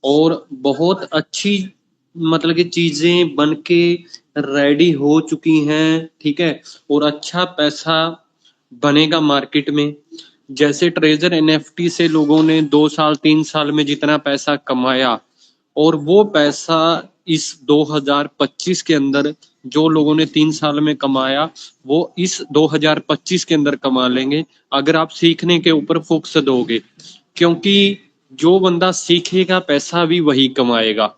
और बहुत अच्छी मतलब कि चीजें बन के रेडी हो चुकी हैं, ठीक है, और अच्छा पैसा बनेगा मार्केट में। जैसे ट्रेजर एनएफटी से लोगों ने 2 साल 3 साल में जितना पैसा कमाया, और वो पैसा इस 2025 के अंदर जो लोगों ने 3 साल में कमाया, वो इस 2025 के अंदर कमा लेंगे, अगर आप सीखने के ऊपर फोकस दोगे। क्योंकि जो बंदा सीखेगा पैसा भी वही कमाएगा।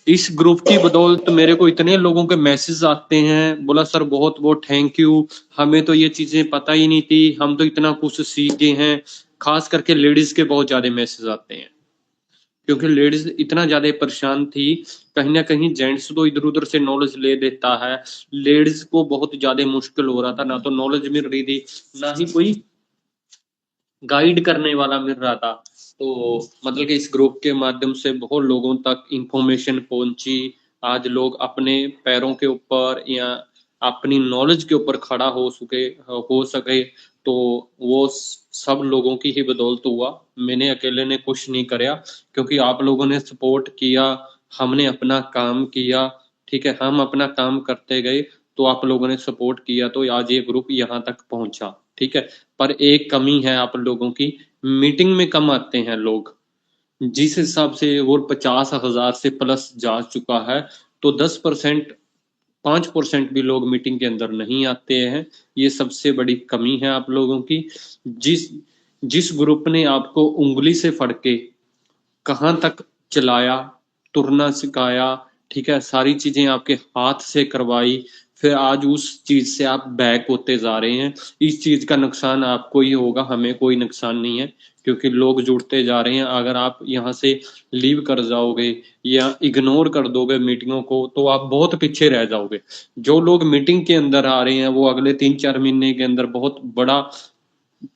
इस ग्रुप की बदौलत मेरे को इतने लोगों के मैसेज आते हैं, बोला सर बहुत बहुत थैंक यू, हमें तो ये चीजें पता ही नहीं थी, हम तो इतना कुछ सीख गए हैं। खास करके लेडीज के बहुत ज्यादा मैसेज आते हैं, क्योंकि लेडीज इतना ज्यादा परेशान थी। कहीं ना कहीं जेंट्स तो इधर उधर से नॉलेज ले देता है, लेडीज को बहुत ज्यादा मुश्किल हो रहा था, ना तो नॉलेज मिल रही थी, ना ही कोई गाइड करने वाला मिल रहा था। तो मतलब कि इस ग्रुप के माध्यम से बहुत लोगों तक इंफॉर्मेशन पहुंची। आज लोग अपने पैरों के ऊपर या अपनी नॉलेज के ऊपर खड़ा हो सके, तो वो सब लोगों की ही बदौलत हुआ। मैंने अकेले ने कुछ नहीं कराया, क्योंकि आप लोगों ने सपोर्ट किया, हमने अपना काम किया, ठीक है, हम अपना काम करते गए, तो आप लोगों ने सपोर्ट किया, तो आज ये ग्रुप यहाँ तक पहुंचा, ठीक है। पर एक कमी है आप लोगों की, मीटिंग में कम आते हैं लोग। जिस हिसाब से वो 50,000 से प्लस जा चुका है, तो 10%, 5% भी लोग मीटिंग के अंदर नहीं आते हैं। ये सबसे बड़ी कमी है आप लोगों की। जिस जिस ग्रुप ने आपको उंगली से फड़ के कहाँ तक चलाया, तुरना सिखाया, ठीक है, सारी चीजें आपके हाथ से करवाई, फिर आज उस चीज से आप बैक होते जा रहे हैं। इस चीज का नुकसान आपको ही होगा, हमें कोई नुकसान नहीं है, क्योंकि लोग जुड़ते जा रहे हैं। अगर आप यहाँ से लीव कर जाओगे या इग्नोर कर दोगे मीटिंगों को, तो आप बहुत पीछे रह जाओगे। जो लोग मीटिंग के अंदर आ रहे हैं वो अगले 3-4 महीने के अंदर बहुत बड़ा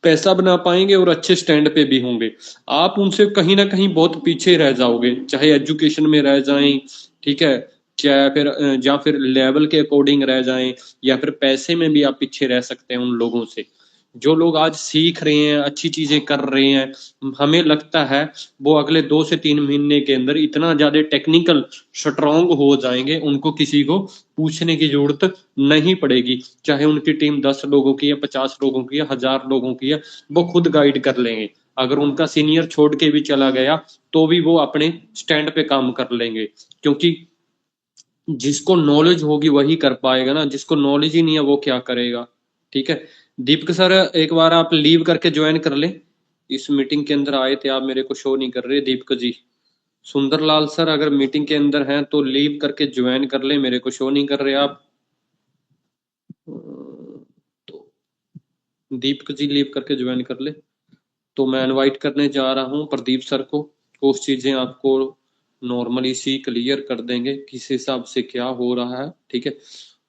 पैसा बना पाएंगे और अच्छे स्टैंड पे भी होंगे। आप उनसे कहीं ना कहीं बहुत पीछे रह जाओगे, चाहे एजुकेशन में रह जाएं, ठीक है, चाहे फिर या फिर लेवल के अकॉर्डिंग रह जाएं, या फिर पैसे में भी आप पीछे रह सकते हैं उन लोगों से। जो लोग आज सीख रहे हैं, अच्छी चीजें कर रहे हैं, हमें लगता है वो अगले 2 से 3 महीने के अंदर इतना ज्यादा टेक्निकल स्ट्रांग हो जाएंगे, उनको किसी को पूछने की जरूरत नहीं पड़ेगी। चाहे उनकी टीम 10 लोगों की या 50 लोगों की या 1000 लोगों की है, वो खुद गाइड कर लेंगे। अगर उनका सीनियर छोड़ के भी चला गया, तो भी वो अपने स्टैंड पे काम कर लेंगे। क्योंकि जिसको नॉलेज होगी वही कर पाएगा ना, जिसको नॉलेज ही नहीं है वो क्या करेगा, ठीक है। दीपक सर, एक बार आप लीव करके ज्वाइन कर ले। इस मीटिंग के अंदर आए थे आप, मेरे को शो नहीं कर रहे दीपक जी। सुंदरलाल सर, अगर मीटिंग के अंदर हैं तो लीव करके ज्वाइन कर ले, मेरे को शो नहीं कर रहे आप। तो दीपक जी लीव करके ज्वाइन कर ले। तो मैं इनवाइट करने जा रहा हूँ प्रदीप सर को, कुछ चीजें आपको नॉर्मली सी क्लियर कर देंगे किस हिसाब से क्या हो रहा है, ठीक है।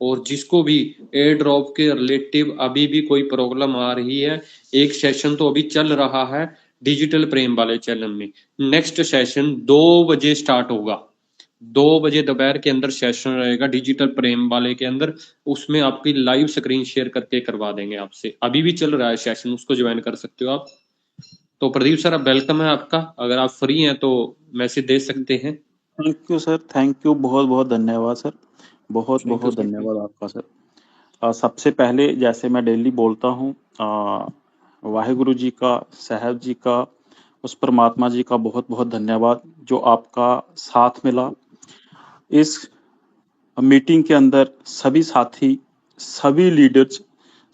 और जिसको भी एयर ड्रॉप के रिलेटिव अभी भी कोई प्रॉब्लम आ रही है, एक सेशन तो अभी चल रहा है डिजिटल प्रेम वाले चैनल में। नेक्स्ट सेशन 2 बजे स्टार्ट होगा, 2 बजे दोपहर के अंदर सेशन रहेगा डिजिटल प्रेम वाले के अंदर। उसमें आपकी लाइव स्क्रीन शेयर करके करवा देंगे आपसे, अभी भी चल रहा है सेशन, उसको ज्वाइन कर सकते हो आप। तो प्रदीप सर, अब वेलकम है आपका, अगर आप फ्री हैं तो मैसेज दे सकते हैं। Thank you sir, thank you, बहुत बहुत धन्यवाद सर, बहुत थैंक यू बहुत सर। धन्यवाद आपका सर। सबसे पहले जैसे मैं डेली बोलता हूँ, वाहिगुरु जी का, साहब जी का, उस परमात्मा जी का बहुत बहुत धन्यवाद जो आपका साथ मिला इस मीटिंग के अंदर। सभी साथी, सभी लीडर्स,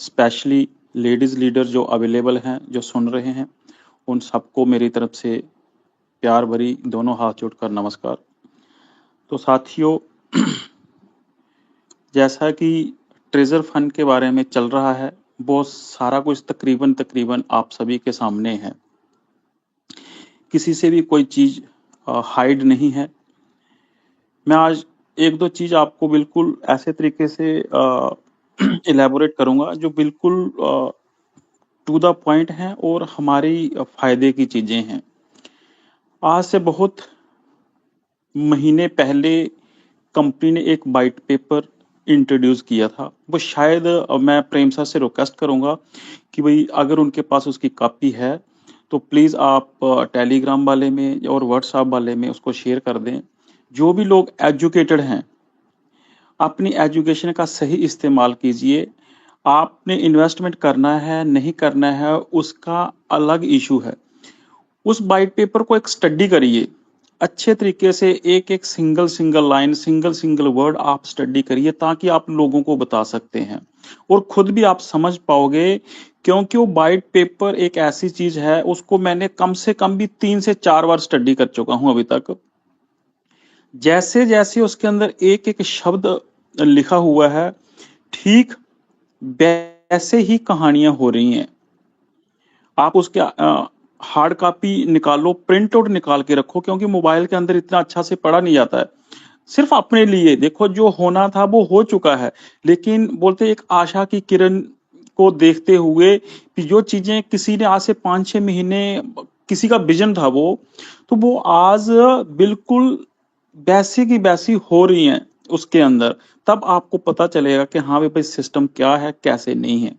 स्पेशली लेडीज लीडर जो अवेलेबल हैं, जो सुन रहे हैं, उन सबको मेरी तरफ से प्यार भरी दोनों हाथ जोड़कर नमस्कार। तो साथियों, जैसा कि ट्रेजर फंड के बारे में चल रहा है, वो सारा कुछ तकरीबन तकरीबन आप सभी के सामने है। किसी से भी कोई चीज हाइड नहीं है। मैं आज एक दो चीज आपको बिल्कुल ऐसे तरीके से इलेबोरेट करूंगा जो बिल्कुल टू द पॉइंट है और हमारी फायदे की चीजें हैं। आज से बहुत महीने पहले कंपनी ने एक वाइट पेपर इंट्रोड्यूस किया था। वो शायद मैं प्रेम सर से रिक्वेस्ट करूंगा कि भाई अगर उनके पास उसकी कॉपी है तो प्लीज़ आप टेलीग्राम वाले में और व्हाट्सएप वाले में उसको शेयर कर दें। जो भी लोग एजुकेटेड हैं, अपनी एजुकेशन का सही इस्तेमाल कीजिए। आपने इन्वेस्टमेंट करना है, नहीं करना है, उसका अलग इशू है। उस वाइट पेपर को एक स्टडी करिए, अच्छे तरीके से एक एक single single line, single single word आप स्टडी करिए, ताकि आप लोगों को बता सकते हैं और खुद भी आप समझ पाओगे। क्योंकि वो वाइट पेपर एक ऐसी चीज है, उसको मैंने कम से कम भी 3 से 4 बार स्टडी कर चुका हूं अभी तक। जैसे जैसे उसके अंदर एक एक शब्द लिखा हुआ है, ठीक वैसे ही कहानियां हो रही हैं। आप उसके हार्ड कॉपी निकालो, प्रिंट आउट निकाल के रखो, क्योंकि मोबाइल के अंदर इतना अच्छा से पढ़ा नहीं जाता है। सिर्फ अपने लिए देखो, जो होना था वो हो चुका है, लेकिन बोलते एक आशा की किरण को देखते हुए कि जो चीजें किसी ने आज से 5-6 महीने किसी का विजन था, वो आज बिल्कुल वैसी की वैसी हो रही हैं उसके अंदर। तब आपको पता चलेगा कि हाँ भाई सिस्टम क्या है, कैसे नहीं है।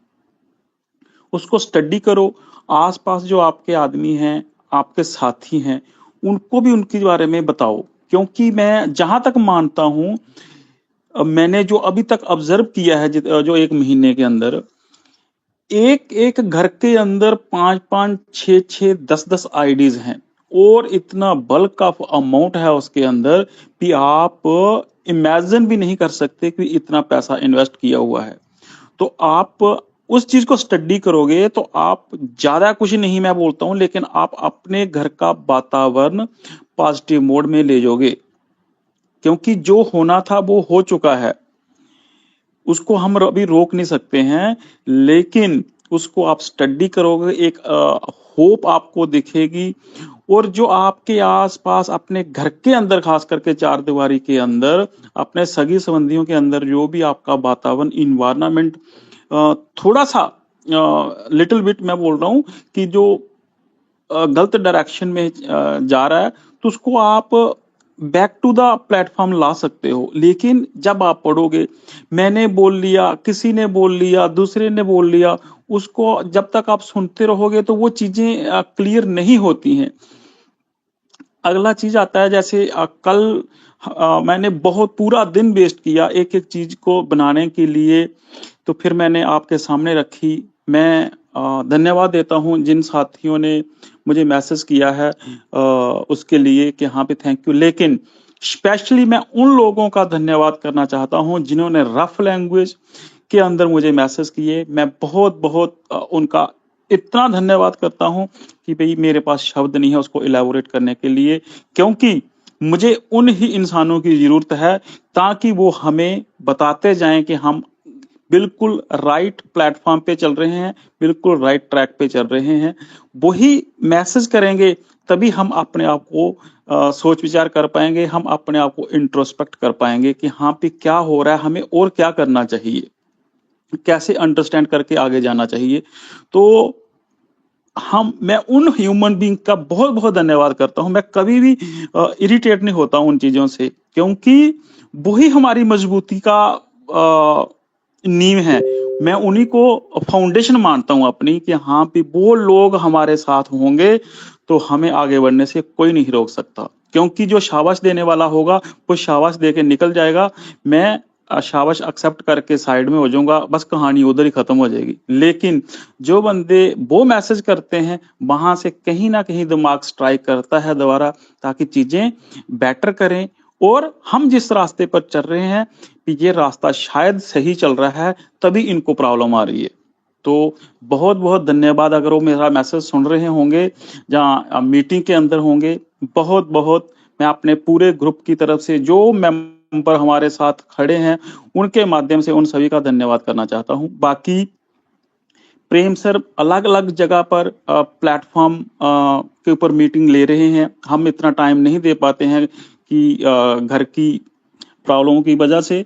उसको स्टडी करो। आसपास जो आपके आदमी हैं, आपके साथी हैं, उनको भी उनके बारे में बताओ। क्योंकि मैं जहां तक मानता हूं, मैंने जो अभी तक ऑब्जर्व किया है, जो 1 महीने के अंदर एक एक घर के अंदर 5-5, 6-6, 10-10 आईडीज हैं, और इतना बल्क ऑफ अमाउंट है उसके अंदर कि आप इमेजिन भी नहीं कर सकते कि इतना पैसा इन्वेस्ट किया हुआ है। तो आप उस चीज को स्टडी करोगे तो आप ज्यादा कुछ नहीं मैं बोलता हूं, लेकिन आप अपने घर का वातावरण पॉजिटिव मोड में ले जाओगे। क्योंकि जो होना था वो हो चुका है, उसको हम अभी रोक नहीं सकते हैं, लेकिन उसको आप स्टडी करोगे, एक होप आपको दिखेगी। और जो आपके आसपास अपने घर के अंदर, खास करके 4 दीवारी के अंदर, अपने सगी संबंधियों के अंदर जो भी आपका वातावरण, इन्वायरमेंट थोड़ा सा लिटिल बिट मैं बोल रहा हूं कि जो गलत डायरेक्शन में जा रहा है, तो उसको आप बैक टू द प्लेटफॉर्म ला सकते हो। लेकिन जब आप पढ़ोगे, मैंने बोल लिया, किसी ने बोल लिया, दूसरे ने बोल लिया, उसको जब तक आप सुनते रहोगे तो वो चीजें क्लियर नहीं होती हैं। अगला चीज आता है, जैसे कल मैंने बहुत पूरा दिन वेस्ट किया एक एक चीज को बनाने के लिए, तो फिर मैंने आपके सामने रखी। मैं धन्यवाद देता हूं जिन साथियों ने मुझे मैसेज किया है उसके लिए कि हाँ पे थैंक यू। लेकिन स्पेशली मैं उन लोगों का धन्यवाद करना चाहता हूं जिन्होंने रफ लैंग्वेज के अंदर मुझे मैसेज किए। मैं बहुत बहुत उनका इतना धन्यवाद करता हूं कि भाई मेरे पास शब्द नहीं है उसको इलेबोरेट करने के लिए। क्योंकि मुझे उन ही इंसानों की जरूरत है, ताकि वो हमें बताते जाएं कि हम बिल्कुल राइट प्लेटफॉर्म पे चल रहे हैं, बिल्कुल राइट ट्रैक पे चल रहे हैं। वही मैसेज करेंगे तभी हम अपने आप को सोच विचार कर पाएंगे, हम अपने आप को इंट्रोस्पेक्ट कर पाएंगे कि हाँ पे क्या हो रहा है, हमें और क्या करना चाहिए, कैसे अंडरस्टैंड करके आगे जाना चाहिए। तो मैं उन ह्यूमन बीइंग का बहुत बहुत धन्यवाद करता हूं। मैं कभी भी इरिटेट नहीं होता उन चीजों से, क्योंकि वही हमारी मजबूती का नींव है। मैं उन्हीं को फाउंडेशन मानता हूं अपनी, कि हाँ भी वो लोग हमारे साथ होंगे तो हमें आगे बढ़ने से कोई नहीं रोक सकता। क्योंकि जो शाबाश देने वाला होगा वो शाबाश दे के निकल जाएगा, मैं शाबाश एक्सेप्ट करके साइड में हो जाऊंगा, बस कहानी उधर ही खत्म हो जाएगी। लेकिन जो बंदे वो मैसेज करते हैं, वहां से कहीं ना कहीं दिमाग स्ट्राइक करता है दोबारा, ताकि चीजें बेटर करें। और हम जिस रास्ते पर चल रहे हैं, ये रास्ता शायद सही चल रहा है, तभी इनको प्रॉब्लम आ रही है। तो बहुत बहुत धन्यवाद। अगर वो मेरा मैसेज सुन रहे होंगे, जहाँ मीटिंग के अंदर होंगे, बहुत बहुत मैं अपने पूरे ग्रुप की तरफ से जो मेंबर हमारे साथ खड़े हैं, उनके माध्यम से उन सभी का धन्यवाद करना चाहता हूं। बाकी प्रेम सर अलग अलग जगह पर प्लेटफॉर्म के ऊपर मीटिंग ले रहे हैं। हम इतना टाइम नहीं दे पाते हैं कि घर की प्रॉब्लमों की वजह से।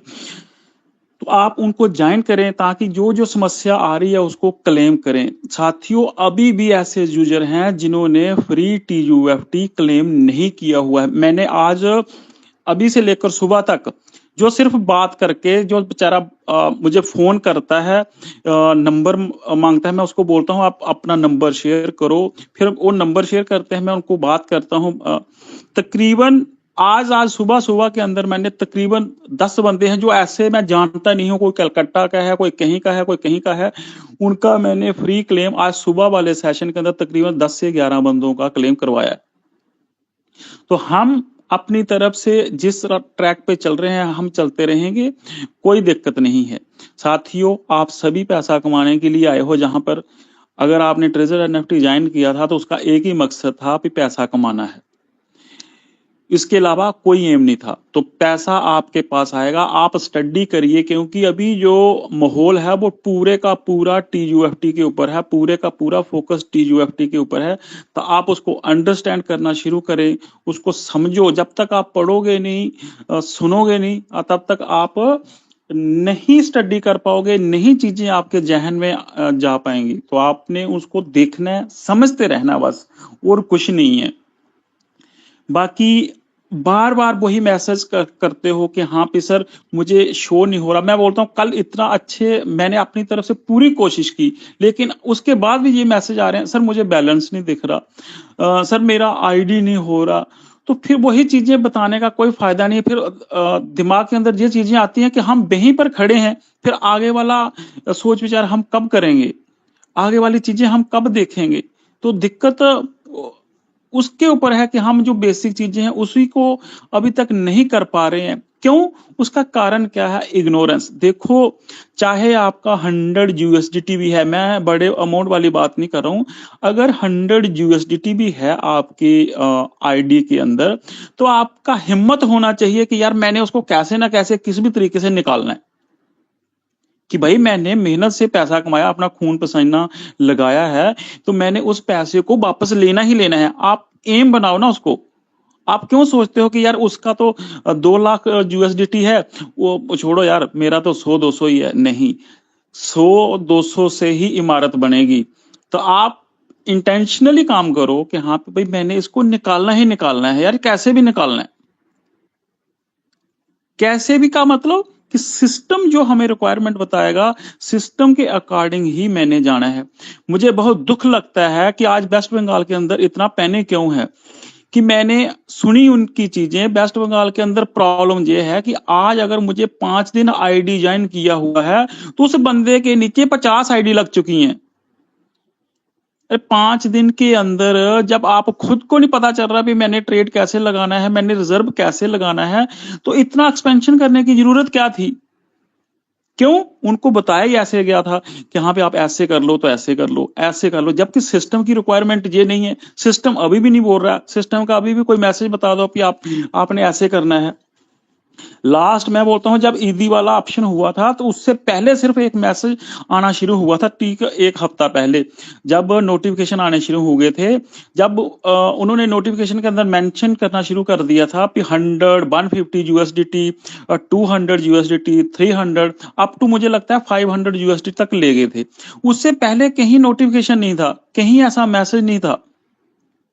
तो आप उनको ज्वाइन करें, ताकि जो जो समस्या आ रही है उसको क्लेम करें। साथियों, अभी भी ऐसे यूजर हैं जिन्होंने फ्री TUFT क्लेम नहीं किया हुआ है। मैंने आज अभी से लेकर सुबह तक जो सिर्फ बात करके, जो बेचारा मुझे फोन करता है, नंबर मांगता है, मैं उसको बोलता हूँ आप अपना नंबर शेयर करो, फिर वो नंबर शेयर करते हैं, मैं उनको बात करता हूँ। तकरीबन आज सुबह सुबह के अंदर मैंने तकरीबन 10 बंदे हैं जो ऐसे मैं जानता नहीं हूँ, कोई कलकत्ता का है, कोई कहीं का है, कोई कहीं का है, उनका मैंने फ्री क्लेम आज सुबह वाले सेशन के अंदर तकरीबन 10 से 11 बंदों का क्लेम करवाया है। तो हम अपनी तरफ से जिस ट्रैक पे चल रहे हैं हम चलते रहेंगे, कोई दिक्कत नहीं है। साथियों, आप सभी पैसा कमाने के लिए आए हो जहां पर, अगर आपने ट्रेजर एनएफटी ज्वाइन किया था तो उसका एक ही मकसद था कि पैसा कमाना है, इसके अलावा कोई एम नहीं था। तो पैसा आपके पास आएगा, आप स्टडी करिए, क्योंकि अभी जो माहौल है वो पूरे का पूरा टीयूएफटी के ऊपर है, पूरे का पूरा फोकस टीयूएफटी के ऊपर है। तो आप उसको अंडरस्टैंड करना शुरू करें, उसको समझो। जब तक आप पढ़ोगे नहीं, सुनोगे नहीं, तब तक आप नहीं स्टडी कर पाओगे, नहीं चीजें आपके जहन में जा पाएंगी। तो आपने उसको देखना है, समझते रहना बस, और कुछ नहीं है। बाकी बार बार वही मैसेज करते हो कि हाँ पे सर मुझे शो नहीं हो रहा। मैं बोलता हूँ कल इतना अच्छे मैंने अपनी तरफ से पूरी कोशिश की, लेकिन उसके बाद भी ये मैसेज आ रहे हैं, सर मुझे बैलेंस नहीं दिख रहा, सर मेरा आईडी नहीं हो रहा। तो फिर वही चीजें बताने का कोई फायदा नहीं। फिर दिमाग के अंदर ये चीजें आती हैं कि हम वहीं पर खड़े हैं, फिर आगे वाला सोच विचार हम कब करेंगे, आगे वाली चीजें हम कब देखेंगे। तो दिक्कत उसके ऊपर है कि हम जो बेसिक चीजें हैं उसी को अभी तक नहीं कर पा रहे हैं। क्यों? उसका कारण क्या है? इग्नोरेंस। देखो, चाहे आपका 100 यूएसडीटी भी है, मैं बड़े अमाउंट वाली बात नहीं कर रहा हूं, अगर 100 यूएसडीटी भी है आपके आईडी के अंदर, तो आपका हिम्मत होना चाहिए कि यार मैंने उसको कैसे ना कैसे किसी भी तरीके से निकालना है, कि भाई मैंने मेहनत से पैसा कमाया, अपना खून पसीना लगाया है, तो मैंने उस पैसे को वापस लेना ही लेना है। आप एम बनाओ ना उसको। आप क्यों सोचते हो कि यार उसका तो 2 लाख यूएसडीटी है, वो छोड़ो यार, मेरा तो 100-200 ही है। नहीं, 100-200 से ही इमारत बनेगी। तो आप इंटेंशनली काम करो कि हाँ भाई मैंने इसको निकालना ही निकालना है यार, कैसे भी निकालना है। कैसे भी का मतलब कि सिस्टम जो हमें रिक्वायरमेंट बताएगा, सिस्टम के अकॉर्डिंग ही मैंने जाना है। मुझे बहुत दुख लगता है कि आज वेस्ट बंगाल के अंदर इतना पैनिक क्यों है, कि मैंने सुनी उनकी चीजें। वेस्ट बंगाल के अंदर प्रॉब्लम ये है कि आज अगर मुझे 5 दिन आईडी ज्वाइन किया हुआ है तो उस बंदे के नीचे 50 आईडी लग चुकी हैं। 5 दिन के अंदर जब आप खुद को नहीं पता चल रहा भी मैंने ट्रेड कैसे लगाना है, मैंने रिजर्व कैसे लगाना है, तो इतना एक्सपेंशन करने की जरूरत क्या थी? क्यों? उनको बताया ही ऐसे गया था कि हाँ पे आप ऐसे कर लो, तो ऐसे कर लो, ऐसे कर लो, जबकि सिस्टम की रिक्वायरमेंट ये नहीं है। सिस्टम अभी भी नहीं बोल रहा, सिस्टम का अभी भी कोई मैसेज बता दो कि आपने ऐसे करना है। लास्ट मैं बोलता हूं जब ईदी वाला ऑप्शन हुआ था तो उससे पहले सिर्फ एक मैसेज आना शुरू हुआ था, ठीक 1 हफ्ता पहले, जब नोटिफिकेशन आने शुरू हो गए थे। जब उन्होंने नोटिफिकेशन के अंदर मेंशन करना शुरू कर दिया था कि 100, 150 यूएसडीटी, 200 यूएसडीटी, 300, अप टू मुझे लगता है 500 यूएसडी तक ले गए थे। उससे पहले कहीं नोटिफिकेशन नहीं था, कहीं ऐसा मैसेज नहीं था।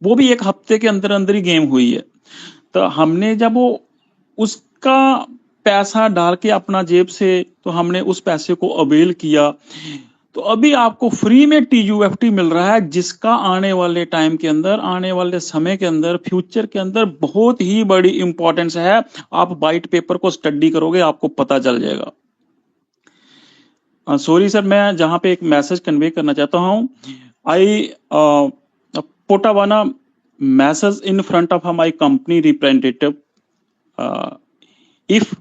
वो भी 1 हफ्ते के अंदर अंदर ही गेम हुई है। तो हमने जब वो उसका पैसा डाल के अपना जेब से, तो हमने उस पैसे को अवेल किया। तो अभी आपको फ्री में टीयूएफटी मिल रहा है, जिसका आने वाले टाइम के अंदर, आने वाले समय के अंदर, फ्यूचर के अंदर बहुत ही बड़ी इंपॉर्टेंस है। आप वाइट पेपर को स्टडी करोगे, आपको पता चल जाएगा। सॉरी सर, मैं जहां पे एक मैसेज कन्वे करना चाहता हूं, I put one message in front of my company representative. If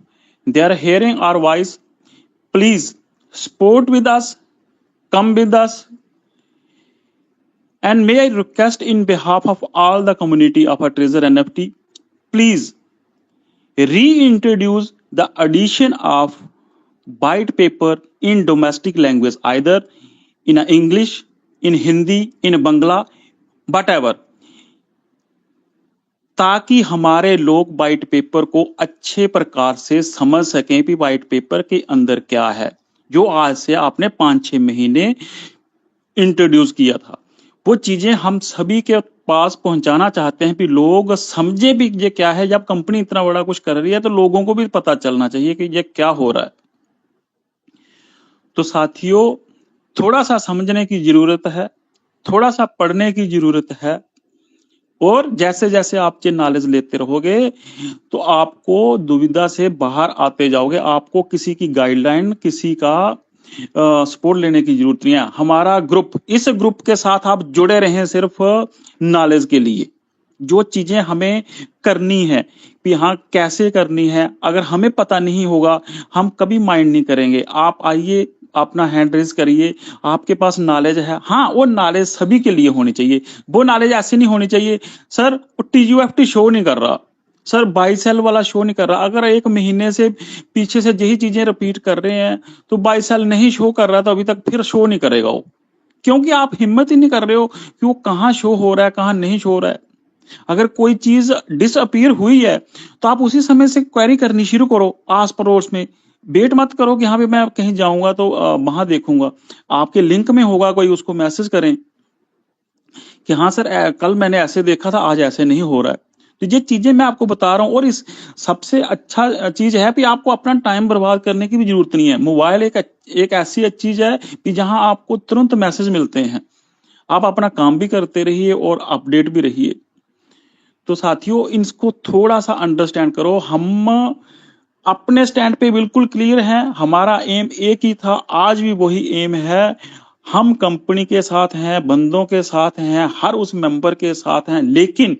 they are hearing our voice, please support with us, come with us, and may I request in behalf of all the community of a Treasure NFT, please reintroduce the addition of white paper in domestic language, either in English, in Hindi, in Bangla, whatever, ताकि हमारे लोग white paper को अच्छे प्रकार से समझ सकें कि व्हाइट पेपर के अंदर क्या है, जो आज से आपने 5-6 महीने इंट्रोड्यूस किया था। वो चीजें हम सभी के पास पहुंचाना चाहते हैं कि लोग समझे भी ये क्या है। जब कंपनी इतना बड़ा कुछ कर रही है तो लोगों को भी पता चलना चाहिए कि ये क्या हो रहा है। तो साथियों, थोड़ा सा समझने की जरूरत है, थोड़ा सा पढ़ने की जरूरत है, और जैसे जैसे आप ये नॉलेज लेते रहोगे तो आपको दुविधा से बाहर आते जाओगे। आपको किसी की गाइडलाइन, किसी का सपोर्ट लेने की जरूरत नहीं है। हमारा ग्रुप, इस ग्रुप के साथ आप जुड़े रहें सिर्फ नॉलेज के लिए। जो चीजें हमें करनी है कि हाँ कैसे करनी है, अगर हमें पता नहीं होगा हम कभी माइंड नहीं करेंगे। आप आइए, अपना हैंड रेज करिए, आपके पास नॉलेज है। हाँ, वो नॉलेज सभी के लिए होनी चाहिए। वो नॉलेज ऐसी नहीं होनी चाहिए सर TUFT शो नहीं कर रहा, सर बाई सेल वाला शो नहीं कर रहा। अगर एक महीने से पीछे से यही चीजें रिपीट कर रहे हैं तो बाई सेल नहीं शो कर रहा तो अभी तक फिर शो नहीं करेगा वो, क्योंकि आप हिम्मत ही नहीं कर रहे हो कि वो कहाँ शो हो रहा है, कहाँ नहीं शो हो रहा है। अगर कोई चीज डिसअपीयर हुई है तो आप उसी समय से क्वेरी करनी शुरू करो आस पड़ोस में। वेट मत करो कि हाँ भी मैं कहीं जाऊंगा तो वहां देखूंगा। आपके लिंक में होगा कोई, उसको मैसेज करें कि हाँ सर कल मैंने ऐसे देखा था, आज ऐसे नहीं हो रहा है। तो ये चीजें मैं आपको बता रहा हूँ। और इस सबसे अच्छा चीज है कि आपको अपना टाइम बर्बाद करने की भी जरूरत नहीं है। मोबाइल एक ऐसी चीज है कि जहां आपको तुरंत मैसेज मिलते हैं। आप अपना काम भी करते रहिए और अपडेट भी रहिए। तो साथियों, इसको थोड़ा सा अंडरस्टैंड करो। हम अपने स्टैंड पे बिल्कुल क्लियर हैं। हमारा एम एक ही था, आज भी वही एम है। हम कंपनी के साथ हैं, बंदों के साथ हैं, हर उस मेंबर के साथ हैं। लेकिन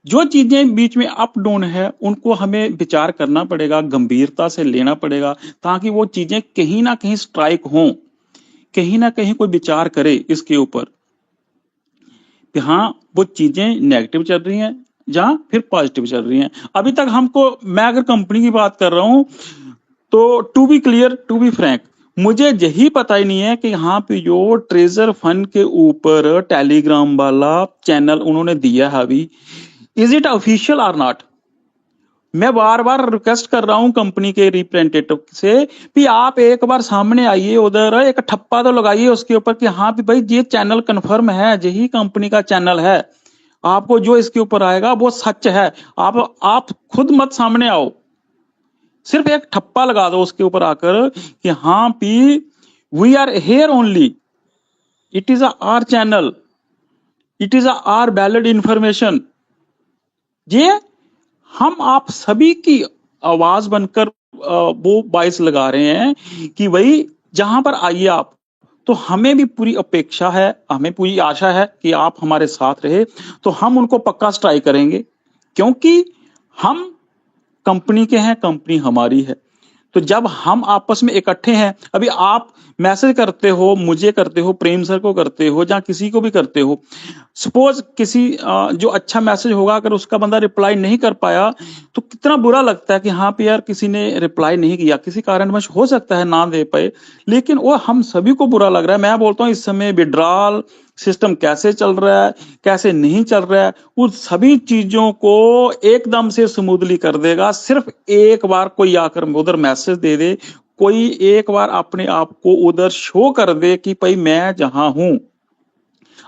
जो चीजें बीच में अप डाउन है उनको हमें विचार करना पड़ेगा, गंभीरता से लेना पड़ेगा, ताकि वो चीजें कहीं ना कहीं स्ट्राइक हों, कहीं ना कहीं कोई विचार करे इसके ऊपर कि हाँ वो चीजें नेगेटिव चल रही हैं या फिर पॉजिटिव चल रही हैं। अभी तक हमको, मैं अगर कंपनी की बात कर रहा हूं तो to be clear, to be frank, मुझे यही पता ही नहीं है कि यहाँ पे जो ट्रेजर फंड के ऊपर टेलीग्राम वाला चैनल उन्होंने दिया है अभी, इज इट ऑफिशियल और नॉट। मैं बार बार रिक्वेस्ट कर रहा हूं कंपनी के रिप्रेजेंटेटिव से कि आप एक बार सामने आइए, उधर एक ठप्पा तो लगाइए उसके ऊपर कि हाँ भी भाई ये चैनल कंफर्म है, यही कंपनी का चैनल है। आपको जो इसके ऊपर आएगा वो सच है। आप खुद मत सामने आओ, सिर्फ एक ठप्पा लगा दो उसके ऊपर आकर कि हाँ P V R here only, it is our channel, it is our valid information. ये हम आप सभी की आवाज बनकर वो बाइस लगा रहे हैं कि भाई जहां पर आइए आप। तो हमें भी पूरी अपेक्षा है, हमें पूरी आशा है कि आप हमारे साथ रहे तो हम उनको पक्का स्ट्राइक करेंगे, क्योंकि हम कंपनी के हैं, कंपनी हमारी है। तो जब हम आपस में इकट्ठे हैं, अभी आप मैसेज करते हो, मुझे करते हो, प्रेम सर को करते हो, या किसी को भी करते हो, सपोज किसी जो अच्छा मैसेज होगा अगर उसका बंदा रिप्लाई नहीं कर पाया तो कितना बुरा लगता है कि हाँ पे यार किसी ने रिप्लाई नहीं किया, किसी कारणवश हो सकता है ना दे पाए, लेकिन वो हम सभी को बुरा लग रहा है। मैं बोलता हूँ इस समय विड्रॉल सिस्टम कैसे चल रहा है, कैसे नहीं चल रहा है, उन सभी चीजों को एकदम से स्मूथली कर देगा। सिर्फ एक बार कोई आकर उधर मैसेज दे दे, कोई एक बार अपने आप को उधर शो कर दे कि भाई मैं जहां हूं।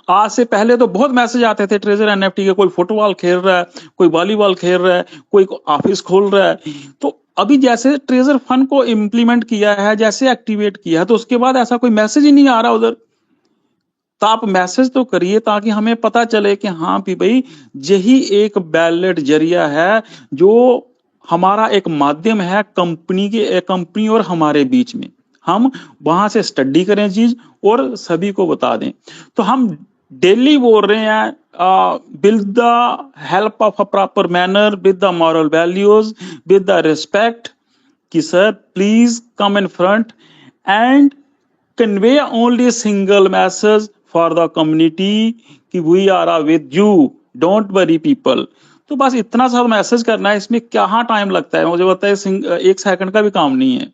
आज से पहले तो बहुत मैसेज आते थे ट्रेजर एनएफटी के, कोई फुटबॉल खेल रहा है, कोई वॉलीबॉल खेल रहा है, कोई ऑफिस खोल रहा है। तो अभी जैसे ट्रेजर फंड को इम्प्लीमेंट किया है, जैसे एक्टिवेट किया है, तो उसके बाद ऐसा कोई मैसेज ही नहीं आ रहा उधर। तो आप मैसेज तो करिए ताकि हमें पता चले कि हाँ भी भाई यही एक वैलिड जरिया है, जो हमारा एक माध्यम है कंपनी और हमारे बीच में। हम वहां से स्टडी करें चीज और सभी को बता दें। तो हम डेली बोल रहे हैं with the help of a proper manner, with the moral values, with the respect, कि sir please come in front and convey only a single message for the community कि we are with you, don't worry people। तो बस इतना सा message करना है, इसमें क्या टाइम लगता है, मुझे पता है एक सेकंड का भी काम नहीं है।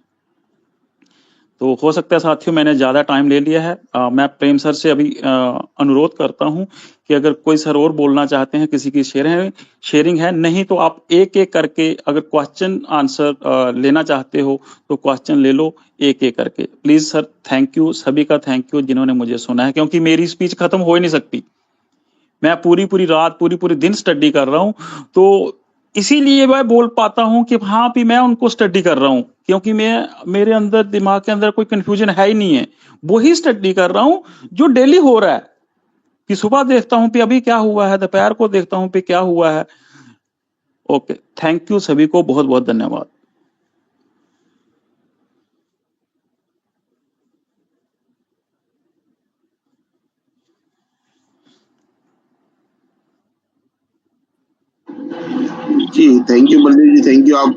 तो हो सकता है साथियों मैंने ज्यादा टाइम ले लिया है। मैं प्रेम सर से अभी अनुरोध करता हूं कि अगर कोई सर और बोलना चाहते हैं, किसी की शेयरिंग है, नहीं तो आप एक एक करके अगर क्वेश्चन आंसर लेना चाहते हो तो क्वेश्चन ले लो एक एक करके। प्लीज सर, थैंक यू, सभी का थैंक यू जिन्होंने मुझे सुना है, क्योंकि मेरी स्पीच खत्म हो ही नहीं सकती। मैं पूरी रात पूरी दिन स्टडी कर रहा हूँ, तो इसीलिए मैं बोल पाता हूँ कि हाँ भी मैं उनको स्टडी कर रहा हूँ, क्योंकि मेरे अंदर दिमाग के अंदर कोई कंफ्यूजन है ही नहीं है। वही स्टडी कर रहा हूँ जो डेली हो रहा है, कि सुबह देखता हूँ कि अभी क्या हुआ है, दोपहर को देखता हूँ कि क्या हुआ है। ओके, थैंक यू सभी को, बहुत बहुत धन्यवाद। जी thank you Baldev ji, thank you, आप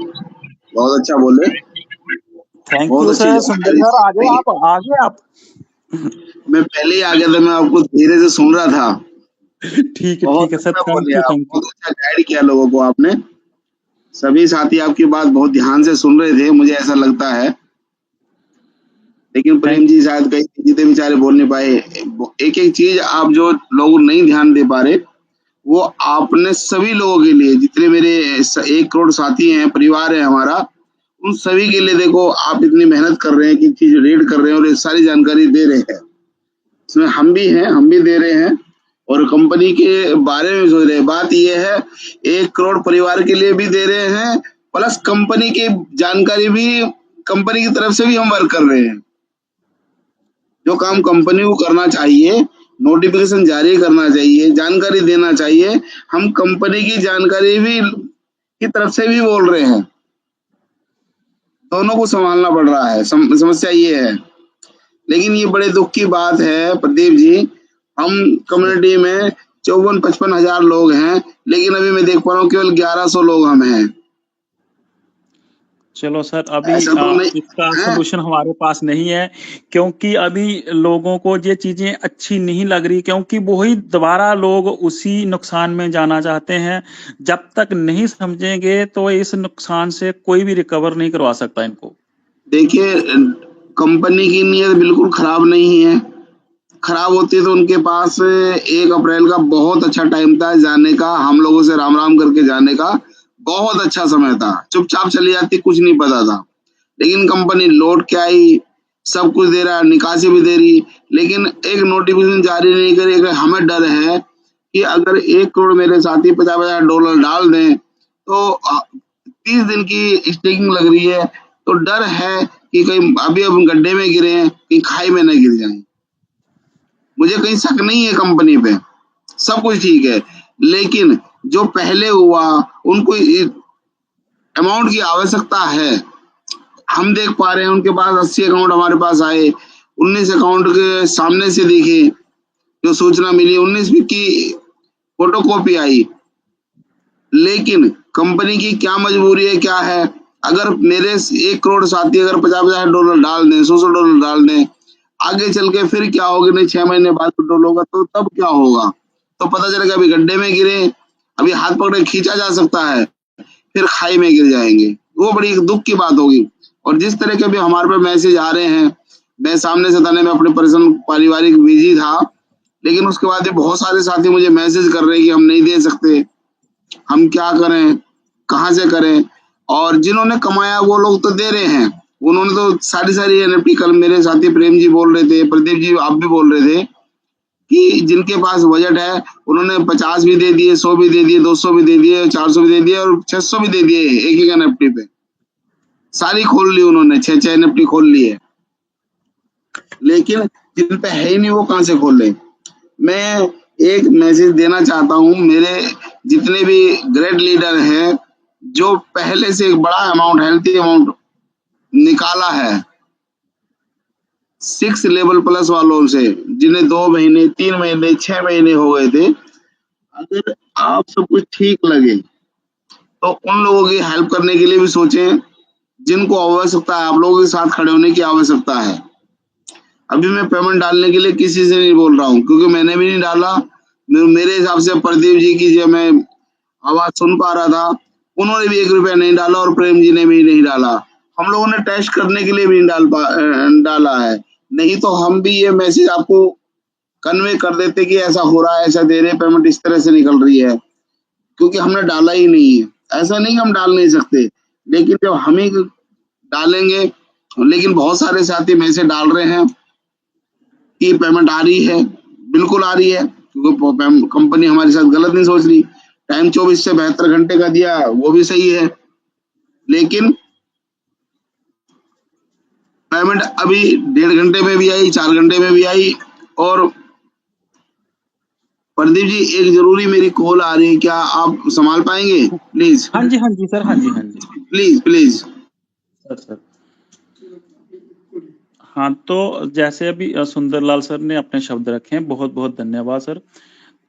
बहुत अच्छा बोले, थैंक बहुत यू अच्छी सर। सुंदर जानकारी सर, दी। आगे आप मैं पहले ही आ गया था, मैं आपको धीरे से सुन रहा था। ठीक बहुत है सर, अच्छा थैंक बोले यू आप, थैंक यू। बहुत अच्छा गाइड किया लोगों को आपने। सभी साथी आपकी बात बहुत ध्यान से सुन रहे थे, मुझे ऐसा लगता है। लेकिन थैंक प्रेम जी शायद कई जितने बेचारे बोल नहीं पाए। एक एक चीज आप जो लोग नहीं ध्यान दे पा रहे, वो आपने सभी लोगों के लिए, जितने मेरे 1 करोड़ साथी हैं, परिवार है हमारा, उन सभी के लिए देखो आप इतनी मेहनत कर रहे हैं कि चीज रीड कर रहे हैं और ये सारी जानकारी दे रहे हैं। इसमें हम भी हैं, हम भी दे रहे हैं और कंपनी के बारे में सोच रहे हैं। बात ये है, 1 करोड़ परिवार के लिए भी दे रहे हैं, प्लस कंपनी की जानकारी भी, कंपनी की तरफ से भी हम वर्क कर रहे हैं। जो काम कंपनी को करना चाहिए, नोटिफिकेशन जारी करना चाहिए, जानकारी देना चाहिए, हम कंपनी की जानकारी भी की तरफ से भी बोल रहे हैं। दोनों को संभालना पड़ रहा है। समस्या ये है। लेकिन ये बड़े दुख की बात है प्रदीप जी, हम कम्युनिटी में 54-55 हजार लोग हैं, लेकिन अभी मैं देख पा रहा हूँ केवल 1100 लोग हम हैं। चलो सर, अभी ऐसा तो नहीं इसका है। सलूशन हमारे पास नहीं है, क्योंकि अभी लोगों को ये चीजें अच्छी नहीं लग रही, क्योंकि वही दोबारा लोग उसी नुकसान में जाना चाहते हैं। जब तक नहीं समझेंगे तो इस नुकसान से कोई भी रिकवर नहीं करवा सकता इनको। देखिए, कंपनी की नीयत बिल्कुल खराब नहीं है। खराब होती तो उनके पास 1 अप्रैल का बहुत अच्छा टाइम था जाने का, हम लोगों से राम राम करके जाने का बहुत अच्छा समय था। चुपचाप चली जाती, कुछ नहीं पता था। लेकिन कंपनी लौट के आई, सब कुछ दे रहा है, निकासी भी दे रही, लेकिन एक नोटिफिकेशन जारी नहीं करी। अगर हमें डर है कि अगर 1 करोड़ मेरे साथी $50,000 डाल दें तो 30 दिन की स्टेकिंग लग रही है, तो डर है कि कहीं अभी अब गड्ढे में गिरे हैं, कहीं खाई में न गिर जाएं। मुझे कहीं शक नहीं है कंपनी पे, सब कुछ ठीक है, लेकिन जो पहले हुआ उनको अमाउंट की आवश्यकता है। हम देख पा रहे हैं उनके पास 80 अकाउंट हमारे पास आए, 19 अकाउंट के सामने से देखे, जो सूचना मिली 19 की फोटोकॉपी आई। लेकिन कंपनी की क्या मजबूरी है, क्या है? अगर मेरे 1 करोड़ साथी अगर $50,000 डाल दें, $100 डाल दें, आगे चल के फिर क्या होगा? नहीं 6 महीने बाद पेट्रोल होगा तो तब क्या होगा? तो पता चलेगा अभी गड्ढे में गिरे, अभी हाथ पकड़े खींचा जा सकता है, फिर खाई में गिर जाएंगे। वो बड़ी दुख की बात होगी। और जिस तरह के भी हमारे पास मैसेज आ रहे हैं, मैं सामने से थाने में अपने पर्सनल पारिवारिक बिजी था, लेकिन उसके बाद भी बहुत सारे साथी मुझे मैसेज कर रहे हैं कि हम नहीं दे सकते, हम क्या करें, कहाँ से करें। और जिन्होंने कमाया वो लोग तो दे रहे हैं, उन्होंने तो सारी एनएफटी, कल मेरे साथी प्रेम जी बोल रहे थे, प्रदीप जी आप भी बोल रहे थे कि जिनके पास बजट है उन्होंने 50 भी दे दिए, 100 भी दे दिए, 200 भी दे दिए, 400 भी दे दिए और 600 भी दे दिए एक एक एनएफटी पे। सारी खोल ली उन्होंने, 6 एनएफटी खोल ली है। लेकिन जिन पे है ही नहीं वो कहाँ से खोले? मैं एक मैसेज देना चाहता हूँ, मेरे जितने भी ग्रेट लीडर हैं जो पहले से एक बड़ा अमाउंट, हेल्थी अमाउंट निकाला है 6 लेवल प्लस वालों से, जिन्हें 2 महीने, 3 महीने, 6 महीने हो गए थे, अगर आप सब कुछ ठीक लगे तो उन लोगों की हेल्प करने के लिए भी सोचें, जिनको आवश्यकता है। आप लोगों के साथ खड़े होने की आवश्यकता है। अभी मैं पेमेंट डालने के लिए किसी से नहीं बोल रहा हूँ, क्योंकि मैंने भी नहीं डाला। मेरे हिसाब से प्रदीप जी की जो मैं आवाज सुन पा रहा था, उन्होंने भी 1 रुपया नहीं डाला और प्रेम जी ने भी नहीं डाला। हम लोगों ने टेस्ट करने के लिए भी नहीं डाला है। नहीं तो हम भी ये मैसेज आपको कन्वे कर देते कि ऐसा हो रहा है, ऐसा दे रहे, पेमेंट इस तरह से निकल रही है, क्योंकि हमने डाला ही नहीं है। ऐसा नहीं कि हम डाल नहीं सकते, लेकिन जब हम ही डालेंगे, लेकिन बहुत सारे साथी मैसेज डाल रहे हैं कि पेमेंट आ रही है, बिल्कुल आ रही है, क्योंकि कंपनी हमारे साथ गलत नहीं सोच रही। टाइम 24 से 72 घंटे का दिया, वो भी सही है, लेकिन पेमेंट अभी 1.5 घंटे में भी आई, 4 घंटे में भी आई। और प्रदीप जी, एक जरूरी मेरी कॉल आ रही है, क्या आप संभाल पाएंगे प्लीज? हाँ जी सर, हाँ जी प्लीज प्लीज। सर। हाँ, तो जैसे अभी सुंदरलाल सर ने अपने शब्द रखे हैं, बहुत बहुत धन्यवाद सर।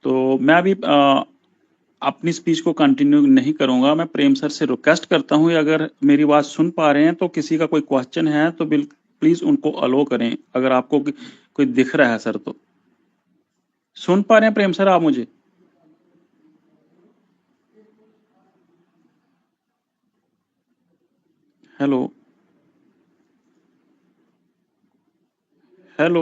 तो मैं अभी अपनी स्पीच को कंटिन्यू नहीं करूंगा। मैं प्रेम सर से रिक्वेस्ट करता हूँ, अगर मेरी बात सुन पा रहे हैं तो किसी का कोई क्वेश्चन है तो प्लीज उनको अलो करें, अगर आपको कोई दिख रहा है सर। तो सुन पा रहे हैं प्रेम सर आप मुझे? हेलो हेलो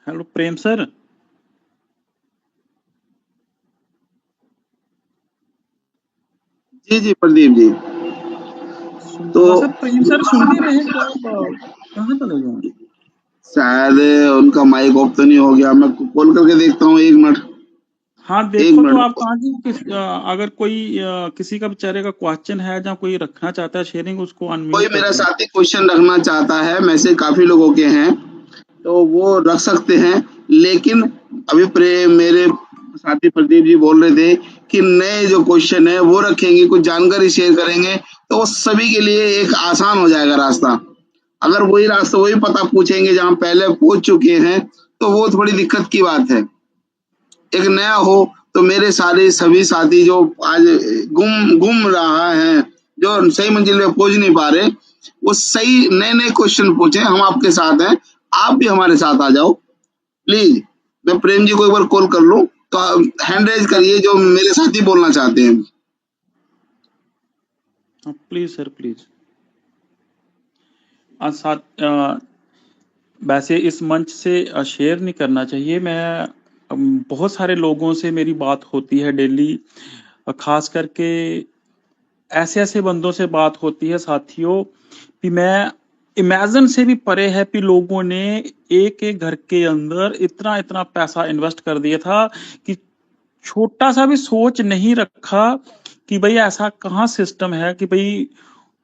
हेलो प्रेम सर। जी जी प्रदीप जी। तो सुंदरलाल सर, प्रेम सर सुन नहीं रहे क्या? आप कहाँ चले गए? शायद उनका माइक ऑफ तो नहीं हो गया, मैं कॉल करके देखता हूँ, 1 मिनट। हाँ, एक देखो तो आप मिनट कहाँ की अगर कोई किसी का बेचारे का क्वेश्चन है या कोई रखना चाहता है शेयरिंग, उसको कोई अनम्यूट कर मेरा दें। साथी क्वेश्चन रखना चाहता है, मैसेज काफी लोगों के हैं, तो वो रख सकते हैं। लेकिन अभी मेरे साथी प्रदीप जी बोल रहे थे कि नए जो क्वेश्चन है वो रखेंगे, कुछ जानकारी शेयर करेंगे, तो वो सभी के लिए एक आसान हो जाएगा रास्ता। अगर वही रास्ता वही पता पूछेंगे जहाँ पहले पूछ चुके हैं, तो वो थोड़ी दिक्कत की बात है। एक नया हो तो मेरे सारे सभी साथी जो आज गुम गुम रहा है, जो सही मंजिल पे पहुंच नहीं पा रहे, वो सही नए नए क्वेश्चन पूछे। हम आपके साथ हैं, आप भी हमारे साथ आ जाओ प्लीज। मैं प्रेम जी को एक बार कॉल कर लूं, तो हैंड रेज करिए जो मेरे साथी बोलना चाहते हैं। Please sir, please. साथ वैसे इस मंच से शेयर नहीं करना चाहिए। मैं बहुत सारे लोगों से मेरी बात होती है डेली, खास करके ऐसे ऐसे बंदों से बात होती है साथियों कि मैं इमेजिन से भी परे है कि लोगों ने एक एक घर के अंदर इतना इतना पैसा इन्वेस्ट कर दिया था कि छोटा सा भी सोच नहीं रखा कि भाई ऐसा कहाँ सिस्टम है कि भाई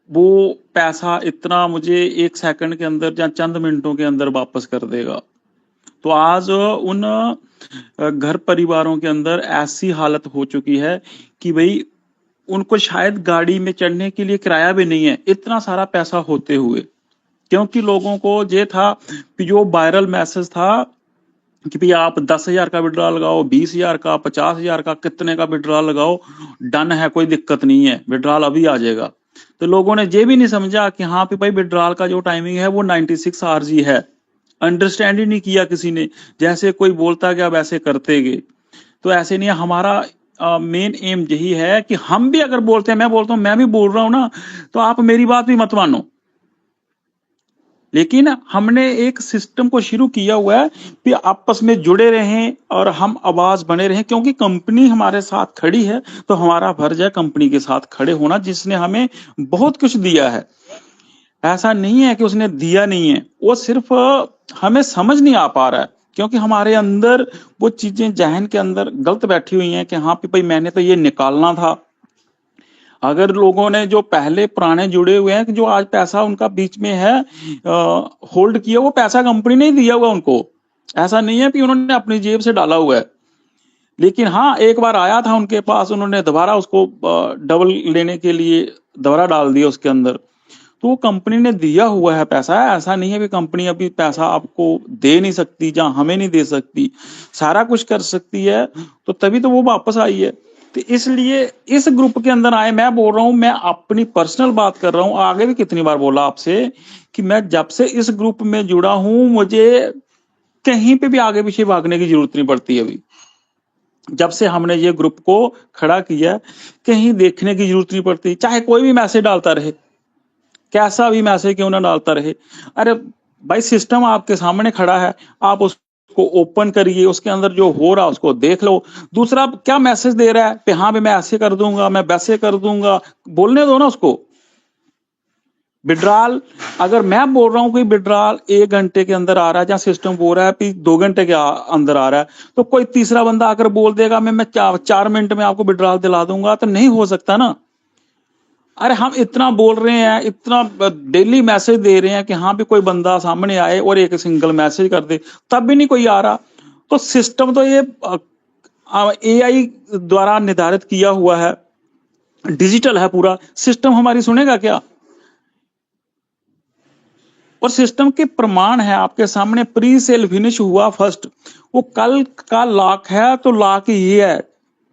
वो पैसा इतना मुझे 1 सेकंड के अंदर या चंद मिनटों के अंदर वापस कर देगा। तो आज उन घर परिवारों के अंदर ऐसी हालत हो चुकी है कि भाई उनको शायद गाड़ी में चढ़ने के लिए किराया भी नहीं है, इतना सारा पैसा होते हुए। क्योंकि लोगों को ये था कि जो वायरल मैसेज था कि भाई आप 10,000 का विड्रॉ लगाओ, 20,000 का, 50,000 का, कितने का विड्रॉ लगाओ, डन है, कोई दिक्कत नहीं है, विड्रॉल अभी आ जाएगा। तो लोगों ने ये भी नहीं समझा कि हाँ भाई विड्रॉल का जो टाइमिंग है वो 96 आवर्स ही है। अंडरस्टैंड ही नहीं किया किसी ने, जैसे कोई बोलता गया वैसे करते गए। तो ऐसे नहीं है। हमारा मेन एम यही है कि हम भी अगर बोलते हैं, मैं बोलता हूं, मैं भी बोल रहा हूं ना, तो आप मेरी बात भी मत मानो। लेकिन हमने एक सिस्टम को शुरू किया हुआ है कि आपस में जुड़े रहें और हम आवाज बने रहें, क्योंकि कंपनी हमारे साथ खड़ी है तो हमारा फर्ज है कंपनी के साथ खड़े होना, जिसने हमें बहुत कुछ दिया है। ऐसा नहीं है कि उसने दिया नहीं है, वो सिर्फ हमें समझ नहीं आ पा रहा है, क्योंकि हमारे अंदर वो चीजें जहन के अंदर गलत बैठी हुई हैं कि हाँ भाई मैंने तो ये निकालना था। अगर लोगों ने जो पहले पुराने जुड़े हुए हैं कि जो आज पैसा उनका बीच में है होल्ड किया, वो पैसा कंपनी ने दिया हुआ उनको। ऐसा नहीं है कि उन्होंने अपनी जेब से डाला हुआ है। लेकिन हाँ, एक बार आया था उनके पास, उन्होंने दोबारा उसको डबल लेने के लिए दोबारा डाल दिया उसके अंदर। तो वो कंपनी ने दिया हुआ है पैसा। ऐसा नहीं है कि कंपनी अभी पैसा आपको दे नहीं सकती, जहां हमें नहीं दे सकती, सारा कुछ कर सकती है। तो तभी तो वो वापस आई है। तो इसलिए इस ग्रुप के अंदर आए। मैं बोल रहा हूं, मैं अपनी पर्सनल बात कर रहा हूं, आगे भी कितनी बार बोला आपसे कि मैं जब से इस ग्रुप में जुड़ा हूं, मुझे कहीं पे भी आगे पीछे भागने की जरूरत नहीं पड़ती। अभी जब से हमने ये ग्रुप को खड़ा किया, कहीं देखने की जरूरत नहीं पड़ती, चाहे कोई भी मैसेज डालता रहे, कैसा भी मैसेज क्यों ना डालता रहे। अरे भाई, सिस्टम आपके सामने खड़ा है, आप उस को ओपन करिए, उसके अंदर जो हो रहा है उसको देख लो। दूसरा क्या मैसेज दे रहा है कि हाँ भाई मैं ऐसे कर दूंगा, मैं वैसे कर दूंगा, बोलने दो ना उसको। विड्रॉल अगर मैं बोल रहा हूं कि विड्रॉल 1 घंटे के अंदर आ रहा है, जहां सिस्टम बोल रहा है कि 2 घंटे के अंदर आ रहा है, तो कोई तीसरा बंदा आकर बोल देगा मैं 4 मिनट में आपको विड्रॉल दिला दूंगा, तो नहीं हो सकता ना। अरे हम इतना बोल रहे हैं, इतना डेली मैसेज दे रहे हैं कि हाँ भी कोई बंदा सामने आए और एक सिंगल मैसेज कर दे, तब भी नहीं कोई आ रहा। तो सिस्टम तो ये एआई द्वारा निर्धारित किया हुआ है, डिजिटल है पूरा सिस्टम, हमारी सुनेगा क्या? और सिस्टम के प्रमाण है आपके सामने, प्री सेल फिनिश हुआ फर्स्ट, वो कल का लॉक है, तो लॉक ये है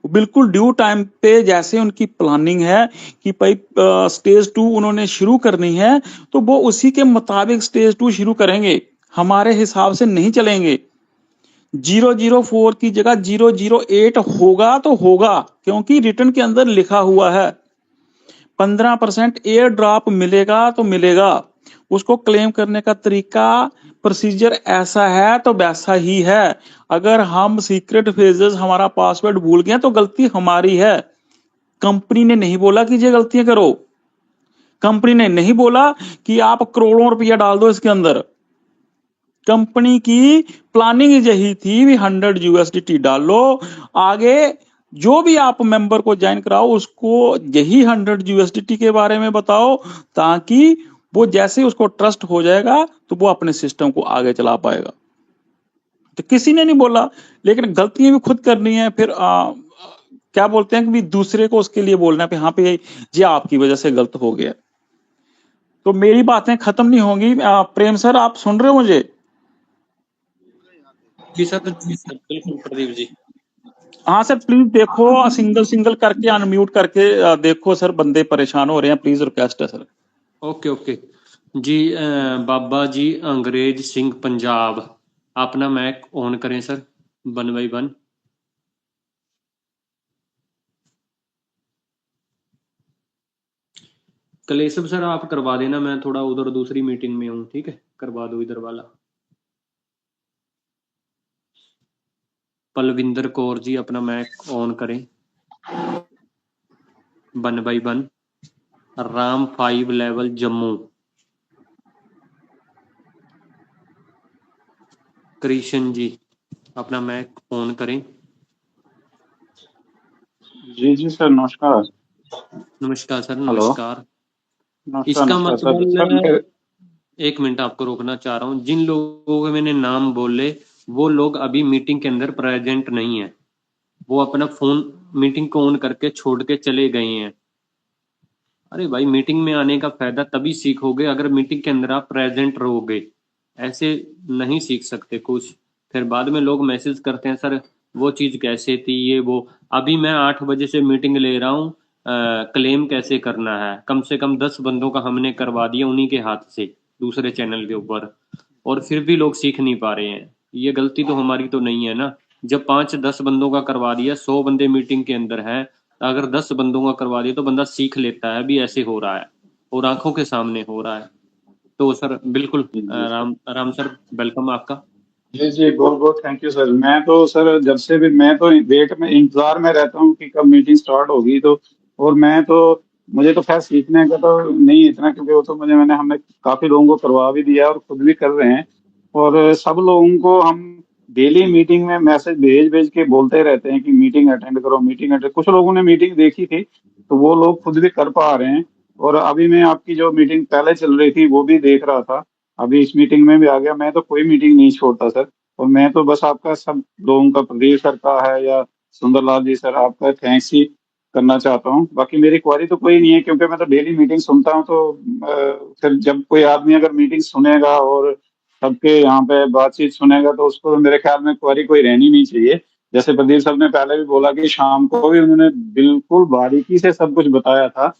बिल्कुल ड्यू टाइम पे। जैसे उनकी प्लानिंग है कि भाई स्टेज 2 उन्होंने शुरू करनी है, तो वो उसी के मुताबिक स्टेज 2 शुरू करेंगे, हमारे हिसाब से नहीं चलेंगे। 004 की जगह 008 होगा तो होगा, क्योंकि रिटर्न के अंदर लिखा हुआ है 15% एयर ड्रॉप मिलेगा तो मिलेगा। उसको क्लेम करने का तरीका प्रोसीजर ऐसा है तो वैसा ही है। अगर हम सीक्रेट फेजेस हमारा पासवर्ड भूल गए तो गलती हमारी है, कंपनी ने नहीं बोला कि ये गलतियां करो। कंपनी ने नहीं बोला कि आप करोड़ों रुपया डाल दो इसके अंदर। कंपनी की प्लानिंग यही थी भी 100 यूएसडीटी डालो, आगे जो भी आप मेंबर को ज्वाइन कराओ उसको यही 100 यूएसडीटी के बारे में बताओ, ताकि वो जैसे उसको ट्रस्ट हो जाएगा तो वो अपने सिस्टम को आगे चला पाएगा। तो किसी ने नहीं बोला, लेकिन गलतियां भी खुद करनी है। फिर क्या बोलते हैं कि भी दूसरे को उसके लिए बोलना है हाँ पे ये आपकी वजह से गलत हो गया। तो मेरी बातें खत्म नहीं होंगी। प्रेम सर आप सुन रहे हो मुझे? जी सर, बिल्कुल प्रदीप जी। हाँ सर प्लीज देखो, सिंगल सिंगल करके अनम्यूट करके देखो सर, बंदे परेशान हो रहे हैं, प्लीज रिक्वेस्ट है सर। ओके ओके जी। बाबा जी अंग्रेज सिंह पंजाब, अपना मैक ऑन करें सर, 1 by 1। कलेशव सर आप करवा देना, मैं थोड़ा उधर दूसरी मीटिंग में हूँ, ठीक है, करवा दो इधर वाला। पलविंदर कौर जी अपना मैक ऑन करें, 1 by 1। राम 5 लेवल जम्मू, कृष्ण जी अपना मैक ऑन करें। जी जी सर, नमस्कार। नमस्कार सर, हेलो, नमस्कार। नमस्कार इसका नमस्कार सर। मतलब एक मिनट आपको रोकना चाह रहा हूँ, जिन लोगों के मैंने नाम बोले वो लोग अभी मीटिंग के अंदर प्रेजेंट नहीं है, वो अपना फोन मीटिंग को ऑन करके छोड़ के चले गए हैं। अरे भाई, मीटिंग में आने का फायदा तभी सीखोगे अगर मीटिंग के अंदर आप प्रेजेंट रहोगे, ऐसे नहीं सीख सकते कुछ। फिर बाद में लोग मैसेज करते हैं सर वो चीज कैसे थी, ये वो। अभी मैं 8 बजे से मीटिंग ले रहा हूँ, क्लेम कैसे करना है, कम से कम 10 बंदों का हमने करवा दिया उन्हीं के हाथ से दूसरे चैनल के ऊपर, और फिर भी लोग सीख नहीं पा रहे हैं। ये गलती तो हमारी तो नहीं है ना, जब 5-10 बंदों का करवा दिया, 100 बंदे मीटिंग के अंदर हैं, अगर 10 बंदों का करवा दिया तो बंदा सीख लेता है भी ऐसे हो रहा है, और आंखों के सामने हो रहा है। तो सर बिल्कुल राम राम सर, वेलकम आपका। जी जी, बहुत बहुत थैंक यू सर। मैं तो सर जब से भी मैं तो वेट में इंतजार में रहता हूँ कि कब मीटिंग स्टार्ट होगी। तो और मैं तो मुझे तो खैर सीखने का तो नहीं इतना, क्योंकि वो तो हमने काफी लोगों को करवा भी दिया और खुद भी कर रहे हैं। और सब लोगों को हम डेली मीटिंग में मैसेज भेज भेज के बोलते रहते हैं कि मीटिंग अटेंड करो, मीटिंग अटेंड। कुछ लोगों ने मीटिंग देखी थी तो वो लोग खुद भी कर पा रहे हैं। और अभी मैं आपकी जो मीटिंग पहले चल रही थी वो भी देख रहा था, अभी इस मीटिंग में भी आ गया। मैं तो कोई मीटिंग नहीं छोड़ता सर। और मैं तो बस आपका सब लोगों का, प्रदीप सर का है या सुंदरलाल जी सर, आपका थैंक्स ही करना चाहता हूँ। बाकी मेरी क्वारी तो कोई नहीं है, क्योंकि मैं तो डेली मीटिंग सुनता हूँ। तो फिर जब कोई आदमी अगर मीटिंग सुनेगा और सबके यहाँ पे बातचीत सुनेगा तो उसको तो मेरे ख्याल में क्वारी कोई रहनी नहीं चाहिए। जैसे प्रदीप सर ने पहले भी बोला कि शाम को भी उन्होंने बिल्कुल बारीकी से सब कुछ बताया था,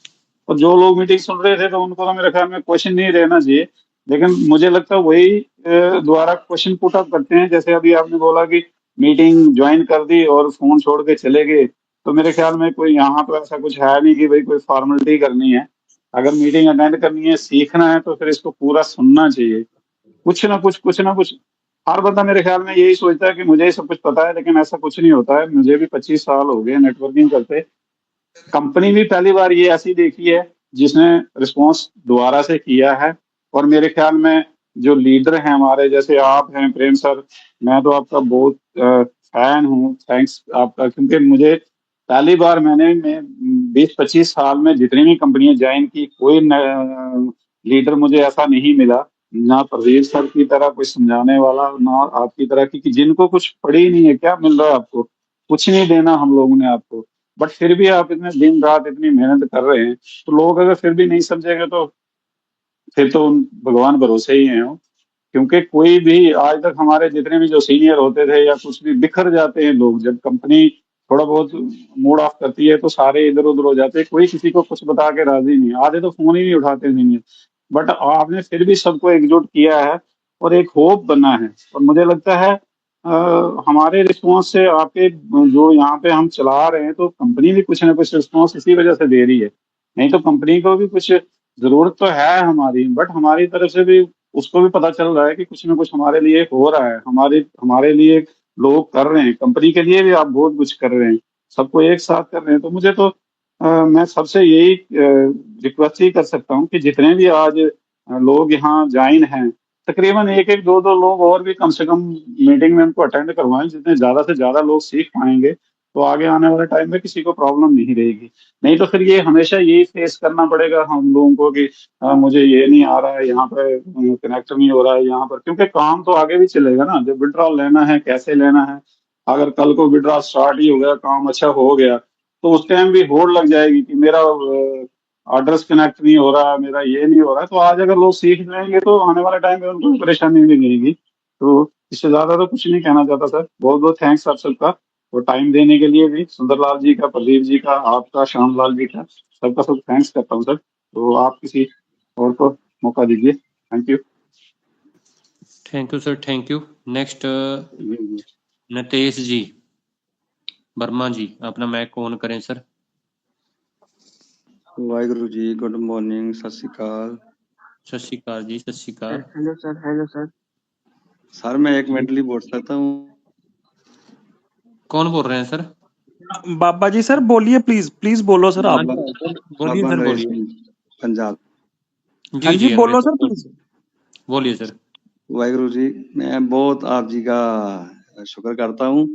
और जो लोग मीटिंग सुन रहे थे तो उनको तो मेरे ख्याल में क्वेश्चन नहीं रहना चाहिए। लेकिन मुझे लगता है वही दोबारा क्वेश्चन पुट अप करते हैं। जैसे अभी आपने बोला कि मीटिंग ज्वाइन कर दी और फोन छोड़ के चले गए, तो मेरे ख्याल में कोई यहाँ तो ऐसा कुछ है नहीं कि भाई कोई फॉर्मेलिटी करनी है। अगर मीटिंग अटेंड करनी है, सीखना है, तो फिर इसको पूरा सुनना चाहिए। कुछ ना कुछ हर बंदा मेरे ख्याल में यही सोचता है कि मुझे ही सब कुछ पता है, लेकिन ऐसा कुछ नहीं होता है। मुझे भी 25 साल हो गए नेटवर्किंग करते। कंपनी भी पहली बार ये ऐसी देखी है जिसने रिस्पॉन्स दोबारा से किया है। और मेरे ख्याल में जो लीडर हैं हमारे, जैसे आप हैं प्रेम सर, मैं तो आपका बहुत फैन हूँ। थैंक्स आपका, क्योंकि मुझे पहली बार मैं 20-25 साल में जितनी भी कंपनियां ज्वाइन की, कोई लीडर मुझे ऐसा नहीं मिला, ना प्रदीप सर की तरह कोई समझाने वाला, ना आपकी तरह की, कि जिनको कुछ पड़ी ही नहीं है। क्या मिल रहा है आपको? कुछ नहीं देना हम लोगों ने आपको, बट फिर भी आप इतने दिन रात इतनी मेहनत कर रहे हैं। तो लोग अगर फिर भी नहीं समझेंगे तो फिर तो भगवान भरोसे ही हैं वो। क्योंकि कोई भी आज तक हमारे जितने भी जो सीनियर होते थे या कुछ भी, बिखर जाते हैं लोग। जब कंपनी थोड़ा बहुत मूड ऑफ करती है तो सारे इधर उधर हो जाते हैं, कोई किसी को कुछ बता के राजी नहीं। आधे तो फोन ही नहीं उठाते सीनियर। बट आपने फिर भी सबको एकजुट किया है और एक होप बना है। और मुझे लगता है हमारे रिस्पॉन्स से आपके जो यहाँ पे हम चला रहे हैं, तो कंपनी भी कुछ ना कुछ रिस्पॉन्स इसी वजह से दे रही है। नहीं तो कंपनी को भी कुछ जरूरत तो है हमारी, बट हमारी तरफ से भी उसको भी पता चल रहा है कि कुछ ना कुछ हमारे लिए हो रहा है, हमारे हमारे लिए लोग कर रहे हैं। कंपनी के लिए भी आप बहुत कुछ कर रहे हैं, सबको एक साथ कर रहे हैं। तो मुझे तो मैं सबसे यही रिक्वेस्ट ही कर सकता हूँ कि जितने भी आज लोग यहाँ ज्वाइन हैं, तकरीबन एक एक दो दो लोग और भी कम से कम मीटिंग में उनको अटेंड करवाएं। जितने ज्यादा से ज्यादा लोग सीख पाएंगे तो आगे आने वाले टाइम में किसी को प्रॉब्लम नहीं रहेगी। नहीं तो फिर ये हमेशा यही फेस करना पड़ेगा हम लोगों को कि मुझे ये नहीं आ रहा है, यहाँ पे कनेक्ट नहीं हो रहा है यहाँ पर। क्योंकि काम तो आगे भी चलेगा ना, जब विड्रॉल लेना है कैसे लेना है। अगर कल को विड्रॉल स्टार्ट ही हो गया, काम अच्छा हो गया, तो उस टाइम भी होड़ लग जाएगी कि मेरा एड्रेस कनेक्ट नहीं हो रहा है, मेरा ये नहीं हो रहा है। तो आज अगर लोग सीख लेंगे तो आने वाले टाइम में उनको परेशानी नहीं रहेगी। तो इससे ज्यादा तो कुछ नहीं कहना चाहता सर। बहुत बहुत थैंक्स आप सबका, और टाइम देने के लिए भी सुंदरलाल जी का, प्रदीप जी का, आपका, श्यामलाल जी का, सबका सब थैंक्स करता हूँ सर। तो आप किसी और को मौका दीजिए। Thank you. Thank you sir, thank you. Next Nitesh ji Verma ji, अपना माइक ऑन करें sir. Waheguru ji, good morning, Sat Shri अकाल। सत श्री अकाल जी, सत श्री अकाल। Hello sir, hello sir. Sir मैं एक मिनट लिए बोल सकता हूँ? कौन बोल रहे हैं सर? बाबा जी सर बोलिए, प्लीज प्लीज बोलो सर आप। बोलिए बाबा सर, नरेश बोलिए। पंजाब। जी हाँ जी जी, बोलो सर प्लीज। बोलिए सर। वाहिगुरु जी, मैं बहुत आप जी का शुक्र करता हूँ।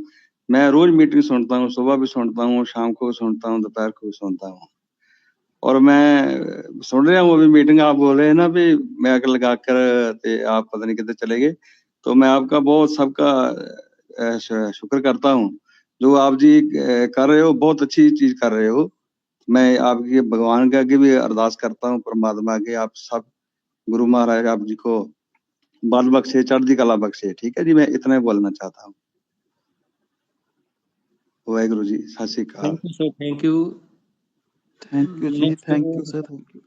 मैं रोज मीटिंग सुनता हूँ, सुबह भी सुनता हूँ, शाम को भी सुनता हूँ, दोपहर को भी सुनता हूँ। और मैं सुन रहा हूँ अभी मीटिंग आप बोल रहे हैं ना भी मैं आकर लगा कर ते आप पता नहीं कितने चले गए। तो मैं आपका बहुत सबका शुक्र करता हूँ। जो आप जी कर रहे हो, बहुत अच्छी चीज कर रहे हो। मैं आपके भगवान के आगे भी अरदास करता हूँ, परमात्मा के, आप सब गुरु महाराज आप जी को बल बख्शे, चढ़ती कला बख्शे। ठीक है जी, मैं इतना ही बोलना चाहता हूँ। वाहिगुरु जी, सत श्री अकाल। Thank you sir, thank you. Thank you जी, thank you sir, thank you.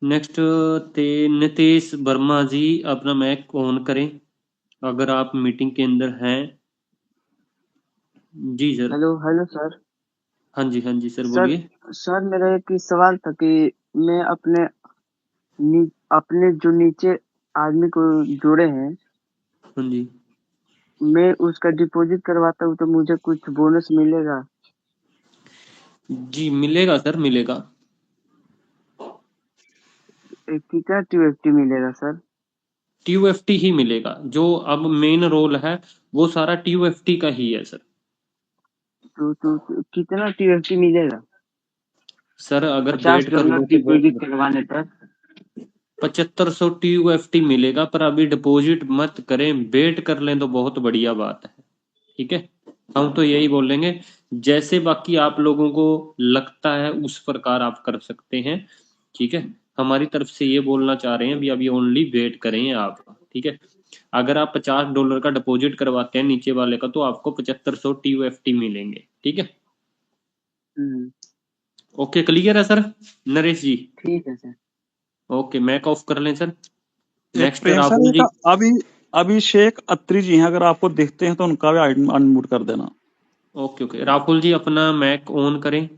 Next ते नितेश वर्मा जी, अपना माइक ऑन करें अगर आप मीटिंग के अंदर हैं। जी सर। Hello hello sir. हाँ जी, हाँ जी सर, सर बोलिए। सर मेरा एक ही सवाल था कि मैं अपने जो नीचे आदमी को जोड़े हैं, हाँ जी मैं उसका डिपॉजिट करवाता हूँ तो मुझे कुछ बोनस मिलेगा? जी, मिलेगा सर, मिलेगा। कितना TFT मिलेगा सर? TUFT ही मिलेगा। जो अब मेन रोल है वो सारा TUFT का ही है सर। तो कितना TFT मिलेगा सर अगर 50 वेट कर डॉलर लो तो डिपॉजिट करवाने पर? 7500 TUFT मिलेगा, पर अभी डिपॉजिट मत करें, वेट कर लें तो बहुत बढ़िया बात है। ठीक है, हम तो यही बोलेंगे, जैसे बाकी आप लोगों को लगता है उस प्रकार आप कर सकते हैं। ठीक है, हमारी तरफ से ये बोलना चाह रहे हैं भी अभी ओनली वेट करें आप। ठीक है, अगर आप $50 का डिपॉजिट करवाते हैं नीचे वाले का तो आपको 7500 TUFT मिलेंगे। ठीक है, ओके, क्लियर है सर नरेश जी? ठीक है सर। ओके, मैक ऑफ कर लें सर। एक नेक्स्ट प्रेम सर, राहुल एक जी। अभिषेक अत्री जी हैं, अगर आपको देखते हैं तो उनका भी अनम्यूट कर देना। ओके ओके, राहुल जी अपना मैक ऑन करें।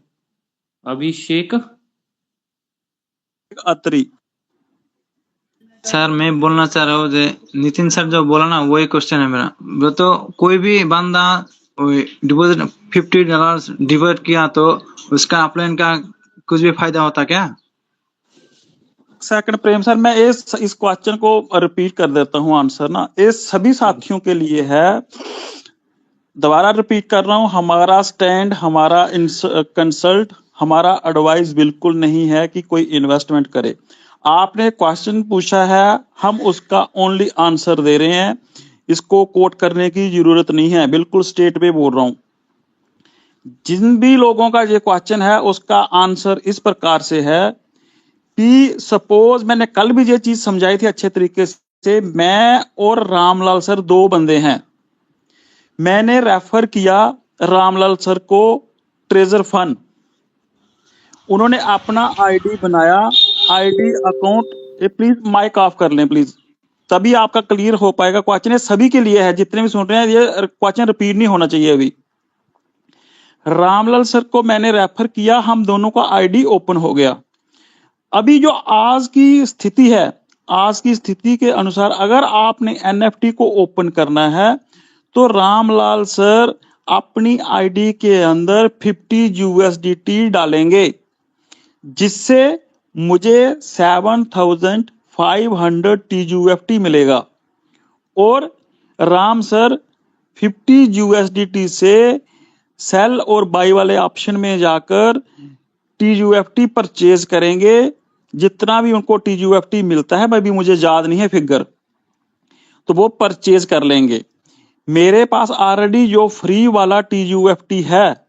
अभिषेक अत्री। सर मैं बोलना चाह रहा हूँ नितिन सर जो बोला ना वही क्वेश्चन है मेरा। वो तो कोई भी बंदा डिपॉजिट $50 डिपॉजिट किया तो उसका अपलाइन का कुछ भी फायदा होता क्या? सेकंड प्रेम सर, मैं इस क्वेश्चन को रिपीट कर देता हूँ आंसर ना, ये सभी साथियों के लिए है। दोबारा रिपीट कर रहा हूँ, हमारा स्टैंड, हमारा कंसल्ट, हमारा एडवाइस बिल्कुल नहीं है कि कोई इन्वेस्टमेंट करे। आपने क्वेश्चन पूछा है, हम उसका ओनली आंसर दे रहे हैं, इसको कोट करने की जरूरत नहीं है, बिल्कुल स्टेट पे बोल रहा हूँ। जिन भी लोगों का ये क्वेश्चन है उसका आंसर इस प्रकार से है कि सपोज मैंने कल भी ये चीज समझाई थी अच्छे तरीके से, मैं और रामलाल सर दो बंदे हैं, मैंने रेफर किया रामलाल सर को ट्रेजर फंड, उन्होंने अपना आईडी बनाया, आईडी अकाउंट, ये प्लीज माइक ऑफ कर लें प्लीज, तभी आपका क्लियर हो पाएगा। क्वेश्चन ये सभी के लिए है, जितने भी सुन रहे हैं, ये क्वेश्चन रिपीट नहीं होना चाहिए। अभी रामलाल सर को मैंने रेफर किया, हम दोनों का आईडी ओपन हो गया। अभी जो आज की स्थिति है, आज की स्थिति के अनुसार अगर आपने एनएफटी को ओपन करना है तो रामलाल सर अपनी आईडी के अंदर 50 USDT डालेंगे, जिससे मुझे 7500 TUFT मिलेगा, और राम सर 50 USDT से सेल और बाई वाले ऑप्शन में जाकर TUFT परचेज करेंगे। जितना भी उनको TUFT मिलता है, भाई मुझे याद नहीं है फिगर, तो वो परचेज कर लेंगे। मेरे पास ऑलरेडी जो फ्री वाला TUFT है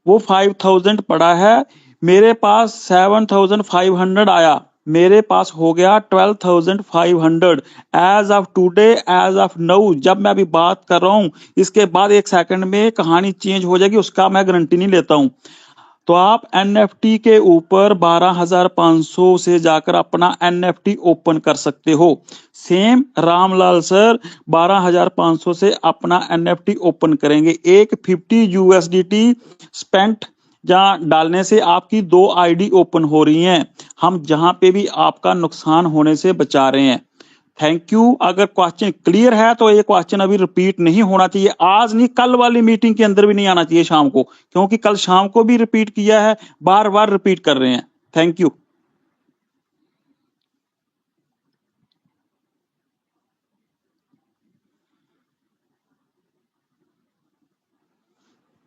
वो 5000 पड़ा है, मेरे पास 7500 आया, मेरे पास हो गया 12500 as of today, as of now. जब मैं अभी बात कर रहा हूं, इसके बाद 1 सेकंड में कहानी चेंज हो जाएगी, उसका मैं गारंटी नहीं लेता हूं। तो आप एनएफटी के ऊपर 12500 से जाकर अपना एनएफटी ओपन कर सकते हो। सेम रामलाल सर 12500 से अपना एनएफटी ओपन करेंगे। एक 50 USDT स्पेंट जहां डालने से आपकी 2 आईडी ओपन हो रही हैं, हम जहां पे भी आपका नुकसान होने से बचा रहे हैं। Thank you. अगर क्वेश्चन क्लियर है तो ये क्वेश्चन अभी रिपीट नहीं होना चाहिए, आज नहीं कल वाली मीटिंग के अंदर भी नहीं आना चाहिए शाम को, क्योंकि कल शाम को भी रिपीट किया है, बार बार रिपीट कर रहे हैं। Thank you.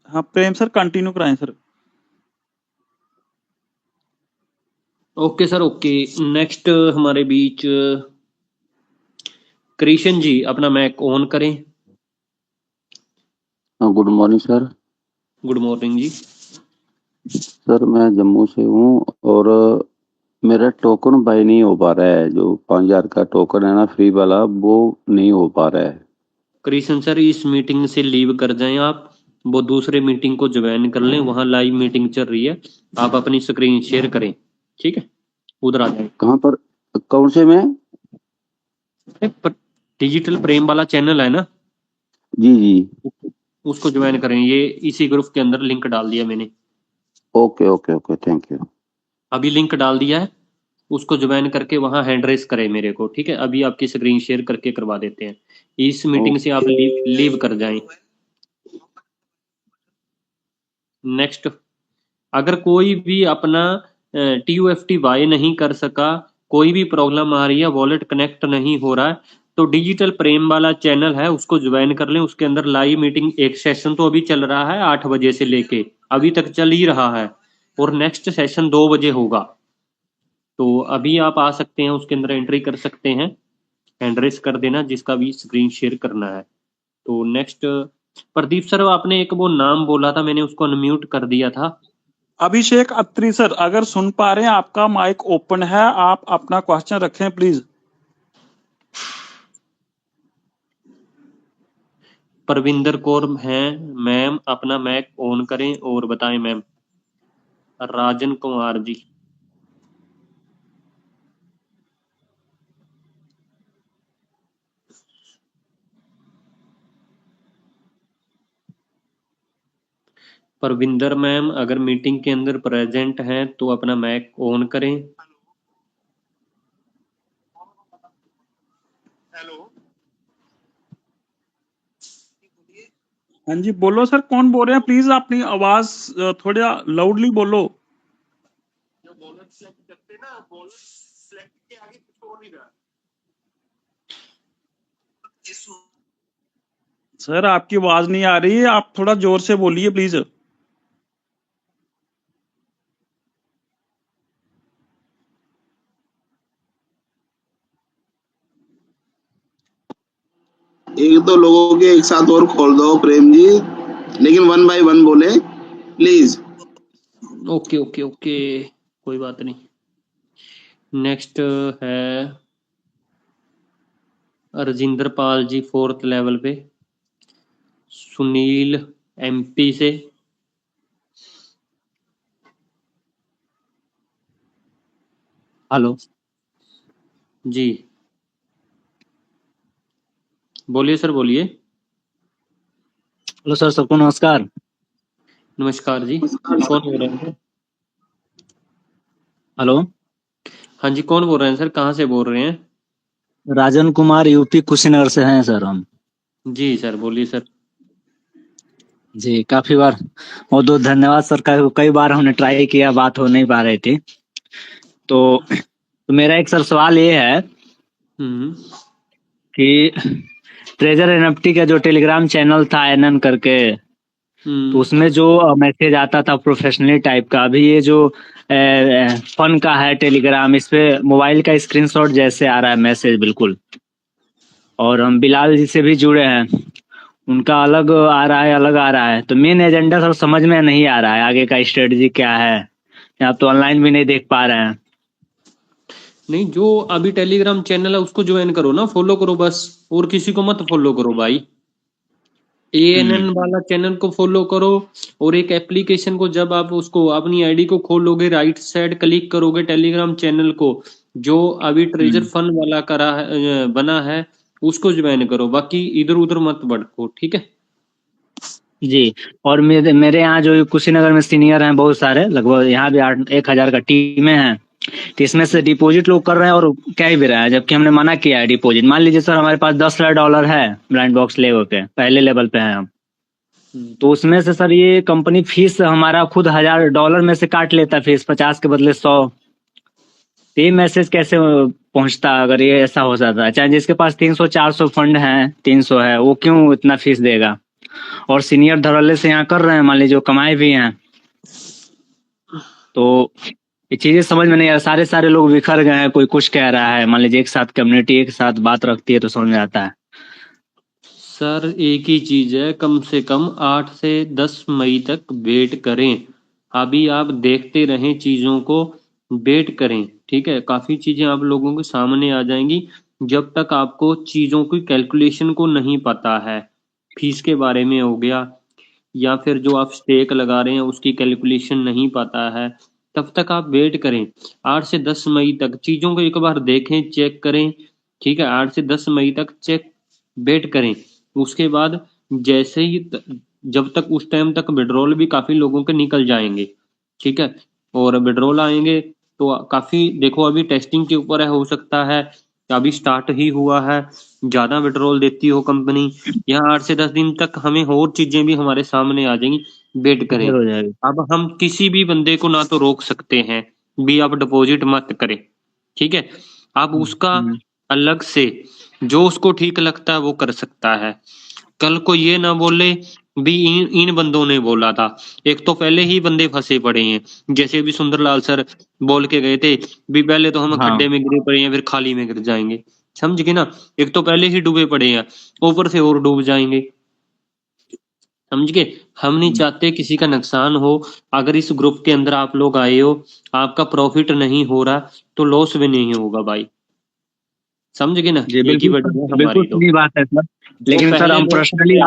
हाँ प्रेम सर कंटिन्यू कराएं sir. Okay sir, okay. Next हमारे बीच कृष्ण जी, अपना मैक ऑन करें। Good morning sir. Good morning ji. Sir मैं जम्मू से हूँ और मेरा टोकन बाय नहीं हो पा रहा है, जो 5000 का टोकन है ना फ्री वाला, वो नहीं हो पा रहा है। कृष्ण सर, इस मीटिंग से लीव कर जाएं आप, वो दूसरे मीटिंग को ज्वाइन कर लें, वहां लाइव मीटिंग चल रही है, आप अपनी स्क्रीन शेयर करें, ठीक है? उधर आ जाए। कहाँ पर, कौन से में? डिजिटल प्रेम वाला चैनल है ना जी जी, उसको ज्वाइन करें, ये इसी ग्रुप के अंदर लिंक डाल दिया मैंने। Okay okay okay, thank you. अभी लिंक डाल दिया है, उसको ज्वाइन करके वहां हैंड रेस करें मेरे को, ठीक है? अभी आपकी स्क्रीन शेयर करके करवा देते हैं, इस मीटिंग से आप लीव कर जाएं। नेक्स्ट, अगर कोई भी अपना TUFT बाय नहीं कर सका, कोई भी प्रॉब्लम आ रही है, वॉलेट कनेक्ट नहीं हो रहा है, तो डिजिटल प्रेम वाला चैनल है उसको ज्वाइन कर लें, उसके अंदर लाइव मीटिंग, एक सेशन तो अभी चल रहा है 8 बजे से लेके अभी तक चल ही रहा है, और नेक्स्ट सेशन 2 बजे होगा, तो अभी आप आ सकते हैं, उसके अंदर एंट्री कर सकते हैं, हैंड रेस कर देना जिसका भी स्क्रीन शेयर करना है। तो नेक्स्ट, प्रदीप सर आपने एक वो नाम बोला था, मैंने उसको अनम्यूट कर दिया था। अभिषेक अत्री सर, अगर सुन पा रहे हैं, आपका माइक ओपन है, आप अपना क्वेश्चन रखें प्लीज। परविंदर कौर हैं मैम, अपना मैक ऑन करें और बताएं मैम। राजन कुमार जी, परविंदर मैम अगर मीटिंग के अंदर प्रेजेंट हैं तो अपना मैक ऑन करें। हाँ जी, बोलो सर, कौन बोल रहे हैं? प्लीज अपनी आवाज थोड़ा लाउडली बोलो। सर आपकी आवाज नहीं आ रही है, आप थोड़ा जोर से बोलिए प्लीज। एक दो लोगों के एक साथ और खोल दो प्रेम जी, लेकिन 1 बाय 1 बोले प्लीज। ओके ओके ओके, कोई बात नहीं। नेक्स्ट है राजिंदर पाल जी 4th लेवल पे, सुनील एमपी से। हेलो जी बोलिए सर, बोलिए। हेलो सर, सबको नमस्कार। नमस्कार जी, कौन बोल रहे हैं? हेलो, हाँ जी, कौन बोल रहे हैं सर, कहाँ से बोल रहे हैं? राजन कुमार, यूपी कुशीनगर से हैं सर हम। जी सर, बोलिए सर। जी, काफी बार बहुत बहुत धन्यवाद सर। कई बार हमने ट्राई किया, बात हो नहीं पा रही थी। तो मेरा एक सर सवाल ये है कि ट्रेजर एनएफटी का जो टेलीग्राम चैनल था एनएन करके, तो उसमें जो मैसेज आता था प्रोफेशनली टाइप का, अभी ये जो फन का है टेलीग्राम, इस पे मोबाइल का स्क्रीनशॉट जैसे आ रहा है मैसेज बिल्कुल। और हम बिलाल जी से भी जुड़े हैं, उनका अलग आ रहा है, अलग आ रहा है। तो मेन एजेंडा सर समझ में नहीं आ रहा है, आगे का स्ट्रेटजी क्या है। आप तो ऑनलाइन भी नहीं देख पा रहे हैं। नहीं, जो अभी टेलीग्राम चैनल है उसको ज्वाइन करो ना, फॉलो करो बस, और किसी को मत फॉलो करो भाई। एएनएन वाला चैनल को फॉलो करो, और एक एप्लीकेशन को जब आप उसको अपनी आईडी को खोलोगे, राइट साइड क्लिक करोगे टेलीग्राम चैनल को, जो अभी ट्रेजर फन वाला करा है, बना है, उसको ज्वाइन करो। बाकी इधर उधर मत भटको, ठीक है? जी, और मेरे यहाँ जो कुशीनगर में सीनियर हैं बहुत सारे, लगभग यहाँ भी 1,000 का टीमें हैं। तो इसमें से डिपॉजिट लोग कर रहे हैं और कह भी रहे हैं, जबकि हमने मना किया है डिपॉजिट। मान लीजिए सर हमारे पास $10,000 है ब्लाइंड बॉक्स लेवल पे, पहले लेवल पे हैं हम। तो उसमें से सर ये कंपनी फीस हमारा खुद $1,000 में से काट लेता है, फीस 50 के बदले 100। तो ये मैसेज कैसे पहुंचता अगर ये ऐसा हो जाता है? चाहे जिसके पास 300-400 फंड है, 300 है, वो क्यों इतना फीस देगा? और सीनियर धड़ल्ले से यहाँ कर रहे हैं, मान लीजिए कमाए भी हैं। तो ये चीजें समझ में नहीं आ रहा, सारे लोग बिखर गए हैं, कोई कुछ कह रहा है। मान लीजिए एक साथ कम्युनिटी एक साथ बात रखती है तो समझ में आता है। सर एक ही चीज है, कम से कम 8 से 10 मई तक वेट करें। अभी आप देखते रहें चीजों को, वेट करें, ठीक है? काफी चीजें आप लोगों के सामने आ जाएंगी। जब तक आपको चीजों की कैलकुलेशन को नहीं पता है, फीस के बारे में हो गया, या फिर जो आप स्टेक लगा रहे हैं उसकी कैलकुलेशन नहीं पता है, तब तक आप वेट करें। 8 से 10 मई तक चीजों को एक बार देखें, चेक करें, ठीक है? 8 से 10 मई तक चेक वेट करें। उसके बाद जैसे ही जब तक उस टाइम तक विड्रॉल भी काफी लोगों के निकल जाएंगे, ठीक है? और विड्रॉल आएंगे तो काफी, देखो अभी टेस्टिंग के ऊपर है, हो सकता है अभी स्टार्ट ही हुआ है, ज्यादा विड्रॉल देती हो कंपनी, यहाँ 8 से 10 दिन तक हमें और चीजें भी हमारे सामने आ जाएंगी, वेट करें। हो जाएगी। अब हम किसी भी बंदे को ना तो रोक सकते हैं भी आप डिपॉजिट मत करें, ठीक है? आप उसका अलग से जो उसको ठीक लगता है वो कर सकता है। कल को ये ना बोले भी इन बंदों ने बोला था। एक तो पहले ही बंदे फंसे पड़े हैं, जैसे अभी सुंदरलाल सर बोल के गए थे भी पहले तो हम खड्डे में गिरे पड़े हैं, फिर खाली में गिर जाएंगे, समझ गए ना? एक तो पहले ही डूबे पड़े हैं, ऊपर से और डूब जाएंगे, समझ गए? हम नहीं चाहते किसी का नुकसान हो। अगर इस ग्रुप के अंदर आप लोग आए हो, आपका प्रॉफिट नहीं हो रहा तो लॉस भी नहीं होगा भाई, समझ गए ना? जी एक ही बिल्कुल, वर्ड बिल्कुल सही बात है सर। लेकिन सर हम पर्सनली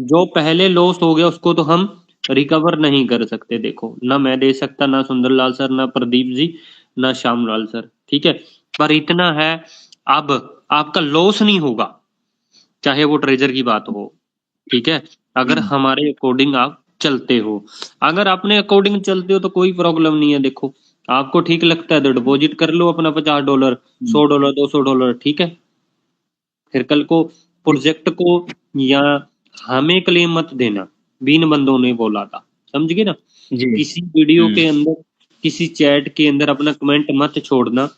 जो पहले लॉस हो गया उसको तो हम रिकवर नहीं कर सकते। देखो ना मैं दे सकता, ना सुंदरलाल सर, ना प्रदीप जी, ना श्यामलाल सर, ठीक है? पर इतना है, अब आपका लॉस नहीं होगा, चाहे वो ट्रेजर की बात हो, ठीक है? अगर हमारे अकॉर्डिंग आप चलते हो, अगर अपने अकॉर्डिंग चलते हो तो कोई प्रॉब्लम नहीं है। देखो आपको ठीक लगता है तो डिपॉजिट कर लो अपना $50, $100, $200, ठीक है? फिर कल को प्रोजेक्ट को या हमें क्लेम मत देना, बीन बंदों ने बोला था, समझ गए ना। जी। किसी वीडियो के अंदर, किसी चैट के अंदर अपना कमेंट मत छोड़ना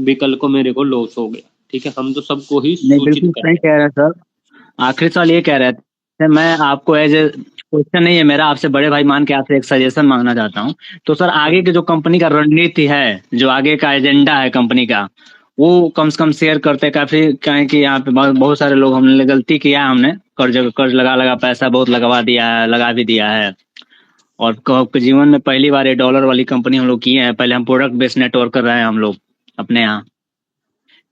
भी कल को मेरे को लॉस हो गया, ठीक है। हम तो सबको ही नहीं, सूचित बिल्कुल कर सही रहे कह रहे हैं सर। आखिरी सवाल ये कह रहे थे, मैं आपको एज ए क्वेश्चन नहीं है मेरा, आपसे बड़े भाई मान के आपसे एक सजेशन मांगना चाहता हूँ। तो सर आगे की जो कंपनी का रणनीति है, जो आगे का एजेंडा है कंपनी का, वो कम से कम शेयर करते काफी, क्या है कि यहाँ पे बहुत सारे लोग, हमने गलती किया है, हमने कर्ज लगा लगा पैसा बहुत लगवा दिया है, लगा भी दिया है। और जीवन में पहली बार ये डॉलर वाली कंपनी हम लोग किए हैं। पहले हम प्रोडक्ट बेस्ड नेटवर्क कर रहे हैं हम लोग अपने यहाँ।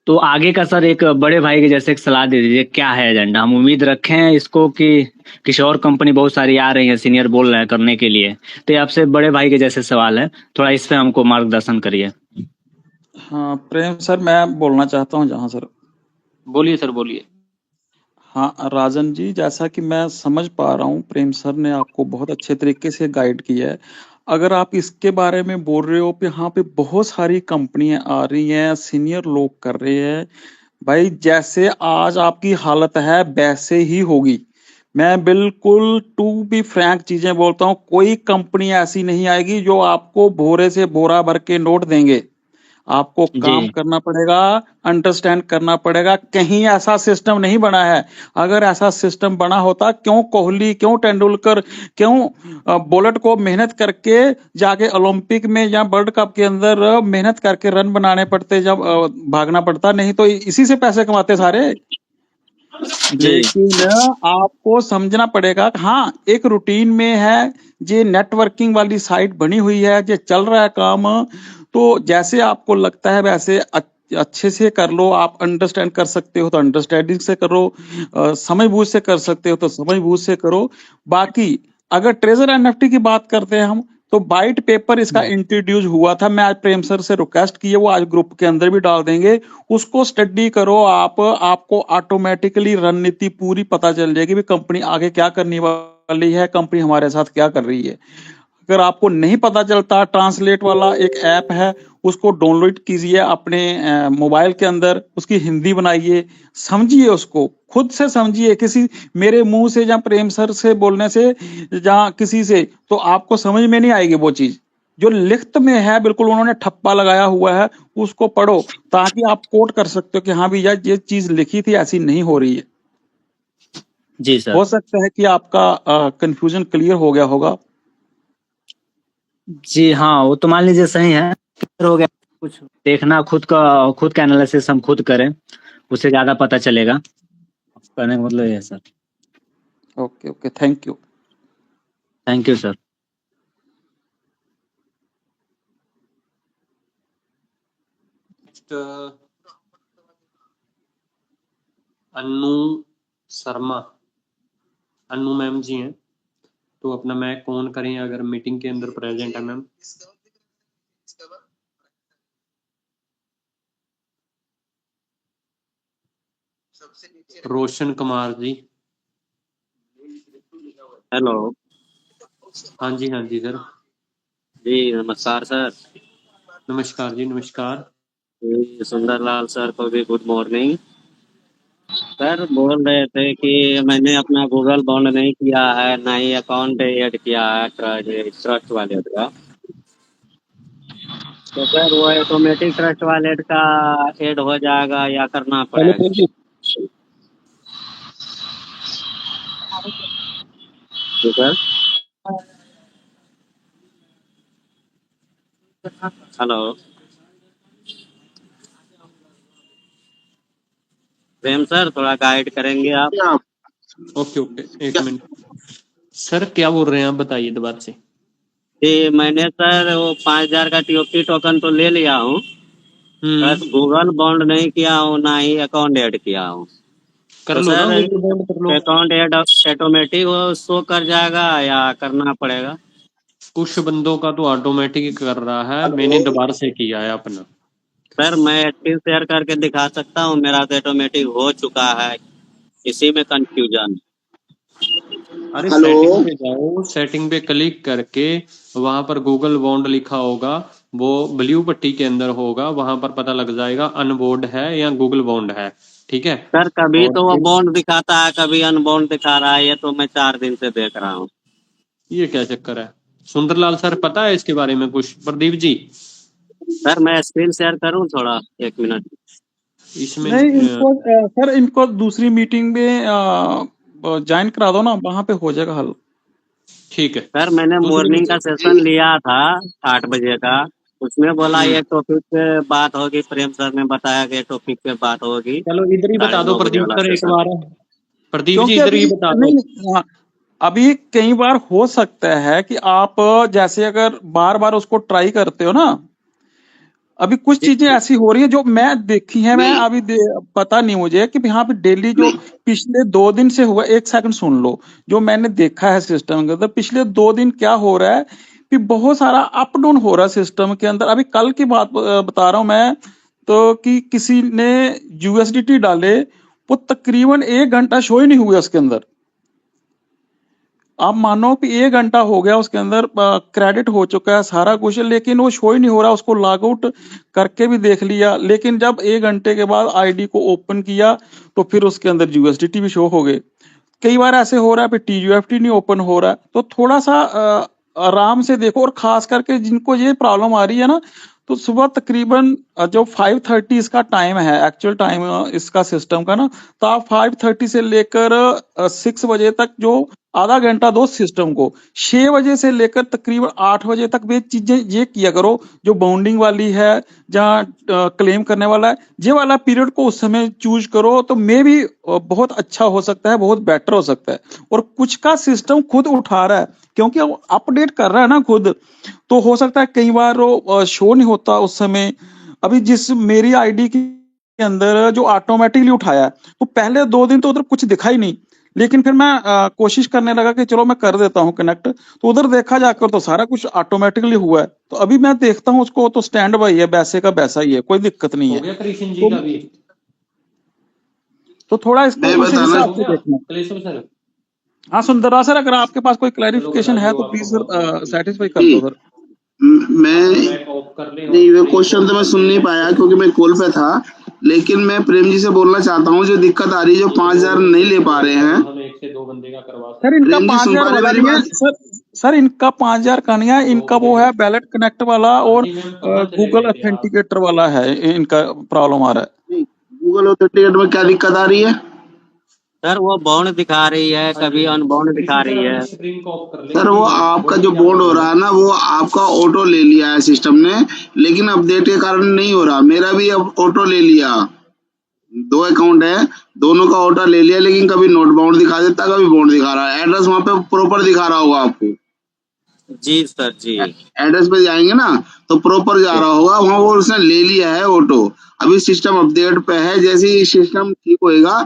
तो आगे का सर एक बड़े भाई के जैसे एक सलाह दे दीजिए, क्या है एजेंडा, हम उम्मीद रखें हैं इसको कि किसी और कंपनी बहुत सारी आ रही है, सीनियर बोल रहे हैं करने के लिए। तो ये आपसे बड़े भाई के जैसे सवाल है, थोड़ा इस पे हमको मार्गदर्शन करिए। हाँ प्रेम सर, मैं बोलना चाहता हूँ जहाँ सर। बोलिए सर, बोलिए। हाँ राजन जी, जैसा कि मैं समझ पा रहा हूँ, प्रेम सर ने आपको बहुत अच्छे तरीके से गाइड किया है। अगर आप इसके बारे में बोल रहे हो कि यहाँ पे बहुत सारी कंपनियां आ रही हैं, सीनियर लोग कर रहे हैं, भाई जैसे आज आपकी हालत है वैसे ही होगी। मैं बिल्कुल टू बी फ्रैंक चीजें बोलता हूँ, कोई कंपनी ऐसी नहीं आएगी जो आपको भोरे से बोरा भर के नोट देंगे। आपको काम जी करना पड़ेगा, अंडरस्टैंड करना पड़ेगा। कहीं ऐसा सिस्टम नहीं बना है। अगर ऐसा सिस्टम बना होता, क्यों कोहली, क्यों तेंदुलकर, क्यों बोलट को मेहनत करके जाके ओलंपिक में या वर्ल्ड कप के अंदर मेहनत करके रन बनाने पड़ते, जब भागना पड़ता, नहीं तो इसी से पैसे कमाते सारे। जी लेकिन आपको समझना पड़ेगा, हाँ एक रूटीन में है, ये नेटवर्किंग वाली साइट बनी हुई है, ये चल रहा है काम। तो जैसे आपको लगता है वैसे अच्छे से कर लो। आप अंडरस्टैंड कर सकते हो तो अंडरस्टैंडिंग से करो, समझ बूझ से कर सकते हो तो समझ बूझ से करो। बाकी अगर ट्रेजर एनएफटी की बात करते हैं हम, तो वाइट पेपर इसका इंट्रोड्यूस हुआ था। मैं आज प्रेम सर से रिक्वेस्ट की है, वो आज ग्रुप के अंदर भी डाल देंगे, उसको स्टडी करो आप। आपको ऑटोमेटिकली रणनीति पूरी पता चल जाएगी भी कंपनी आगे क्या करने वाली है, कंपनी हमारे साथ क्या कर रही है। अगर आपको नहीं पता चलता, ट्रांसलेट वाला एक ऐप है, उसको डाउनलोड कीजिए अपने मोबाइल के अंदर, उसकी हिंदी बनाइए, समझिए उसको, खुद से समझिए। किसी मेरे मुंह से या प्रेम सर से बोलने से या किसी से तो आपको समझ में नहीं आएगी वो चीज। जो लिखत में है, बिल्कुल उन्होंने ठप्पा लगाया हुआ है, उसको पढ़ो, ताकि आप कोट कर सकते हो कि हाँ भैया ये चीज लिखी थी, ऐसी नहीं हो रही है। जी सर। हो सकता है कि आपका कंफ्यूजन क्लियर हो गया होगा। जी हाँ, वो तो मान लीजिए सही है, हो गया। कुछ देखना, खुद का एनालिसिस हम खुद करें, उससे ज्यादा पता चलेगा। कहने का मतलब ये है sir. Okay okay, thank you. Thank you sir. Annu Sharma, Annu ma'am ji हैं, तो अपना मैक ऑन करें अगर मीटिंग के अंदर प्रेजेंट है मैम। रोशन कुमार जी। हेलो। हाँ जी सर। जी नमस्कार सर। नमस्कार जी, नमस्कार। जी सुंदरलाल सर को भी गुड मॉर्निंग। सर बोल रहे थे कि मैंने अपना गूगल बॉन्ड नहीं किया है, ना ही अकाउंट ऐड किया है ट्रस्ट वॉलेट का। तो सर वो ऑटोमेटिक ट्रस्ट वॉलेट का ऐड हो जाएगा या करना पड़ेगा? जी सर। हेलो प्रेम सर, थोड़ा गाइड करेंगे आप? ओके एक मिनट सर, क्या बोल रहे हैं आप, बताइए दोबारा से। जी मैंने सर वो 5000 का टीओपी टोकन तो ले लिया हूँ, बस गूगल बॉन्ड नहीं किया हूँ, ना ही अकाउंट ऐड किया हूँ। कर तो लो ना, सर गूगल बॉन्ड कर लो। अकाउंट ऐड ऑटोमेटिक वो शो कर जाएगा या करना पड़ेगा? कुछ बंदों का तो ऑटोमेटिक कर रहा है, मैंने दोबारा से किया है अपना। सर मैं स्क्रीन शेयर करके दिखा सकता हूँ, मेरा तो ऑटोमेटिक हो चुका है, इसी में कंफ्यूजन। अरे सेटिंग पे जाओ, सेटिंग पे क्लिक करके वहां पर गूगल बॉन्ड लिखा होगा, वो ब्लू पट्टी के अंदर होगा, वहां पर पता लग जाएगा अनबोर्ड है या गूगल बॉन्ड है। ठीक है। सर कभी और तो वो बॉन्ड दिखाता है, कभी अनबॉन्ड दिखा रहा है, ये तो मैं 4 दिन से देख रहा हूँ। ये क्या चक्कर है? सुंदरलाल सर पता है इसके बारे में कुछ? प्रदीप जी सर मैं स्क्रीन शेयर करूँ थोड़ा, 1 मिनट। इसमें नहीं, इनको सर इनको दूसरी मीटिंग में ज्वाइन करा दो ना, वहां पे हो जाएगा हल। ठीक है सर मैंने मॉर्निंग का सेशन लिया था 8 बजे का, उसमें बोला ये टॉपिक पे बात होगी, प्रेम सर ने बताया कि टॉपिक पे बात होगी। चलो इधर ही बता दो 9:30 बजे प्रदीप वाला सर एक सेशन। बार, प्रदीप जी क्योंकि इधर अभी ही बता दो। नहीं, हाँ, अभी कई बार हो सकता है कि आप जैसे अगर बार बार उसको ट्राई करते हो ना, अभी कुछ चीजें ऐसी हो रही है जो मैं देखी है, मैं अभी पता नहीं मुझे कि यहाँ पे डेली जो पिछले 2 दिन से हुआ, 1 सेकंड सुन लो, जो मैंने देखा है सिस्टम के अंदर पिछले 2 दिन क्या हो रहा है कि बहुत सारा अप डाउन हो रहा है सिस्टम के अंदर। अभी कल की बात बता रहा हूं मैं, तो कि किसी ने यूएसडीटी डाले, वो तकरीबन 1 घंटा शो ही नहीं हुआ उसके अंदर। आप मानो कि 1 घंटा हो गया उसके अंदर, क्रेडिट हो चुका है सारा कुछ, लेकिन वो शो ही नहीं हो रहा। उसको लॉग आउट करके भी देख लिया, लेकिन जब 1 घंटे के बाद आईडी को ओपन किया तो फिर उसके अंदर यूएसडीटी भी शो हो गए। कई बार ऐसे हो रहा है, फिर टीयूएफटी नहीं ओपन हो रहा है। तो थोड़ा सा आराम से देखो, और खास करके जिनको ये प्रॉब्लम आ रही है ना, तो सुबह तकरीबन जो 5:30 इसका टाइम है, एक्चुअल टाइम इसका सिस्टम का ना, तो आप 5:30 से लेकर 6 बजे तक जो आधा घंटा दो सिस्टम को, 6 बजे से लेकर तकरीबन 8 बजे तक वे चीजें ये किया करो जो बाउंडिंग वाली है, जहाँ क्लेम करने वाला है, ये वाला पीरियड को उस समय चूज करो, तो मे भी बहुत अच्छा हो सकता है, बहुत बेटर हो सकता है। और कुछ का सिस्टम खुद उठा रहा है क्योंकि वो अपडेट कर रहा है ना खुद, तो हो सकता है कई बार वो शो नहीं होता उस समय। अभी जिस मेरी आईडी के अंदर जो ऑटोमेटिकली उठाया है, तो पहले 2 दिन तो उधर कुछ दिखा ही नहीं, लेकिन फिर मैं कोशिश करने लगा कि चलो मैं कर देता हूँ कनेक्ट, तो उधर देखा जाकर तो सारा कुछ ऑटोमेटिकली हुआ है। तो अभी मैं देखता हूँ उसको, तो स्टैंड बाई है, वैसे का वैसा ही है, कोई दिक्कत नहीं हो गया है। कृष्ण जी का भी? तो थोड़ा इसको उसी हिसाब से देखना। कलेशव सर हाँ सुंदरराज सर, अगर आपके पास कोई क्लैरिफिकेशन है तो प्लीज सर सेटिस्फाई कर दो सर। मैं नहीं, वो क्वेश्चन तो मैं सुन नहीं पाया क्योंकि मैं कॉल पे था, लेकिन मैं प्रेम जी से बोलना चाहता हूँ, जो दिक्कत आ रही है, जो 5,000 नहीं ले पा रहे हैं सर, इनका प्रेम जी, सुन 5,000 पा रहे वाला मेरी नहीं है बात? सर, इनका 5,000 का नहीं है, इनका वो है बैलेट कनेक्ट वाला और गूगल ऑथेंटिकेटर वाला है, इनका प्रॉब्लम आ रहा है। गूगल ऑथेंटिकेटर में क्या दिक्कत आ रही है सर? वो बाउंड दिखा रही है, कभी अनबाउंड दिखा रही है। सर? वो आपका जो बॉन्ड हो रहा है ना, वो आपका ऑटो ले लिया है सिस्टम ने, लेकिन अपडेट के कारण नहीं हो रहा। मेरा भी अब ऑटो ले लिया, 2 अकाउंट है, दोनों का ऑटो ले लिया, लेकिन कभी नोट बाउंड दिखा देता, कभी बाउंड दिखा रहा है। एड्रेस वहां पे प्रॉपर दिखा रहा होगा आपको। जी सर जी, एड्रेस पे जाएंगे ना तो प्रॉपर जा रहा होगा वहां, वो उसने ले लिया है ऑटो। अभी सिस्टम अपडेट पे है, जैसे ही सिस्टम ठीक होएगा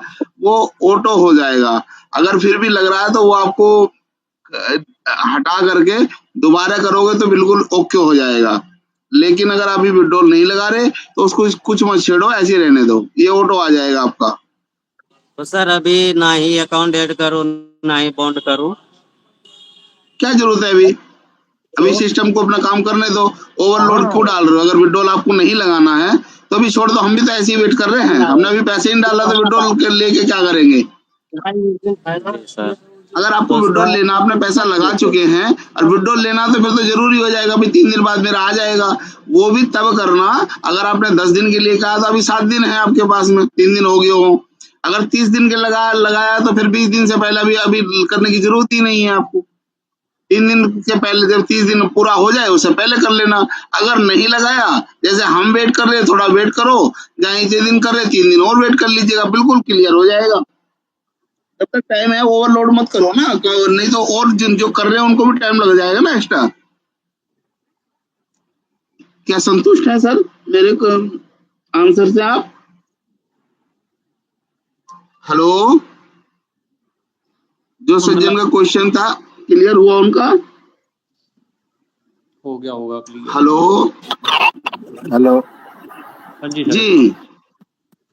वो ऑटो हो जाएगा। अगर फिर भी लग रहा है तो वो आपको हटा करके दोबारा करोगे तो बिल्कुल ओके हो जाएगा। लेकिन अगर अभी विड्रॉल नहीं लगा रहे तो उसको कुछ मत छेड़ो, ऐसे रहने दो, ये ऑटो आ जाएगा आपका। तो सर अभी ना ही अकाउंट ऐड करूँ ना ही बॉन्ड करूँ? क्या जरूरत है अभी सिस्टम को अपना काम करने दो। ओवरलोड क्यों डाल रहे हो? अगर विड्रॉल आपको नहीं लगाना है तो अभी छोड़ दो, हम भी तो ऐसे ही वेट कर रहे हैं। हमने अभी पैसे नहीं डाला तो विड्रॉल लेके क्या करेंगे? अगर आपको विड्रॉल लेना, आपने पैसा लगा चुके हैं और विड्रॉल लेना, तो फिर तो जरूरी हो जाएगा अभी 3 दिन बाद मेरा आ जाएगा। वो भी तब करना अगर आपने 10 दिन के लिए कहा, तो अभी 7 दिन है आपके पास में, 3 दिन हो गए हो। अगर 30 दिन के लगाया तो फिर 20 दिन से पहले भी अभी करने की जरूरत ही नहीं है आपको। 3 दिन से पहले, जब 30 दिन पूरा हो जाए उससे पहले कर लेना। अगर नहीं लगाया, जैसे हम वेट कर रहे हैं, थोड़ा वेट करो, जहाँ 1 दिन कर रहे 3 दिन और वेट कर लीजिएगा, बिल्कुल क्लियर हो जाएगा। जब तक टाइम है ओवरलोड मत करो ना, नहीं तो और जो कर रहे हैं उनको भी टाइम लग जाएगा ना एक्स्ट्रा। क्या संतुष्ट है सर मेरे आंसर से आप? हेलो, जो सज्जन का क्वेश्चन था क्लियर हुआ उनका? हो गया होगा क्लियर। हेलो हेलो जी,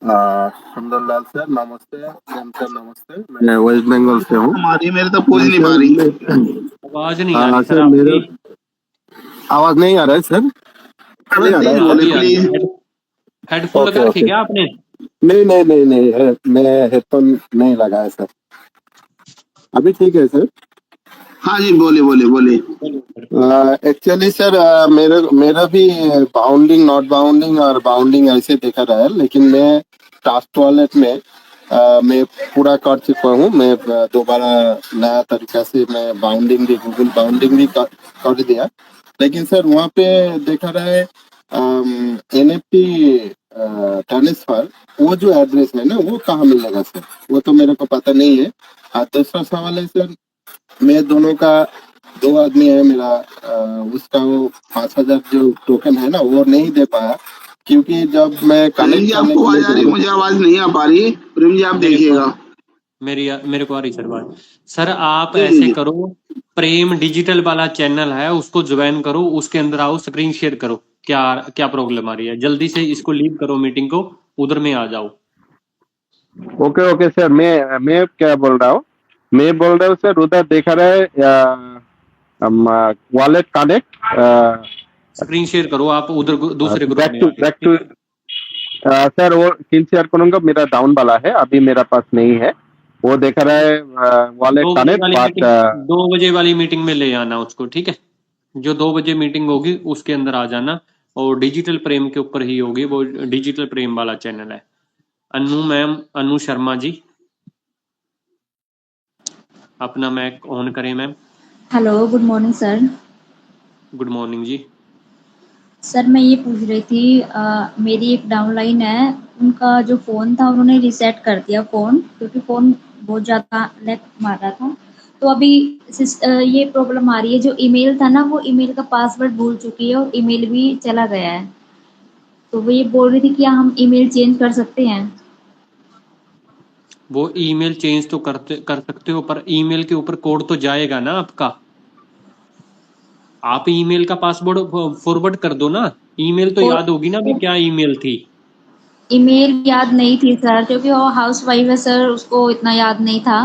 सुंदरलाल सर नमस्ते। सर नमस्ते, मैं वेस्ट बंगाल से हूँ। हमारी मेरे तो पहुंच नहीं पा रही, आवाज नहीं आ रही सर मेरा आपकी। आवाज नहीं आ रहा है सर? बोले प्लीज। हेडफोन लगा रखी क्या आपने? नहीं नहीं नहीं नहीं मैं हेडफोन नहीं लगाया सर। अभी ठीक है सर। हाँ जी, बोलिए बोलिए बोलिए। एक्चुअली सर मेरा भी बाउंडिंग नॉट बाउंडिंग और बाउंडिंग ऐसे देखा रहा है, लेकिन मैं टास्क टॉयलेट में मैं पूरा कर चुका हूँ। मैं दोबारा नया तरीका से मैं बाउंडिंग भी गूगल बाउंडिंग भी कर दिया। लेकिन सर वहाँ पे देखा रहा है NFT ट्रांसफर, वो जो एड्रेस है ना वो कहाँ मिलेगा सर, वो तो मेरे को पता नहीं है। और दूसरा सवाल है सर, मैं दोनों का 2 आदमी है मेरा, उसका वो 5,000 जो टोकन है ना वो नहीं दे पाया, क्योंकि जब मैं प्रेम जी आपको आवाज आ रही है, मुझे आवाज नहीं आ पा रही। प्रेम जी आप देखिएगा। मेरे को आ रही सर बात। सर आप ऐसे करो, प्रेम डिजिटल वाला चैनल है उसको ज्वाइन करो, उसके अंदर आओ, स्क्रीन शेयर करो। क्या क्या प्रॉब्लम आ रही है? जल्दी से इसको लीव करो मीटिंग को, उधर में आ जाओ। ओके ओके सर, मैं क्या बोल रहा हूँ, मैं बोल रहा हूँ सर उधर देखा रहा है वॉलेट कनेक्ट, स्क्रीन शेयर करो आप उधर दूसरे ग्रुप में। बैक टू सर वो स्क्रीन शेयर करूंगा, मेरा डाउन वाला है अभी मेरा पास नहीं है। वो देखा रहा है वॉलेट कनेक्ट 2 बजे वाली मीटिंग में ले आना उसको, ठीक है? जो 2 बजे मीटिंग होगी उसके अंदर आ जाना, और डिजिटल प्रेम के ऊपर ही होगी, वो डिजिटल प्रेम वाला चैनल है। अनु मैम, अनु शर्मा जी, अपना मैक ऑन करें ma'am. Hello, good morning sir. Good morning ji. Sir मैं ये पूछ रही थी, मेरी एक डाउनलाइन है, उनका जो फ़ोन था उन्होंने रीसेट कर दिया फ़ोन, क्योंकि फ़ोन बहुत ज़्यादा लैग मार रहा था। तो अभी ये प्रॉब्लम आ रही है, जो ईमेल था ना वो ईमेल का पासवर्ड भूल चुकी है और ईमेल भी चला गया है। तो वो ये बोल रही थी क्या हम ईमेल चेंज कर सकते हैं? वो ईमेल चेंज तो कर सकते हो, पर ईमेल के ऊपर कोड तो जाएगा ना आपका। आप ईमेल का पासवर्ड फॉरवर्ड कर दो ना, ईमेल तो याद होगी ना भी क्या ईमेल थी। ईमेल याद नहीं थी सर, क्योंकि वो हाउस वाइफ है सर, उसको इतना याद नहीं था।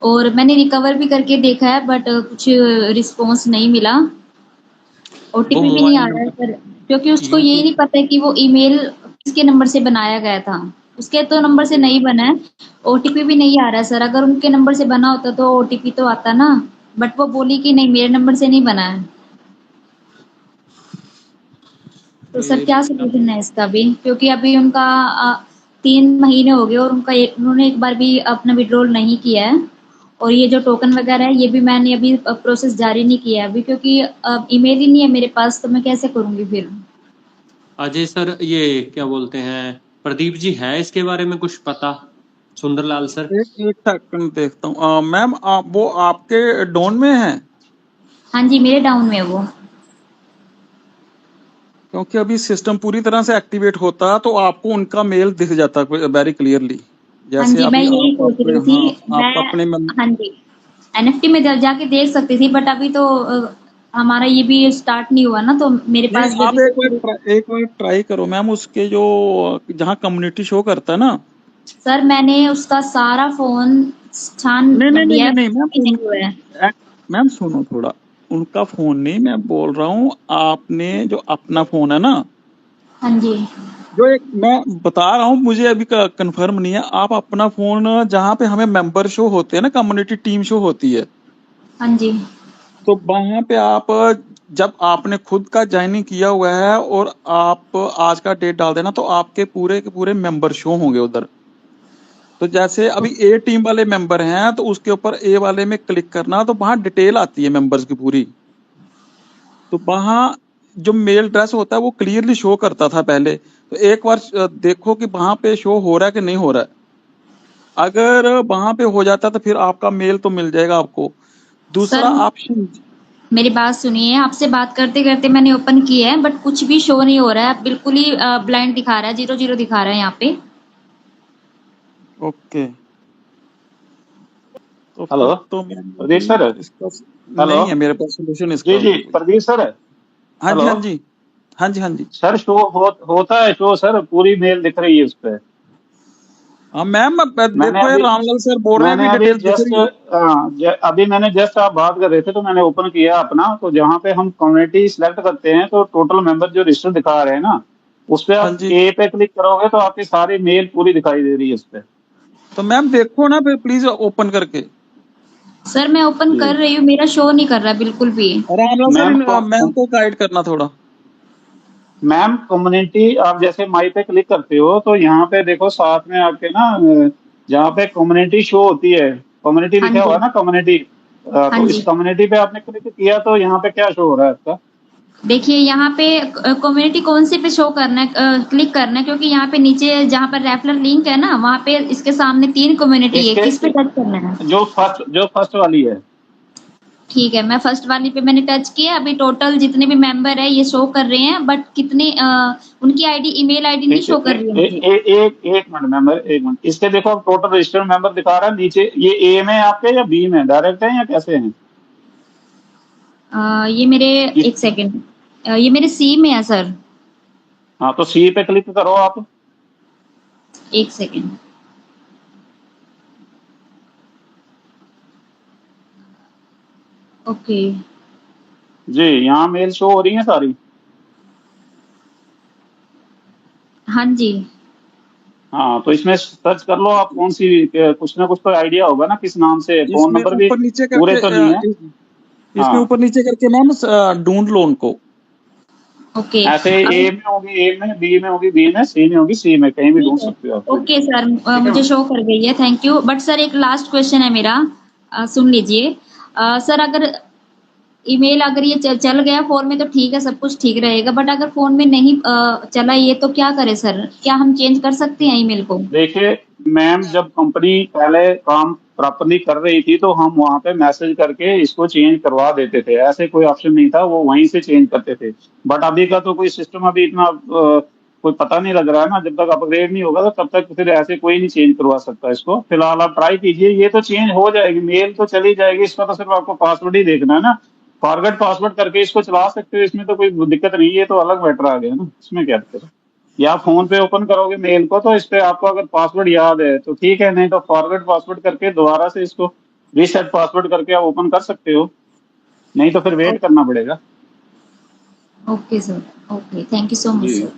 और मैंने रिकवर भी करके देखा है, बट कुछ रिस्पॉन्स नहीं मिला। ओटीपी भी नहीं आ रहा है सर, क्योंकि उसको यही नहीं पता है कि वो ईमेल किसके नंबर से बनाया गया था। उसके तो नंबर से नहीं बना है, ओटीपी भी नहीं आ रहा है सर। अगर उनके नंबर से बना होता तो ओटीपी तो आता ना, बट वो बोली कि नहीं मेरे नंबर से नहीं बना है। तो सर क्या सोल्यूशन है इसका भी, क्योंकि अभी उनका 3 महीने हो गए और उन्होंने एक बार भी अपना विड्रॉल नहीं किया है। और ये जो टोकन वगैरह है ये भी मैंने अभी प्रोसेस जारी नहीं किया है अभी, क्योंकि ईमेल ही नहीं है मेरे पास, तो मैं कैसे करूंगी फिर? अजय सर, ये क्या बोलते हैं, प्रदीप जी, है इसके बारे में कुछ पता? सुंदरलाल सर, एक सेकंड देखता हूँ। मैम वो आपके डाउन में है? हाँ जी मेरे डाउन में है वो। क्योंकि अभी सिस्टम पूरी तरह से एक्टिवेट होता तो आपको उनका मेल दिख जाता वेरी क्लियरली। हाँ जी मैं यही सोच रही थी। आप अपने हाँ जी NFT में जाके देख सकती थी, बट अभी तो हमारा ये भी स्टार्ट नहीं हुआ ना, तो मेरे पास आप एक बार ट्राई करो मैम, उसके जो जहाँ कम्युनिटी शो करता है ना सर, मैंने उसका सारा फोन छान दिया। नहीं मैम सुनो थोड़ा, उनका फोन नहीं मैं बोल रहा हूँ, आपने जो अपना फोन है ना, हाँ जी जो एक मैं बता रहा हूँ, मुझे अभी कंफर्म नहीं है, आप अपना फोन जहाँ पे हमें मेंबर शो होते हैं ना, कम्युनिटी टीम शो होती है, हाँ जी, तो वहां पे आप जब आपने खुद का ज्वाइनिंग किया हुआ है और आप आज का डेट डाल देना, तो आपके पूरे के पूरे मेंबर शो होंगे उधर। तो जैसे अभी ए टीम वाले मेंबर हैं तो उसके ऊपर ए वाले में क्लिक करना, तो वहां डिटेल आती है मेंबर्स की पूरी। तो वहां जो मेल एड्रेस होता है वो क्लियरली शो करता था पहले, तो एक बार देखो कि वहां पे शो हो रहा है कि नहीं हो रहा है। अगर वहां पे हो जाता तो फिर आपका मेल तो मिल जाएगा आपको। दूसरा ऑप्शन, मेरी बात सुनिए, आपसे बात करते करते मैंने ओपन किया है, बट कुछ भी शो नहीं हो रहा है, बिल्कुल ही ब्लाइंड दिखा रहा है, 0 दिखा रहा है यहाँ पे। ओके तो हेलो तो प्रदीप सर, नहीं है मेरे पास सोल्यूशन इसका। जी प्रदीप सर, हाँ जी हाँ जी हाँ जी हाँ जी सर शो होता है शो सर, पूरी मेल दिख रही है उस पे। हाँ मैम देखो यार, रामलाल सर बोल रहे हैं अभी अभी मैंने जस्ट आप बात कर रहे थे तो मैंने ओपन किया अपना, तो जहाँ पे हम कम्युनिटी सिलेक्ट करते हैं तो टोटल मेंबर जो रजिस्टर दिखा रहे हैं ना, उस पे हाँ आप जी। ए पे क्लिक करोगे तो आपकी सारी मेल पूरी दिखाई दे रही है उस पे। तो मैम देखो ना फिर प्लीज ओपन करके। सर मैं ओपन कर रही हूँ, मेरा शो नहीं कर रहा बिल्कुल भी। रामलाल सर मैम मैम को गाइड करना थोड़ा। मैम कम्युनिटी आप जैसे माई पे क्लिक करते हो तो यहाँ पे देखो साथ में आपके ना जहाँ पे कम्युनिटी शो होती है, कम्युनिटी हाँ लिखा हुआ जी, है ना कम्युनिटी, हाँ तो इस जी। कम्युनिटी पे आपने क्लिक किया तो यहाँ पे क्या शो हो रहा है आपका? देखिए यहाँ पे कम्युनिटी कौन से पे शो करना है, क्लिक करना है, क्योंकि यहाँ पे नीचे जहाँ पर रेफरल लिंक है ना, वहाँ पे इसके सामने 3 कम्युनिटी है, किस पे इसके टच करना है? जो फर्स्ट वाली है। ठीक है, मैं फर्स्ट वाली पे मैंने टच किया। अभी टोटल जितने भी मेंबर है ये शो कर रहे हैं, बट कितने उनकी आईडी, ईमेल आईडी नहीं ठीक है, शो कर रही है मुझे। एक मिनट मेंबर, एक मिनट, इसके देखो आप टोटल रजिस्टर्ड मेंबर दिखा रहा है नीचे, ये ए में आपके या बी में डायरेक्ट है या कैसे हैं? ये मेरे एक सेकेंड, ये मेरे सी में है सर। हाँ तो सी पे क्लिक करो आप। एक सेकेंड, ओके। जी यहाँ मेल शो हो रही है सारी। हाँ जी, हाँ तो इसमें सर्च कर लो आप कौन सी, कुछ ना कुछ तो आइडिया होगा ना किस नाम से, फोन इसमें नंबर भी ऊपर नीचे पूरे करके तो नहीं है। इसमें हाँ ऊपर नीचे करके मैम ढूंढ लो उनको। ओके। ऐसे ए में होगी ए में, बी में होगी बी में, सी में होगी सी में, कहीं भी ढूंढ ठीक है, सकते हो आप। ओके सर, ठीक है मुझे मैम? शो कर गई है, थैंक यू। बट सर एक लास्ट क्वेश्चन है मेरा, सुन लीजिए। सर अगर ईमेल अगर ये चल गया फोन में तो ठीक है, सब कुछ ठीक रहेगा, बट अगर फोन में नहीं चला ये तो क्या करें सर? क्या हम चेंज कर सकते हैं ईमेल को? देखिए मैम, जब कंपनी पहले काम प्रॉपरली कर रही थी तो हम वहां पे मैसेज करके इसको चेंज करवा देते थे, ऐसे कोई ऑप्शन नहीं था, वो वहीं से चेंज करते थे। बट अभी का तो कोई सिस्टम अभी इतना कोई पता नहीं लग रहा है ना, जब तक अपग्रेड नहीं होगा तो तब तक फिर ऐसे कोई नहीं चेंज करवा सकता इसको। फिलहाल आप ट्राई कीजिए, ये तो चेंज हो जाएगी, मेल तो चली जाएगी, इसका तो सिर्फ आपको पासवर्ड ही देखना है ना, फॉरगेट पासवर्ड करके इसको चला सकते हो, इसमें तो कोई दिक्कत नहीं है, ये तो अलग मैटर आ गया ना, इसमें क्या दिक्कत है। या फोन पे ओपन करोगे मेल को तो इस पे आपको अगर पासवर्ड याद है तो ठीक है, नहीं तो फॉरवर्ड पासवर्ड करके दोबारा से इसको रीसेट पासवर्ड करके आप ओपन कर सकते हो, नहीं तो फिर वेट करना पड़ेगा। Okay sir, okay, thank you so much जी सर।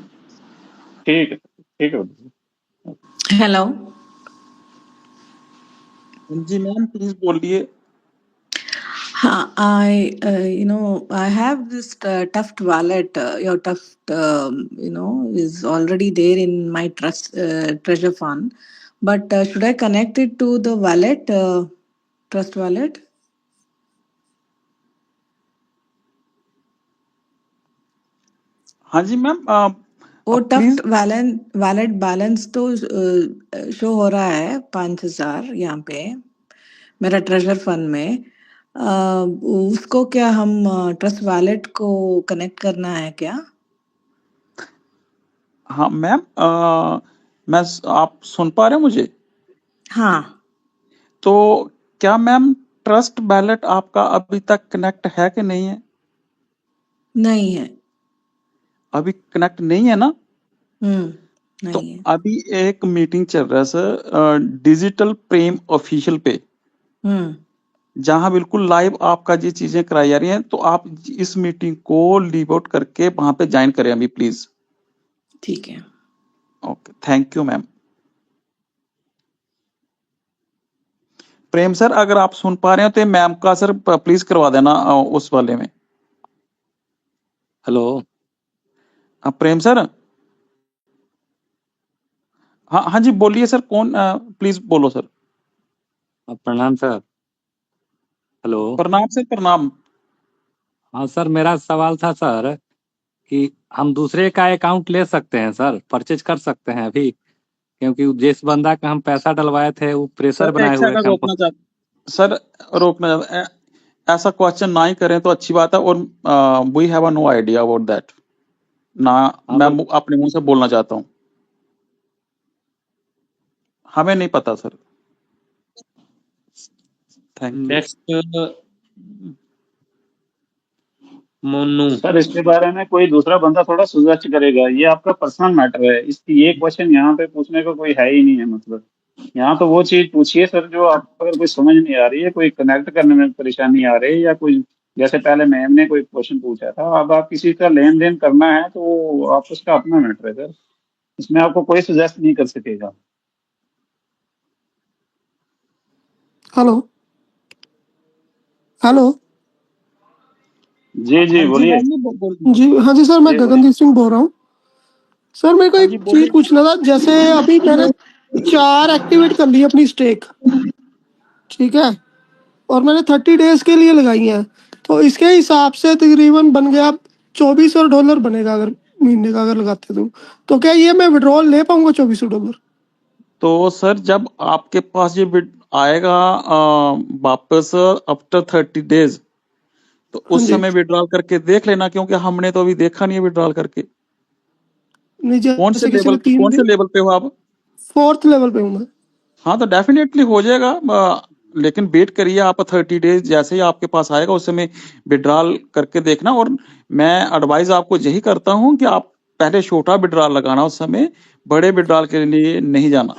ठीक है। हेलो जी मैम प्लीज बोलिए। I have this Tuft wallet. Your Tuft, is already there in my treasure fund. But should I connect it to the wallet, Trust wallet? हाँ जी ma'am वो please. Tuft wallet balance तो show हो रहा है 5,000 यहाँ पे मेरा ट्रेजर फंड में। उसको क्या हम ट्रस्ट वैलेट को कनेक्ट करना है क्या? हाँ मैम आप सुन पा रहे हो मुझे? हाँ। तो क्या मैम ट्रस्ट वैलेट आपका अभी तक कनेक्ट है कि नहीं है? नहीं है। अभी कनेक्ट नहीं है ना? नहीं तो है। अभी एक मीटिंग चल रहा है सर डिजिटल प्रेम ऑफिशियल पे, जहां बिल्कुल लाइव आपका ये चीजें कराई जा रही हैं, तो आप इस मीटिंग को लीव आउट करके वहां पे ज्वाइन करें अभी प्लीज। ठीक है। Okay thank you ma'am. Prem sir अगर आप सुन पा रहे हो तो मैम का सर प्लीज करवा देना उस वाले में। हेलो प्रेम सर। हाँ हाँ जी बोलिए सर, कौन प्लीज बोलो सर। प्रणाम सर। हेलो प्रणाम सर प्रणाम। हाँ सर, मेरा सवाल था सर कि हम दूसरे का अकाउंट ले सकते हैं सर, परचेज कर सकते हैं अभी, क्योंकि जिस बंदा का हम पैसा डलवाए थे वो प्रेशर सर बनाए एक हुए सेकंड रोकना चाहते सर, रोकना ऐसा क्वेश्चन ना ही करें तो अच्छी बात है, और we have no idea about that ना। मैं अपने मुंह से बोलना चाहता हूँ, हमें नहीं पता sir. Thank you. Next Monu sir इसके बारे में कोई दूसरा बंदा थोड़ा सजेस्ट करेगा, ये आपका पर्सनल मैटर है, इसकी ये क्वेश्चन यहाँ पे पूछने का कोई है ही नहीं है। मतलब यहाँ तो वो चीज पूछिए सर जो आपको अगर कोई समझ नहीं आ रही है, कोई कनेक्ट करने में परेशानी आ रही है, या कोई जैसे पहले मैम ने कोई क्वेश्चन पूछा था, अब आप किसी का लेन देन करना है तो आप उसका अपना मैटर है सर, इसमें आपको कोई सजेस्ट नहीं कर सकेगा। हेलो हेलो जी जी बोलिए। जी हाँ जी सर, मैं जी बोलिए। गगनदीप सिंह बोल रहा हूँ। सर मेरे को हाँ एक जी चीज बोलिए। पूछना था, जैसे अभी मैंने 4 एक्टिवेट कर ली अपनी स्टेक, ठीक है, और मैंने 30 डेज के लिए लगाई है, तो इसके हिसाब से तकरीबन बन गया $2400 बनेगा अगर महीने का अगर लगाते तो क्या ये मैं विड्रॉल ले पाऊंगा $2400? तो सर जब आपके पास ये बिड आएगा वापस आफ्टर 30 डेज, तो हाँ उस जी, समय विड्रॉल करके देख लेना, क्योंकि हमने तो अभी देखा नहीं है विड्रॉल करके। नहीं जैसे किसी ने 3 कौन से दिन लेवल पे हो आप? 4th लेवल पे हूँ मैं। हाँ तो डेफिनेटली हो जाएगा, लेकिन वेट करिए आप 30 डेज, जैसे ही आपके पास आएगा उस समय विड्रॉल करके देखना। और मैं एडवाइस आपको यही करता हूँ कि आप पहले छोटा विड्रॉल लगाना, उस समय बड़े विड्रॉल के लिए नहीं जाना।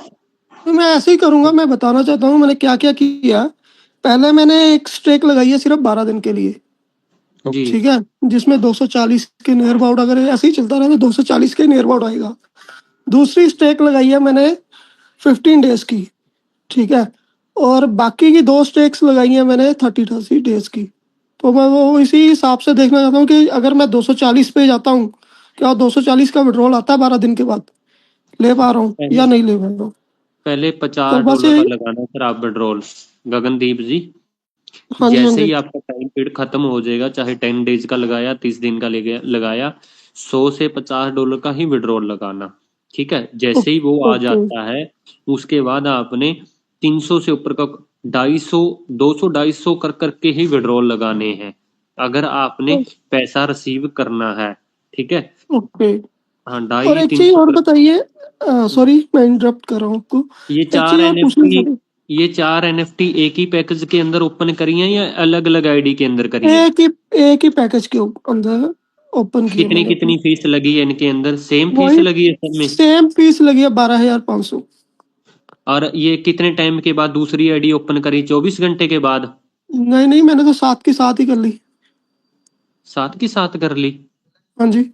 तो मैं ऐसे ही करूंगा, मैं बताना चाहता हूँ मैंने क्या क्या किया। पहले मैंने एक स्ट्रेक लगाई है सिर्फ 12 दिन के लिए, जी ठीक है, जिसमें 240 के नियर अबाउट, अगर ऐसे ही चलता रहा तो 240 के नियर अबाउट आएगा। दूसरी स्टेक लगाई है मैंने 15 डेज की, ठीक है, और बाकी की 2 स्टेक्स लगाई हैं मैंने 30 डेज की। तो मैं वो इसी हिसाब से देखना चाहता हूँ कि अगर मैं 240 पे जाता हूँ, क्या 240 का विड्रॉल आता है 12 दिन के बाद, ले पा रहा हूँ या पहले नहीं ले पा रहा हूँ? पहले तो बस $50 ये, का लगाना सर आप विड्रॉल, गगनदीप जी। हाँ जी हाँ जैसे जी, ही आपका टाइम पीरियड खत्म हो जाएगा, चाहे 10 डेज का लगाया, 30 दिन का लगाया, 100 से $50 का ही विड्रॉल लगाना, ठीक है। जैसे ही वो आ ओके। जाता है, उसके बाद आपने 300 से ऊपर का 250, 200, 250 कर करके ही विड्रॉल लगाने हैं, अगर आपने पैसा रिसीव करना है, ठीक है। ओके, हाँ, और ढाई एक चीज 300 और कर। बताइए, सॉरी मैं इंटरप्ट कर रहा हूँ आपको, ये एक चार चीज और पूछनी एनएफटी थी। ये 4 NFT एक ही पैकेज के अंदर ओपन करी हैं या अलग अलग आईडी के अंदर करी हैं? एक ही पैकेज के अंदर ओपन किए कितनी मैंने अपने। कितनी फीस लगी है इनके अंदर? सेम फीस वही लगी है सब में? सेम फीस लगी है 12,500। और ये कितने टाइम के बाद दूसरी आईडी ओपन करी? 24 घंटे के बाद? नहीं नहीं, मैंने तो 7 के साथ ही कर ली। 7 की 7 कर ली? हाँ जी।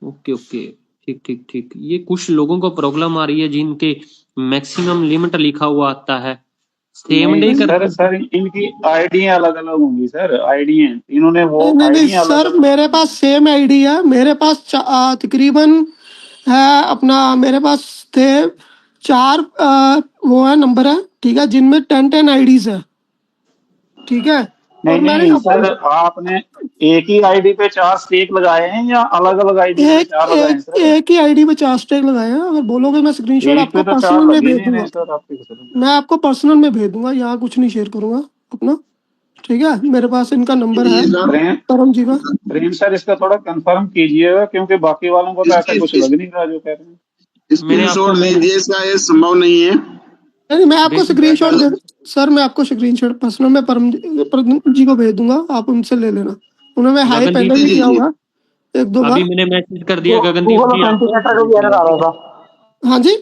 ओके ओके, ठीक ठीक ठीक। ये कुछ लोगों को प्रॉब्लम आ रही है जिनके मैक्सिमम लिमिट लिखा हुआ आता है, सेम डे नहीं सर, करते। इनकी आईडियां अलग अलग होंगी सर, आईडियां इन्होंने वो नहीं नहीं नहीं आईडियां अलग सर, अलग। मेरे पास सेम आईडी है, मेरे पास तकरीबन है अपना, मेरे पास थे 4 वो है नंबर है, ठीक है, जिनमें 10 आईडीज है, ठीक है। नहीं और मैंने नहीं सर, आपने एक ही आईडी पे 4 स्टेक लगाए हैं या अलग अलग आईडी पे एक 4 लगाए हैं सर? एक ही आईडी पे 4 स्टेक लगाए हैं, अगर बोलोगे मैं स्क्रीनशॉट एक आपको पे तो 4 पर्सनल में लगे भेज नहीं दूंगा। रहे सर आपके सर। मैं आपको पर्सनल में भेज दूंगा, यहाँ कुछ नहीं शेयर करूंगा अपना, ठीक है। मेरे पास इनका नंबर है परम जी का। प्रेम सर, इसका थोड़ा कंफर्म कीजिएगा, क्योंकि बाकी वालों को तो ऐसा कुछ लग नहीं रहा जो कह रहे हैं। स्क्रीनशॉट लीजिए, इसका ये संभव नहीं है। नहीं मैं आपको स्क्रीनशॉट दे सर, मैं आपको स्क्रीनशॉट पर्सनल में परम जी को भेज दूंगा, आप उनसे ले लेना। उन्होंने हाई गगनदीप पहले भी जी, किया होगा 1-2 बार। अभी मैंने मैसेज कर दिया गगनदीप जी आपको। हाँ जी,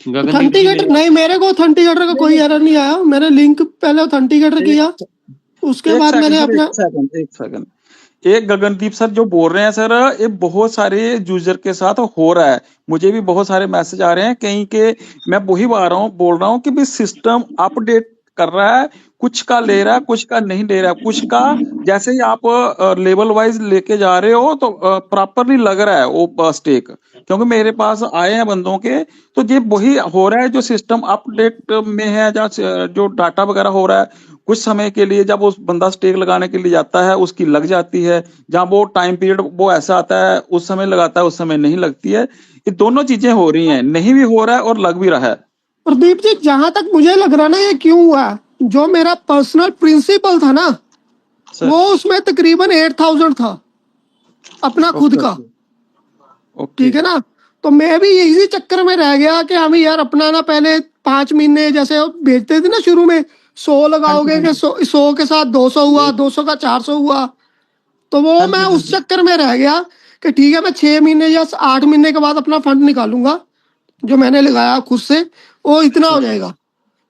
गगनदीप जी ऑथेंटिकेटर नहीं, मेरे को ऑथेंटिकेटर का कोई एरर नहीं आया। मैंने लिंक पहले ऑथेंटिकेटर किया, उसके बाद मैंने अपना एक सेकंड, एक गगनदीप सर जो बोल रहे हैं सर, ये बहुत सारे यूजर के साथ हो रहा है, मुझे भी बहुत सारे मैसेज आ रहे हैं कहीं के। मैं वही बोल रहा हूँ कि भी सिस्टम अपडेट कर रहा है, कुछ का ले रहा है, कुछ का नहीं ले रहा है, कुछ का जैसे ही आप लेवल वाइज लेके जा रहे हो तो प्रॉपरली लग रहा है वो स्टेक, क्योंकि मेरे पास आए हैं बंदों के। तो ये वही हो रहा है जो सिस्टम अपडेट में है, जहाँ जो डाटा वगैरह हो रहा है, कुछ समय के लिए जब उस बंदा स्टेक लगाने के लिए जाता है उसकी लग जाती है, जहाँ वो टाइम पीरियड वो ऐसा आता है उस समय लगाता है, उस समय नहीं लगती है। ये दोनों चीजें हो रही हैं, नहीं भी हो रहा है और लग भी रहा है। प्रदीप जी, जहां तक मुझे लग रहा ना ये क्यों हुआ, जो मेरा पर्सनल प्रिंसिपल था ना, वो उसमें तकरीबन 8,000 था अपना खुद का, ठीक है ना। तो मैं भी इसी चक्कर में रह गया कि हमें यार अपना ना, पहले 5 महीने जैसे भेजते थे ना शुरू में, 100 लगाओगे कि 100 के साथ 200 हुआ, 200 का 400 हुआ, तो वो मैं उस चक्कर में रह गया कि ठीक है मैं 6 महीने या 8 महीने के बाद अपना फंड निकालूंगा जो मैंने लगाया खुद से, वो इतना हो जाएगा।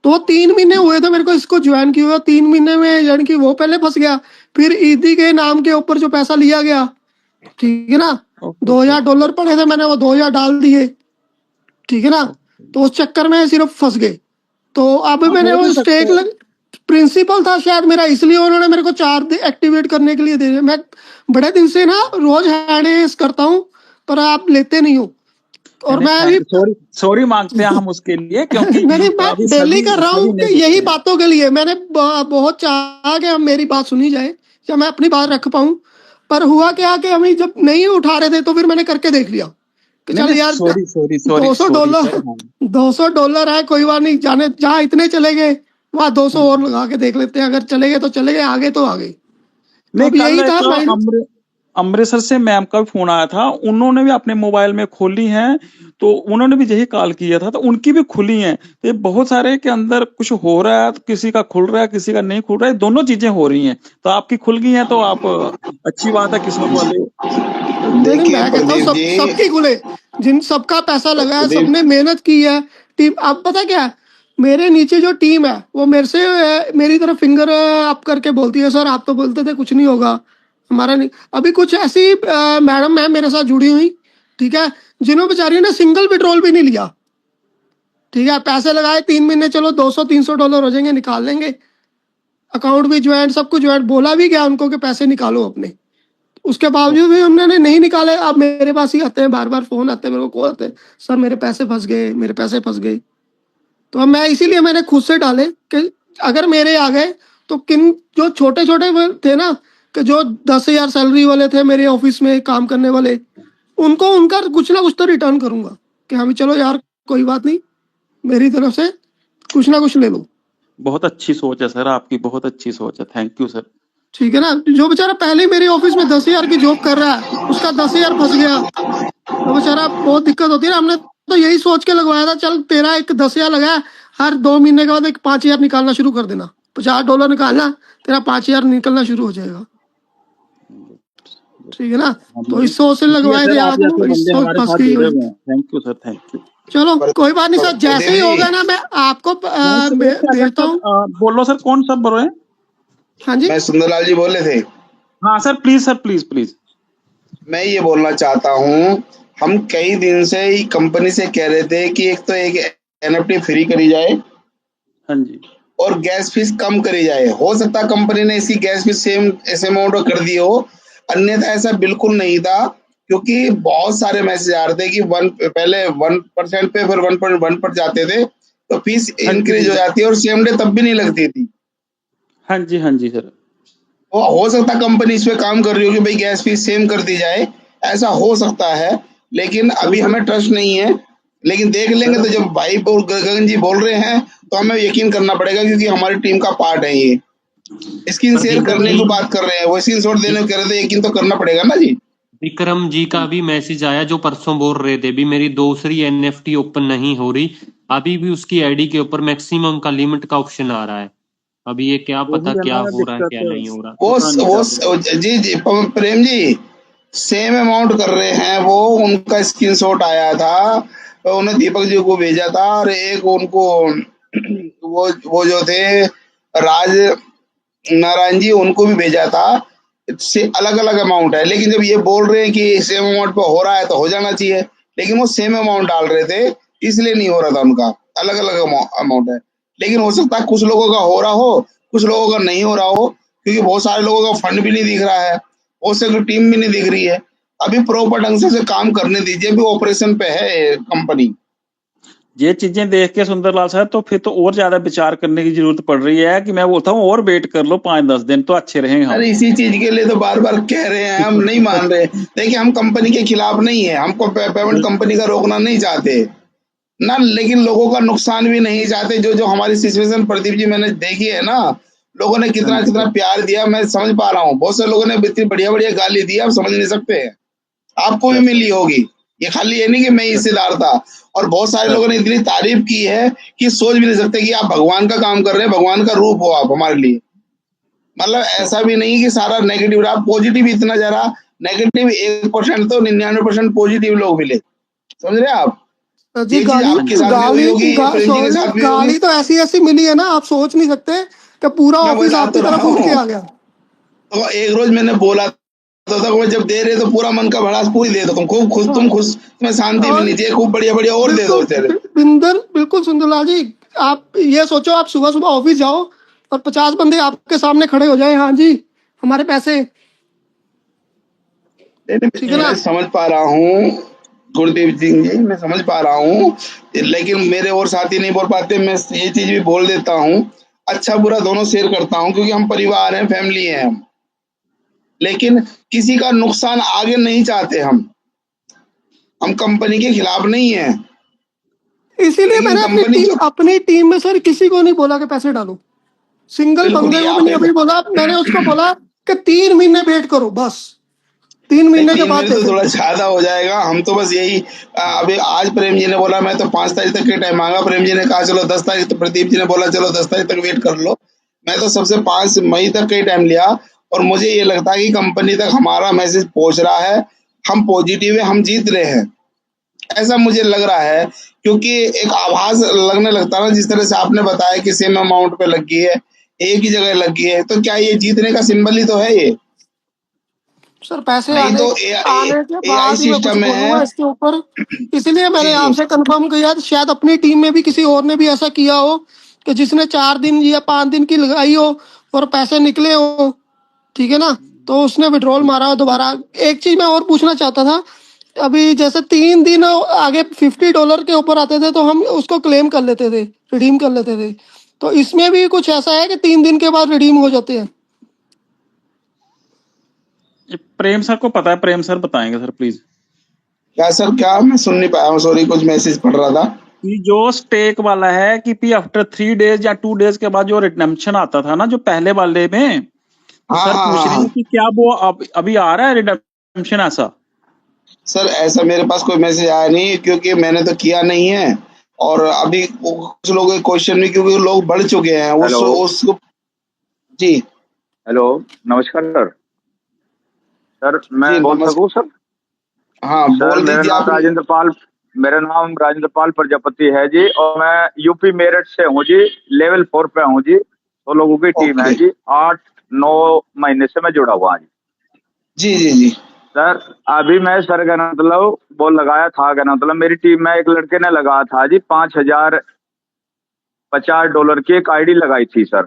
तो 3 महीने हुए थे मेरे को इसको ज्वाइन किए हुए। 3 महीने में यानी कि वो पहले फंस गया, फिर ईदी के नाम के ऊपर जो पैसा लिया गया, ठीक है ना, $2000 पड़े थे, मैंने वो 2000 डाल दिए, ठीक है ना, तो उस चक्कर में सिर्फ फंस गए। तो अब मैंने वो स्टेक प्रिंसिपल था शायद मेरा, इसलिए उन्होंने मेरे को 4 एक्टिवेट करने के लिए दे दिए। मैं बड़े दिन से ना रोज हैंड करता हूँ, पर आप लेते नहीं हो। और मैं अभी सॉरी मांगते हैं हम उसके लिए, क्योंकि नहीं, मैं डेली कर रहा हूँ यही बातों के लिए। मैंने बहुत चाहा कि हम मेरी बात सुनी जाए या मैं अपनी बात रख पाऊं, पर हुआ क्या कि हम जब नहीं उठा रहे थे तो फिर मैंने करके देख लिया कि चल यार $200 है, कोई बात नहीं, जाने जहाँ इतने चले गए वहाँ 200 और लगा के देख लेते हैं, अगर चले गए तो चले गए, आगे तो आगे। नहीं, तो यही था। अमृतसर से मैम का भी फोन आया था, उन्होंने भी अपने मोबाइल में खोली हैं, तो उन्होंने भी यही कॉल किया था, तो उनकी भी खुली हैं। तो ये बहुत सारे के अंदर कुछ हो रहा है, तो किसी का खुल रहा है, किसी का नहीं खुल रहा है, दोनों चीजें हो रही हैं। तो आपकी खुल गई हैं तो आप अच्छी बात है, किस्मत वाले। मैं कहता हूँ सबकी खुले, जिन सबका पैसा लगा है, सबने मेहनत की है। टीम, आप पता क्या है, मेरे नीचे जो टीम है वो मेरे से मेरी तरफ फिंगर अप करके बोलती है, सर आप तो बोलते थे कुछ नहीं होगा, हमारा नहीं। अभी कुछ ऐसी मैडम है मेरे साथ जुड़ी हुई, ठीक है, जिन्होंने बेचारियों ने सिंगल विड्रॉल भी नहीं लिया, ठीक है, पैसे लगाए 3 महीने, चलो $200-300 हो जाएंगे, निकाल लेंगे, अकाउंट भी ज्वाइंट, सब कुछ ज्वाइंट, बोला भी गया उनको कि पैसे निकालो अपने, उसके बावजूद भी उन्होंने नहीं निकाले। अब मेरे पास ही आते हैं, बार बार फोन आते हैं, मेरे को कॉल आते हैं, सर मेरे पैसे फंस गए, मेरे पैसे फंस गए। तो अब मैं इसीलिए मैंने खुद से डाले कि अगर मेरे आ गए तो किन जो छोटे छोटे थे ना, कि जो 10,000 सैलरी वाले थे मेरे ऑफिस में काम करने वाले, उनको उनका कुछ ना कुछ तो रिटर्न करूंगा कि हाँ चलो यार कोई बात नहीं, मेरी तरफ से कुछ ना कुछ ले लो। बहुत अच्छी सोच है सर आपकी, बहुत अच्छी सोच है, थैंक यू सर। ठीक है ना, जो बेचारा पहले मेरे ऑफिस में 10,000 की जॉब कर रहा है, उसका 10,000 फंस गया, तो बेचारा बहुत दिक्कत होती है ना। हमने तो यही सोच के लगवाया था, चल तेरा एक 10,000 लगा है, हर 2 महीने के बाद एक 5,000 निकालना शुरू कर देना, $50 निकालना, तेरा 5,000 निकलना शुरू हो जाएगा, ठीक है ना। तो इस सोच से लगवाए थे आप, इस सोच फंस गई। Thank you sir, thank you. चलो कोई बात नहीं सर, जैसे ही होगा ना मैं आपको भेजता हूँ। बोलो सर, कौन सब बोल रहे हैं? हाँ जी, मैं सुंदरलाल जी बोल रहे थे। हाँ sir, please sir, please please. मैं ये बोलना चाहता हूँ, हम कई दिन से ही कंपनी से कह रहे थे कि एक तो एक NFT फ्री करी जाए, हाँ जी, और गैस फीस कम करी जाए। हो सकता है कंपनी ने इसकी गैस फीस सेम ऐसे अमाउंट कर दी हो, अन्यथा ऐसा बिल्कुल नहीं था, क्योंकि बहुत सारे मैसेज आ रहे थे कि पहले 1% पे फिर 1.1 पर जाते थे, तो फीस इंक्रीज हो जाती है और सेम डे तब भी नहीं लगती थी। हाँ जी, हाँ जी सर। हो सकता है कंपनी इस पे काम कर रही हो कि भाई गैस फीस सेम कर दी जाए, ऐसा हो सकता है, लेकिन अभी हमें ट्रस्ट नहीं है। लेकिन देख लेंगे, तो जब भाई गगन जी बोल रहे हैं तो हमें यकीन करना पड़ेगा, क्योंकि हमारी टीम का पार्ट है ये। स्क्रीन शेयर करने की बात कर रहे हैं, वो स्क्रीन शॉट देने को कह रहे थे, यकीन तो करना पड़ेगा ना जी। विक्रम जी का भी मैसेज आया जो परसों बोल रहे थे, भी मेरी दूसरी NFT ओपन नहीं हो रही, अभी भी उसकी आईडी के ऊपर मैक्सिमम का लिमिट का ऑप्शन आ रहा है। अभी ये क्या पता क्या हो रहा है क्या नहीं हो रहा। वो जी प्रेम जी सेम अमाउंट कर रहे हैं, वो उनका स्क्रीनशॉट आया था, तो उन्हें दीपक जी को भेजा था, और एक उनको वो जो थे राज नारायण जी, उनको भी भेजा था। से अलग अलग अमाउंट है, लेकिन जब ये बोल रहे हैं कि सेम अमाउंट पे हो रहा है तो हो जाना चाहिए, लेकिन वो सेम अमाउंट डाल रहे थे, इसलिए नहीं हो रहा था उनका, अलग अलग अमाउंट है। लेकिन हो सकता है कुछ लोगों का हो रहा हो, कुछ लोगों का नहीं हो रहा हो, क्योंकि बहुत सारे लोगों का फंड भी नहीं दिख रहा है, हो सकता टीम भी नहीं दिख रही है। अभी प्रॉपर ढंग से काम करने दीजिए, अभी ऑपरेशन पे है कंपनी। ये चीजें देख के सुंदरलाल साहब, तो फिर तो और ज्यादा विचार करने की जरूरत पड़ रही है, कि मैं बोलता हूँ और वेट कर लो 5-10 दिन तो अच्छे रहेंगे हम। अरे इसी चीज के लिए तो बार बार कह रहे हैं, हम नहीं मान रहे। देखिए हम कंपनी के खिलाफ नहीं है, हमको पेमेंट कंपनी का रोकना नहीं चाहते ना, लेकिन लोगों का नुकसान भी नहीं चाहते। जो हमारी सिचुएशन प्रदीप जी मैंने देखी है ना, लोगों ने कितना कितना प्यार दिया, मैं समझ पा रहा हूँ। बहुत से लोगों ने इतनी बढ़िया बढ़िया गाली दी, आप समझ नहीं सकते हैं, आपको भी मिली होगी। ये खाली ये नहीं कि मैं हिस्सेदार था, और बहुत सारे लोगों ने इतनी तारीफ की है कि सोच भी नहीं सकते कि आप भगवान का काम कर रहे हैं, भगवान का रूप हो आप हमारे लिए। मतलब ऐसा भी नहीं कि सारा नेगेटिव रहा, पॉजिटिव इतना जरा, नेगेटिव 1% तो 99% पॉजिटिव लोग मिले, समझ रहे आप। जी ये चीज गाड़ी आपके साथ भी हुई होगी, ये प्रेम जी के साथ भी होगी। गाड़ी तो ऐसी ऐसी मिली है ना, आप सोच नहीं सकते कि पूरा मैं ऑफिस बता आपकी तो तरफ रहा उठ के हूँ। आ गया। तो एक रोज मैंने बोला था कि जब दे रहे तो पूरा मन का भड़ास पूरी दे दो, तुम खूब खुश, तुम खुश, तुम्हें शांति और मिलनी चाहिए, खूब बढ़िया बढ़िया और दे दो बिल्कुल चले। बिल्कुल सुंदरलाल जी, आप ये सोचो, आप सुबह सुबह ऑफिस जाओ और 50 बंदे आपके सामने खड़े हो जाए, हाँ जी हमारे पैसे, ठीक है ना। मैं समझ पा रहा हूँ गुरदीप सिंह जी, मैं समझ पा रहा हूँ, लेकिन मेरे और साथी नहीं बोल पाते, मैं ये चीज भी बोल देता हूँ। अच्छा बुरा दोनों शेयर करता हूँ, क्योंकि हम परिवार हैं, फैमिली है हम, लेकिन किसी का नुकसान आगे नहीं चाहते हम कंपनी के खिलाफ नहीं है, इसीलिए लेकिन मैंने कंपनी जो अपनी टीम में सर किसी को नहीं बोला कि पैसे डालो, सिंगल बिल्कुल बंदे ये को भी नहीं आपने अभी बोला। मैंने उसको बोला कि 3 महीने वेट करो, बस 3 नहीं, महीने के 3 बाद महीने तो देखो। थोड़ा ज्यादा हो जाएगा। हम तो बस यही अभी आज प्रेम जी ने बोला मैं तो 5 तारीख तक के टाइम मांगा, प्रेम जी ने कहा चलो 10 तारीख, तो प्रदीप जी ने बोला चलो 10 तारीख तक वेट कर लो। मैं तो सबसे 5 मई तक के टाइम लिया, और मुझे ये लगता है कि कंपनी तक हमारा मैसेज पहुंच रहा है, हम पॉजिटिव है, हम जीत रहे हैं, ऐसा मुझे लग रहा है। क्योंकि एक आभास लगने लगता है ना, जिस तरह से आपने बताया कि सेम अमाउंट पे लगी है, एक ही जगह लगी है, तो क्या ये जीतने का सिंबल ही तो है ये। सर पैसे नहीं आने तो आने के AI बाद ही मैं कुछ सिस्टम बोलूंगा है। इसके ऊपर। इसलिए जी मैंने जी आपसे कंफर्म किया, शायद अपनी टीम में भी किसी और ने भी ऐसा किया हो कि जिसने 4 दिन या 5 दिन की लगाई हो और पैसे निकले हो, ठीक है ना, तो उसने विड्रॉल मारा हो दोबारा। एक चीज मैं और पूछना चाहता था, अभी जैसे 3 दिन आगे $50 के ऊपर आते थे तो हम उसको क्लेम कर लेते थे, रिडीम कर लेते थे, तो इसमें भी कुछ ऐसा है कि 3 दिन के बाद रिडीम हो जाते हैं? ये प्रेम सर को पता है, प्रेम सर बताएंगे सर प्लीज। क्या सर, क्या मैं सुन नहीं पाया हूँ, सॉरी, कुछ मैसेज पढ़ रहा था। कि जो स्टेक वाला है कि आफ्टर 3 डेज या 2 डेज के बाद जो रिडम्पशन आता था ना, जो पहले वाले में, तो हाँ सर हाँ पूछ हाँ रहे हाँ हैं कि क्या वो अभी आ रहा है रिडम्पशन ऐसा? सर, ऐसा मेरे पास कोई मैसेज आया नहीं है, क्योंकि मैंने तो किया नहीं है। और अभी कुछ लोगों के क्वेश्चन भी, क्योंकि लोग बढ़ चुके हैं हेलो उसको। जी हेलो, नमस्कार सर। सर मैं जी बोल नमस्कार। सकूं सर? हाँ सर बोल दीजिए आप। मेरा नाम राजेंद्र पाल प्रजापति है जी, और मैं यूपी मेरठ से हूँ जी, लेवल 4 पे हूँ जी। 2 लोगों की टीम है ओके। जी, 8-9 महीने से मैं जुड़ा हुआ हूँ जी। जी जी जी सर अभी मैं सर का मतलब वो लगाया था, क्या मतलब मेरी टीम में एक लड़के ने लगाया था जी, $5050 की एक आईडी लगाई थी सर।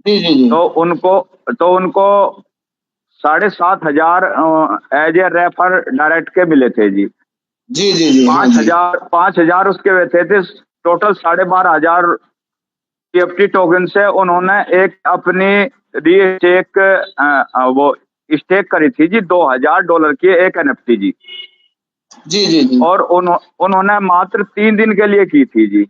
जी जी जी तो उनको 7,500 एज ए रेफर डायरेक्ट के मिले थे जी। जी जी जी हाँ जी 5,000 उसके हुए थे टोटल 12,500 TFT टोकन से उन्होंने एक अपनी रीस्टेक वो स्टेक करी थी जी, $2,000 की एक NFT जी। जी जी जी और उन्होंने मात्र 3 दिन के लिए की थी जी।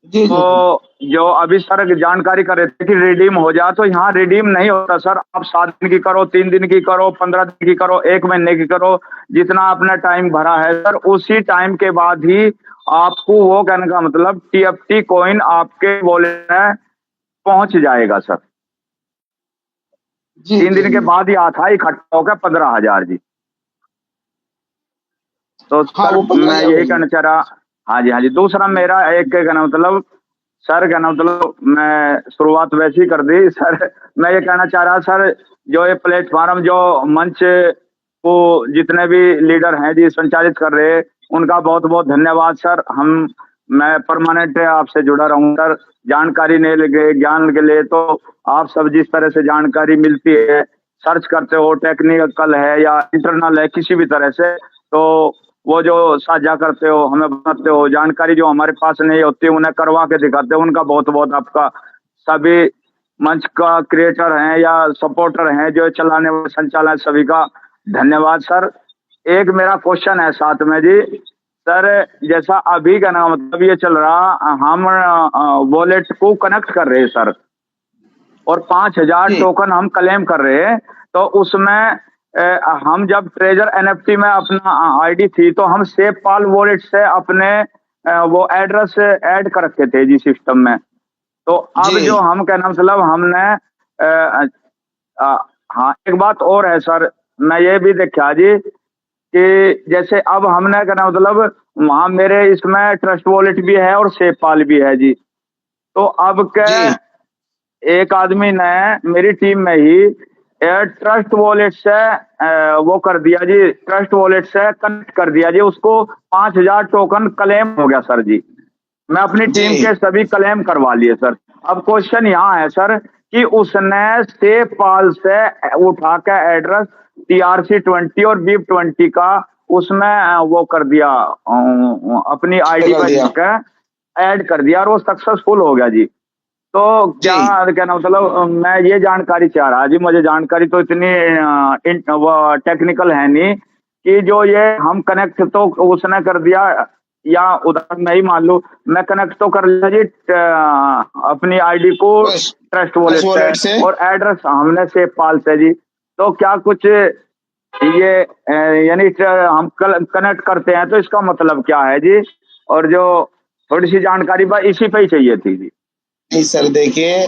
जी जी तो जो अभी सर जानकारी कर रहे थे कि रिडीम हो जाए, तो यहाँ रिडीम नहीं होता सर। आप 7 दिन की करो, 3 दिन की करो, 15 दिन की करो, 1 महीने की करो, जितना आपने टाइम भरा है सर, उसी टाइम के बाद ही आपको वो कहने का मतलब TFT कॉइन आपके वॉलेट में पहुंच जाएगा सर। जी 3 जी दिन के बाद ही आता है इकट्ठा होकर 15,000 जी। तो हाँ सर वो मैं 15,000 यही होगी। कहना चाह रहा। हाँ जी हाँ जी। दूसरा मेरा एक कहना मतलब सर, कहना मतलब मैं शुरुआत वैसी कर दी सर। मैं ये कहना चाह रहा सर, जो ये प्लेटफॉर्म, जो मंच को जितने भी लीडर हैं जी संचालित कर रहे हैं, उनका बहुत बहुत धन्यवाद सर। मैं परमानेंट आपसे जुड़ा रहूं सर, जानकारी नहीं लगे ज्ञान के लिए। तो आप सब जिस तरह से जानकारी मिलती है, सर्च करते हो, टेक्निकल है या इंटरनल है, किसी भी तरह से, तो वो जो साझा करते हो, हमें बताते हो, जानकारी जो हमारे पास नहीं होती उन्हें करवा के दिखाते हो, उनका बहुत बहुत आपका, सभी मंच का क्रिएटर हैं या सपोर्टर हैं जो चलाने वाले संचालन, सभी का धन्यवाद सर। एक मेरा क्वेश्चन है साथ में जी सर, जैसा अभी का ना मतलब ये चल रहा, हम वॉलेट को कनेक्ट कर रहे हैं सर, और 5,000 टोकन हम क्लेम कर रहे हैं, तो उसमें हम जब ट्रेजर NFT में अपना आईडी थी, तो हम सेफपाल वॉलेट से अपने वो एड्रेस ऐड कर रखे थे जी सिस्टम में। तो अब जो हम कहना मतलब हमने हाँ एक बात और है सर, मैं ये भी देखा जी कि जैसे अब हमने कहना मतलब वहां मेरे इसमें ट्रस्ट वॉलेट भी है और सेफपाल भी है जी। तो अब के एक आदमी ने मेरी टीम में ही ट्रस्ट वॉलेट से वो कर दिया जी, ट्रस्ट वॉलेट से कनेक्ट कर दिया जी, उसको 5,000 टोकन क्लेम हो गया सर जी। मैं अपनी टीम के सभी क्लेम करवा लिए सर। अब क्वेश्चन यहाँ है सर कि उसने सेफपाल से उठा के एड्रेस TRC-20 और BIP-20 का उसमें वो कर दिया, अपनी आईडी पे ऐड कर दिया और वो सक्सेसफुल हो गया जी। तो क्या कहना मतलब मैं ये जानकारी चाह रहा जी, मुझे जानकारी तो इतनी वो टेक्निकल है नहीं कि जो ये हम कनेक्ट तो उसने कर दिया, या उदाहरण मैं ही मान लूं मैं कनेक्ट तो कर लिया जी अपनी आईडी को ट्रस्ट वॉलेट से और एड्रेस हमने सेफपाल से जी। तो क्या कुछ ये यानी हम कनेक्ट करते हैं तो इसका मतलब क्या है जी? और जो थोड़ी सी जानकारी बस इसी पे ही चाहिए थी जी। नहीं सर, देखिए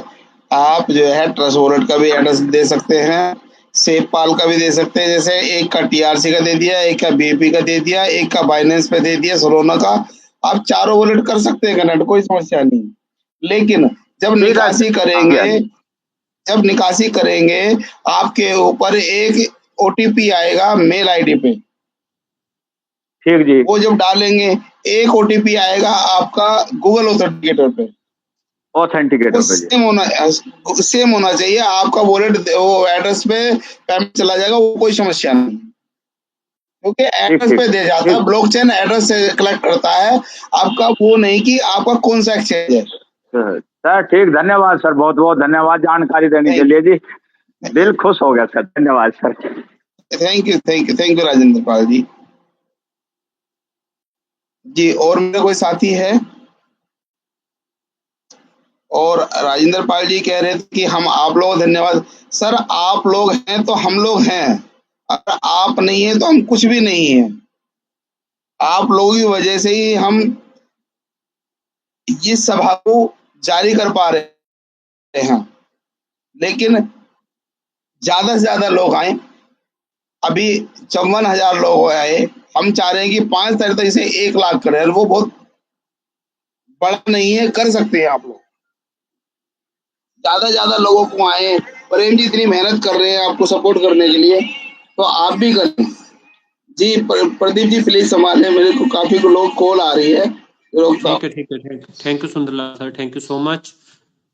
आप जो है ट्रस्ट वॉलेट का भी एड्रेस दे सकते हैं, सेफपाल का भी दे सकते हैं। जैसे एक का TRC का दे दिया, एक का BP का दे दिया, एक का बाइनेंस पे दे दिया, सोलोना का। आप चारों वॉलेट कर सकते हैं कनेक्ट, कोई समस्या नहीं। लेकिन जब निकासी करेंगे आपके ऊपर एक OTP आएगा मेल आईडी पे। ठीक जी। वो जब डालेंगे एक OTP आएगा आपका गूगल ऑथेंटिकेटर पे, सेम होना चाहिए आपका वॉलेट, वो एड्रेस पे पेमेंट चला जाएगा, वो कोई समस्या नहीं, क्योंकि एड्रेस पे दे जाता है, ब्लॉकचेन एड्रेस से कलेक्ट करता है आपका, वो नहीं कि आपका कौन सा एक्सचेंज है। सर ठीक, धन्यवाद सर, बहुत बहुत धन्यवाद जानकारी देने के लिए जी, दिल खुश हो गया सर, धन्यवाद sir. Thank you Rajendra Pal ji. जी और मेरा कोई साथी है? और राजेंद्र पाल जी कह रहे थे कि हम आप लोग धन्यवाद। सर आप लोग हैं तो हम लोग हैं, अगर आप नहीं है तो हम कुछ भी नहीं है। आप लोगों की वजह से ही हम इस सभा को जारी कर पा रहे हैं। लेकिन ज्यादा से ज्यादा लोग आए, अभी 54,000 लोग आए, हम चाह रहे हैं कि 5 तारीख तक इसे 1 लाख करें, वो बहुत बड़ा नहीं है, कर सकते हैं आप लोग। ज्यादा लोगों को आए, प्रेम जी इतनी मेहनत कर रहे हैं आपको सपोर्ट करने के लिए, तो आप भी करें जी। प्रदीप जी प्लीज संभालें, मेरे को काफी लोग कॉल आ रही है। ठीक है, thank you Sundarlal sir, thank you so much.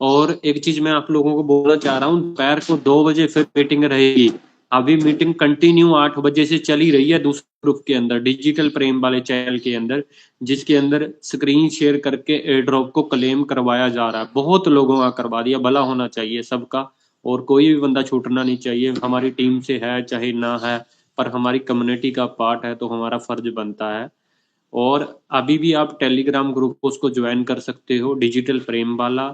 और एक चीज मैं आप लोगों को बोलना चाह रहा हूँ, दोपहर को 2 बजे फिर मीटिंग रहेगी। अभी मीटिंग कंटिन्यू 8 बजे से चली रही है दूसरे ग्रुप के अंदर, डिजिटल प्रेम वाले चैनल के अंदर, जिसके अंदर स्क्रीन शेयर करके एयर ड्रॉप को क्लेम करवाया जा रहा है। बहुत लोगों का करवा दिया, भला होना चाहिए सबका, और कोई भी बंदा छूटना नहीं चाहिए। हमारी टीम से है चाहे ना है, पर हमारी कम्युनिटी का पार्ट है तो हमारा फर्ज बनता है। और अभी भी आप टेलीग्राम ग्रुप को उसको ज्वाइन कर सकते हो, डिजिटल प्रेम वाला।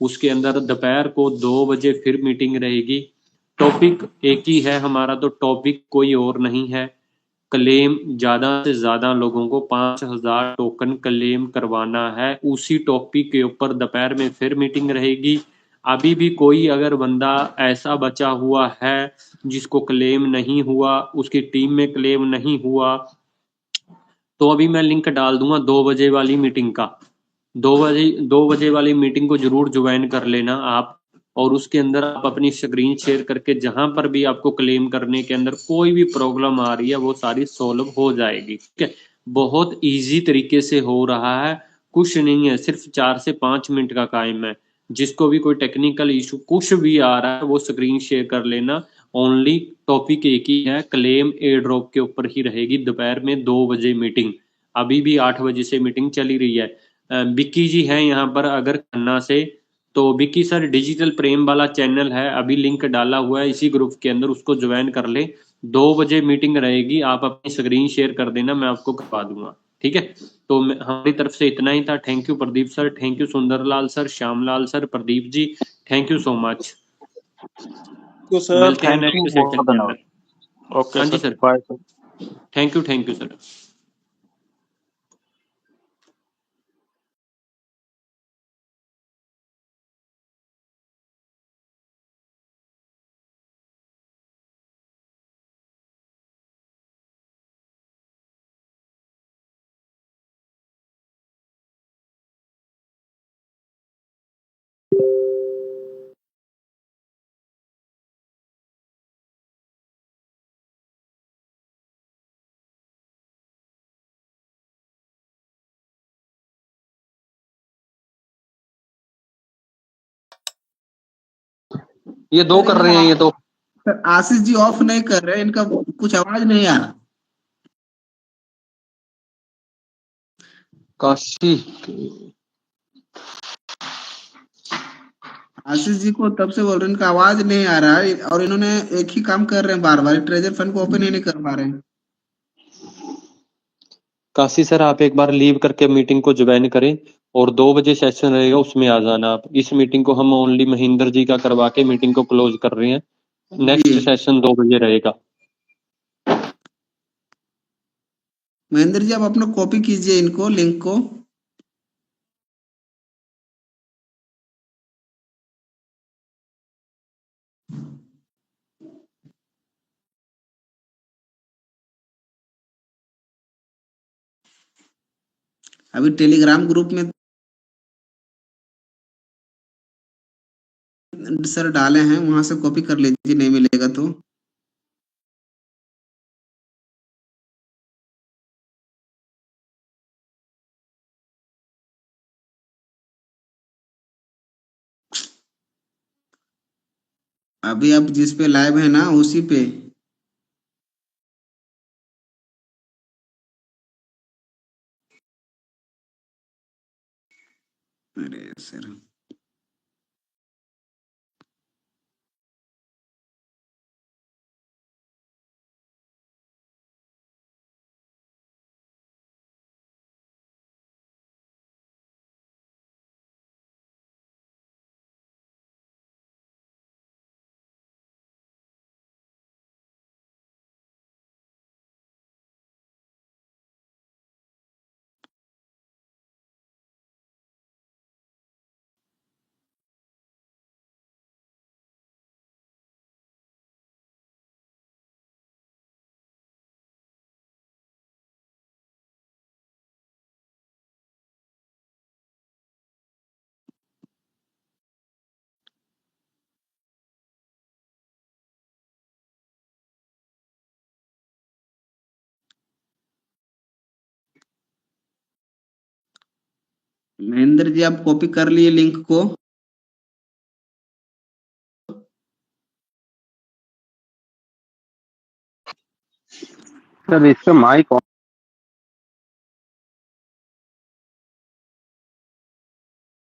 उसके अंदर दोपहर को 2 बजे फिर मीटिंग रहेगी। टॉपिक एक ही है हमारा, तो टॉपिक कोई और नहीं है, क्लेम ज्यादा से ज्यादा लोगों को 5,000 टोकन क्लेम करवाना है। उसी टॉपिक के ऊपर दोपहर में फिर मीटिंग रहेगी। अभी भी कोई अगर बंदा ऐसा बचा हुआ है जिसको क्लेम नहीं हुआ, उसकी टीम में क्लेम नहीं हुआ, तो अभी मैं लिंक डाल दूंगा 2 बजे वाली मीटिंग का। 2 बजे वाली मीटिंग को जरूर ज्वाइन कर लेना आप। और उसके अंदर आप अपनी स्क्रीन शेयर करके जहां पर भी आपको क्लेम करने के अंदर कोई भी प्रॉब्लम आ रही है वो सारी सॉल्व हो जाएगी। ठीक है, बहुत इजी तरीके से हो रहा है, कुछ नहीं है, सिर्फ 4 से 5 मिनट का टाइम है। जिसको भी कोई टेक्निकल इशू कुछ भी आ रहा है वो स्क्रीन शेयर कर लेना। ओनली टॉपिक एक ही है, क्लेम एयर ड्रॉप के ऊपर ही रहेगी। दोपहर में 2 बजे मीटिंग, अभी भी 8 बजे से मीटिंग चली रही है। बिक्की जी हैं यहाँ पर अगर खन्ना से, तो बिक्की सर डिजिटल प्रेम वाला चैनल है, अभी लिंक डाला हुआ है इसी ग्रुप के अंदर, उसको ज्वाइन कर ले। 2 बजे मीटिंग रहेगी, आप अपनी स्क्रीन शेयर कर देना, मैं आपको करवा दूंगा। ठीक है, तो हमारी तरफ से इतना ही था। Thank you Pradeep sir, thank you Sundarlal sir, Shyamlal sir, Pradeep ji, thank you so much. मिलते हैं नेक्स्ट सेशन के अंदर। Okay sir, bye sir. Thank you sir. ये दो कर रहे हैं, ये तो सर आशीष जी ऑफ नहीं कर रहे, इनका कुछ आवाज नहीं आ रहा। काशी आशीष जी को तब से बोल रहे हैं, इनका आवाज नहीं आ रहा है और इन्होंने एक ही काम कर रहे हैं बार बार, ट्रेजर फंड को ओपन ही नहीं कर पा रहे हैं। काशी सर, आप एक बार लीव करके मीटिंग को ज्वाइन करें और 2 बजे सेशन रहेगा, उसमें आ जाना आप। इस मीटिंग को हम ओनली महेंद्र जी का करवा के मीटिंग को क्लोज कर रहे हैं। नेक्स्ट सेशन 2 बजे रहेगा। महेंद्र जी आप अपना कॉपी कीजिए इनको, लिंक को। अभी टेलीग्राम ग्रुप में सर डाले हैं, वहां से कॉपी कर लीजिए, नहीं मिलेगा तो। अभी आप जिस पे लाइव है ना उसी पे। अरे सर महेंद्र जी आप कॉपी कर लिए लिंक को। सर इसका माइक ऑन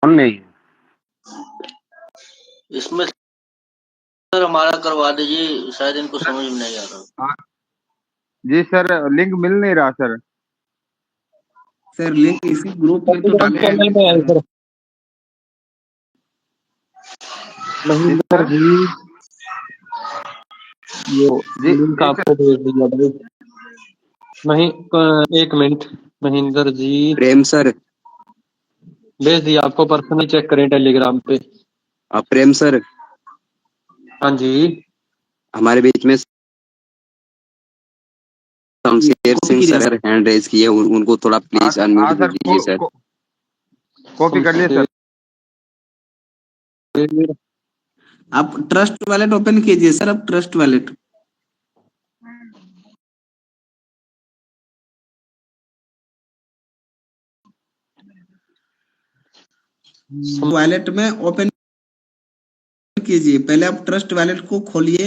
नहीं है इसमें सर, हमारा करवा दीजिए, शायद इनको समझ में नहीं आ रहा। जी सर, लिंक मिल नहीं रहा सर। सर लिंक इसी ग्रुप में तो डाले हैं। महेंद्र जी ये लिंक आपको भेज दिया भाई। एक मिनट महेंद्र जी, प्रेम सर भेज दिया आपको, पर्सनली चेक करें टेलीग्राम पे। प्रेम सर, हाँ जी, हमारे बीच में Shamsher Singh sir hand raise किए, उनको थोड़ा प्लीज अनम्यूट कर दीजिए सर। कॉपी कर लिए सर। आप ट्रस्ट वॉलेट ओपन कीजिए सर, आप ट्रस्ट वॉलेट। वॉलेट में ओपन कीजिए, पहले आप ट्रस्ट वॉलेट को खोलिए,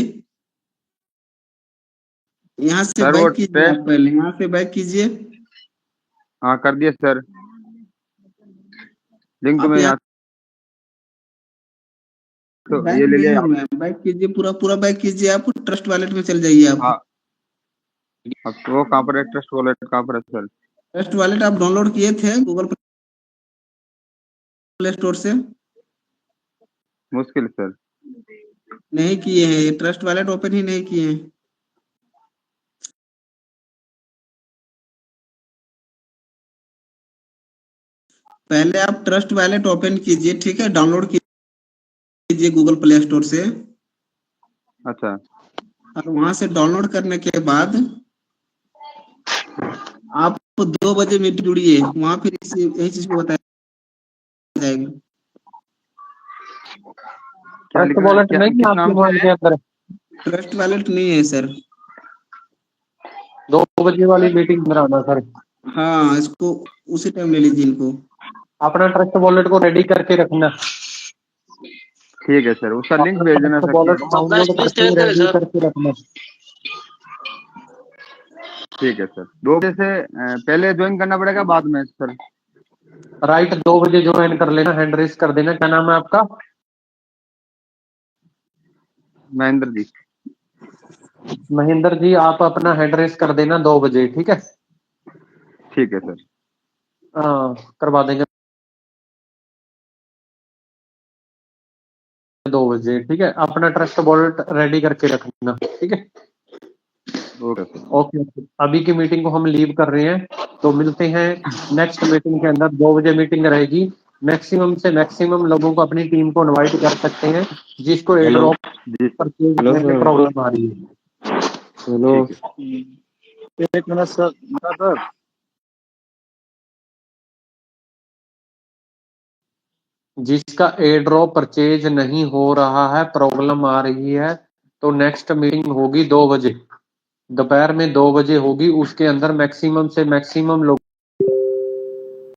यहाँ से बैक कीजिए, आप पहले यहाँ से बैक कीजिए। हाँ कर दिया सर, लिंक में यहाँ तो ये ले लिया। बैक कीजिए, पूरा बैक कीजिए, आप ट्रस्ट वॉलेट में चल जाइए आप। हाँ। अब तो कहाँ पर है ट्रस्ट वॉलेट, कहाँ पर है सर? ट्रस्ट वॉलेट आप डाउनलोड किए थे गूगल प्ले स्टोर से? मुश्किल सर, नहीं किए हैं, ये ट्रस्ट वॉलेट ओपन ही नहीं किए हैं। पहले आप ट्रस्ट वॉलेट ओपन कीजिए, ठीक है, डाउनलोड कीजिए गूगल प्ले स्टोर से। अच्छा। और वहां से डाउनलोड करने के बाद आप 2 बजे मीटिंग जुड़िए, वहां फिर यही चीज को बताया जाएगा। ट्रस्ट वॉलेट नहीं है आपके मोबाइल के अंदर? ट्रस्ट वॉलेट नहीं है सर। 2 बजे वाली मीटिंग में आना सर। हाँ, इसको उसी टाइम ले लीजिए इनको। अपना ट्रस्ट वॉलेट को रेडी करके रखना। ठीक है सर, उसका लिंक भेज देना सर। करके रखना। ठीक है सर, 2 बजे से पहले ज्वाइन करना पड़ेगा बाद में सर? राइट, 2 बजे ज्वाइन कर लेना, हैंड रेस कर देना। क्या नाम है आपका? महेंद्र जी। महेंद्र जी, आप अपना हैंड रेस कर देना 2 बजे, ठीक है? ठीक है सर। हाँ, करवा देंगे 2 बजे, ठीक है? अपना ट्रस्ट वॉलेट रेडी करके रखना, ठीक है? ओके। अभी की मीटिंग को हम लीव कर रहे हैं, तो मिलते हैं नेक्स्ट मीटिंग के अंदर। 2 बजे मीटिंग रहेगी। मैक्सिमम से मैक्सिमम लोगों को अपनी टीम को इनवाइट कर सकते हैं जिसको एयर ड्रॉप परचेज करने में प्रॉब्लम आ रही है। हेलो, एक मिनट सर। जिसका एयर ड्रॉप परचेज नहीं हो रहा है, प्रॉब्लम आ रही है, तो नेक्स्ट मीटिंग होगी 2 बजे, दोपहर में 2 बजे होगी। उसके अंदर मैक्सिमम से मैक्सिमम लोग